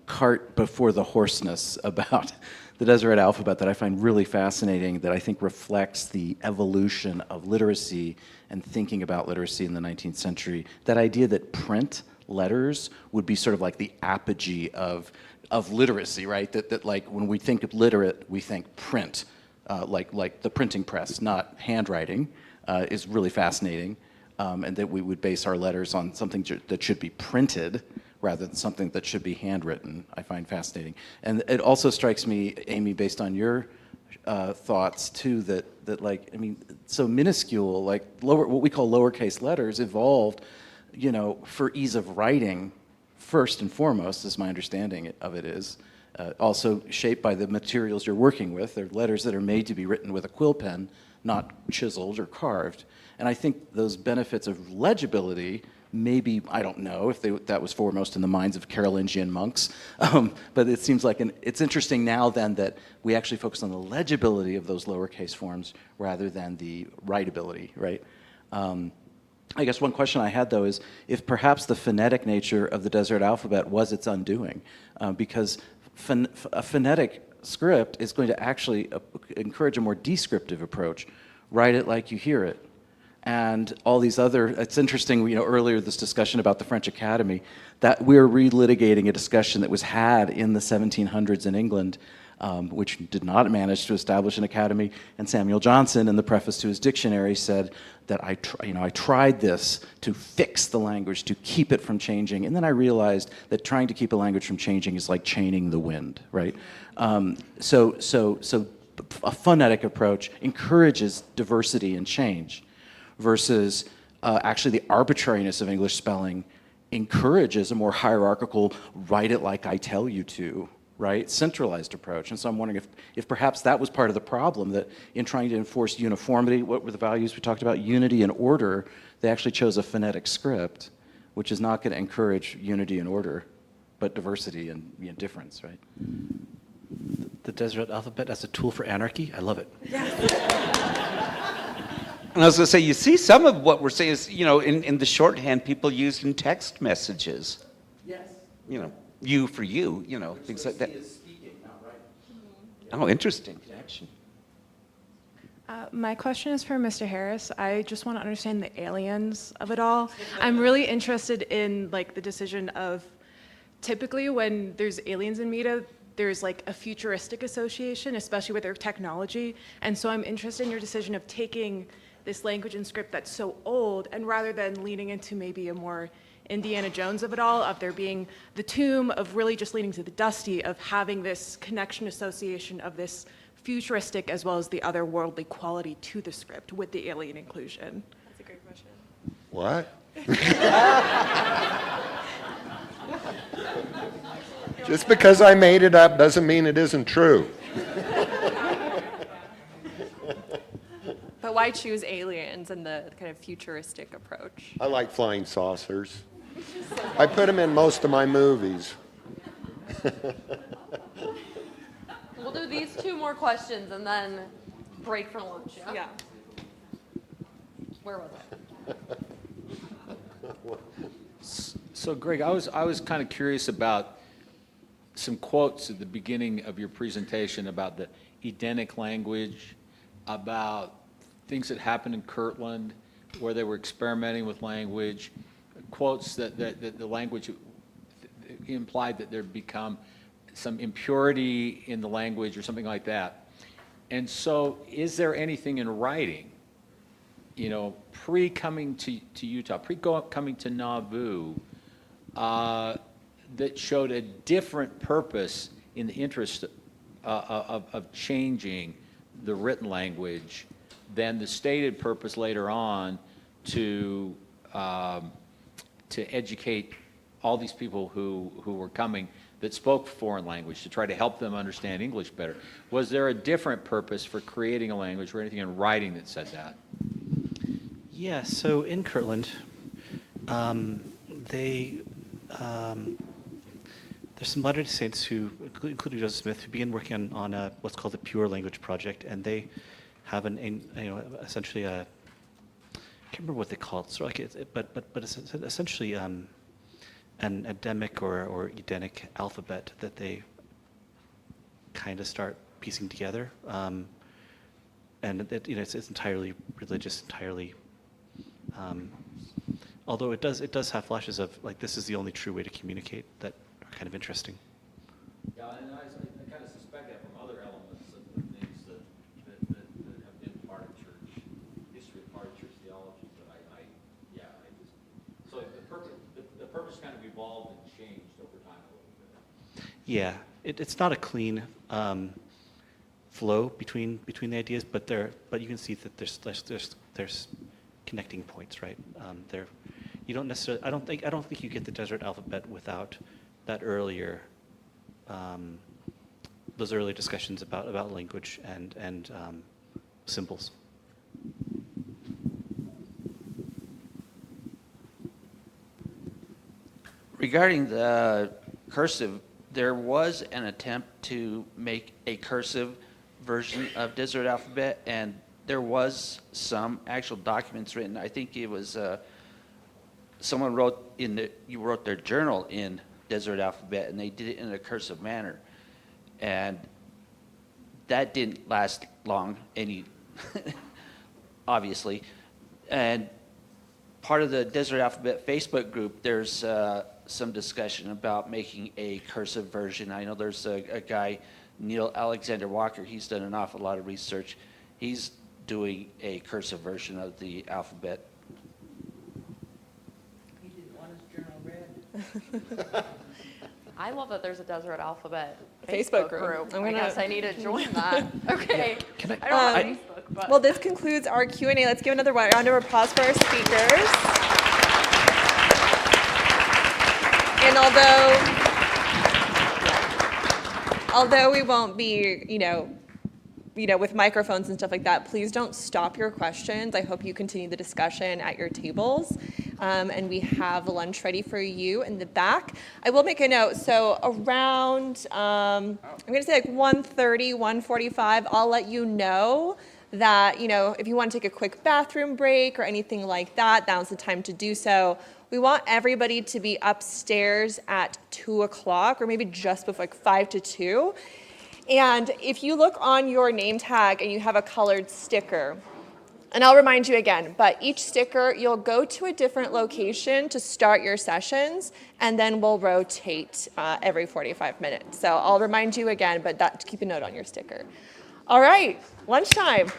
cart before the horseness about the Deseret Alphabet that I find really fascinating, that I think reflects the evolution of literacy and thinking about literacy in the 19th century. That idea that print letters would be sort of like the apogee of literacy, right? That like when we think of literate, we think print, like the printing press, not handwriting, is really fascinating. And that we would base our letters on something that should be printed rather than something that should be handwritten, I find fascinating. And it also strikes me, Amy, based on your thoughts too, that like, I mean, so minuscule, like what we call lowercase letters evolved, you know, for ease of writing, first and foremost, is my understanding of it is. Also shaped by the materials you're working with. They're letters that are made to be written with a quill pen, not chiseled or carved. And I think those benefits of legibility, maybe, I don't know if that was foremost in the minds of Carolingian monks, but it seems like it's interesting now then that we actually focus on the legibility of those lowercase forms rather than the writability, right? I guess one question I had, though, is if perhaps the phonetic nature of the Deseret Alphabet was its undoing, because a phonetic script is going to actually encourage a more descriptive approach. Write it like you hear it. And all these other, it's interesting, you know, earlier this discussion about the French Academy, that we're relitigating a discussion that was had in the 1700s in England, which did not manage to establish an academy. And Samuel Johnson, in the preface to his dictionary, said that I tried this to fix the language, to keep it from changing. And then I realized that trying to keep a language from changing is like chaining the wind, right? So a phonetic approach encourages diversity and change, versus actually the arbitrariness of English spelling encourages a more hierarchical, write it like I tell you to, right? Centralized approach. And so I'm wondering if perhaps that was part of the problem, that in trying to enforce uniformity, what were the values we talked about? Unity and order. They actually chose a phonetic script, which is not going to encourage unity and order, but diversity and difference, right? The Deseret Alphabet as a tool for anarchy, I love it. And I was going to say, you see, some of what we're saying is, you know, in the shorthand people used in text messages. Yes. You know, you for you, you know, things like that. Oh, interesting connection. My question is for Mr. Harris. I just want to understand the aliens of it all. I'm really interested in like the decision of, typically when there's aliens in media, there's like a futuristic association, especially with their technology. And so I'm interested in your decision of taking this language and script that's so old, and rather than leaning into maybe a more Indiana Jones of it all, of there being the tomb, of really just leaning to the dusty, of having this connection association of this futuristic as well as the otherworldly quality to the script with the alien inclusion. That's a great question. What? Just because I made it up doesn't mean it isn't true. But why choose aliens and the kind of futuristic approach? I like flying saucers. I put them in most of my movies. We'll do these two more questions and then break for lunch. Yeah. Where was I? So Greg, I was kind of curious about some quotes at the beginning of your presentation about the Edenic language, about things that happened in Kirtland where they were experimenting with language, quotes that the language implied that there'd become some impurity in the language or something like that. And so is there anything in writing, you know, pre-coming to Utah, pre-coming to Nauvoo, that showed a different purpose in the interest of changing the written language than the stated purpose later on to educate all these people who were coming that spoke foreign language, to try to help them understand English better? Was there a different purpose for creating a language or anything in writing that said that? Yeah, so in Kirtland, there's some Latter-day Saints who, including Joseph Smith, who began working on what's called the Pure Language Project, and they have essentially a, I can't remember what they call it, sort of like but it's essentially an endemic or Edenic alphabet that they kind of start piecing together. And it's entirely religious, entirely. Although it does have flashes of like this is the only true way to communicate that are kind of interesting. Yeah, and I kind of suspect that from other elements of the things that have been part of church history, part of church theology. But so the purpose kind of evolved and changed over time a little bit. Yeah, it's not a clean flow between the ideas, but you can see that there's connecting points, right? You don't necessarily. I don't think you get the Deseret Alphabet without that earlier. Those early discussions about language and symbols. Regarding the cursive, there was an attempt to make a cursive version of Deseret Alphabet, and there was some actual documents written. I think it was someone you wrote their journal in Deseret Alphabet, and they did it in a cursive manner, and that didn't last long, obviously. And part of the Deseret Alphabet Facebook group, there's some discussion about making a cursive version. I know there's a guy, Neil Alexander Walker, he's done an awful lot of research. He's doing a cursive version of the alphabet. He didn't want his journal read. I love that there's a Deseret Alphabet Facebook group. I guess I need to join that. Okay. Can I don't have Facebook, but. Well, this concludes our Q&A. Let's give another round of applause for our speakers. And although we won't be, with microphones and stuff like that, please don't stop your questions. I hope you continue the discussion at your tables. And we have lunch ready for you in the back. I will make a note. So around, I'm going to say like 1:30, 1:45, I'll let you know that, if you want to take a quick bathroom break or anything like that, now's the time to do so. We want everybody to be upstairs at 2 o'clock or maybe just before, like 5 to 2. And if you look on your name tag and you have a colored sticker, and I'll remind you again, but each sticker, you'll go to a different location to start your sessions, and then we'll rotate every 45 minutes. So I'll remind you again, but keep a note on your sticker. All right, lunchtime.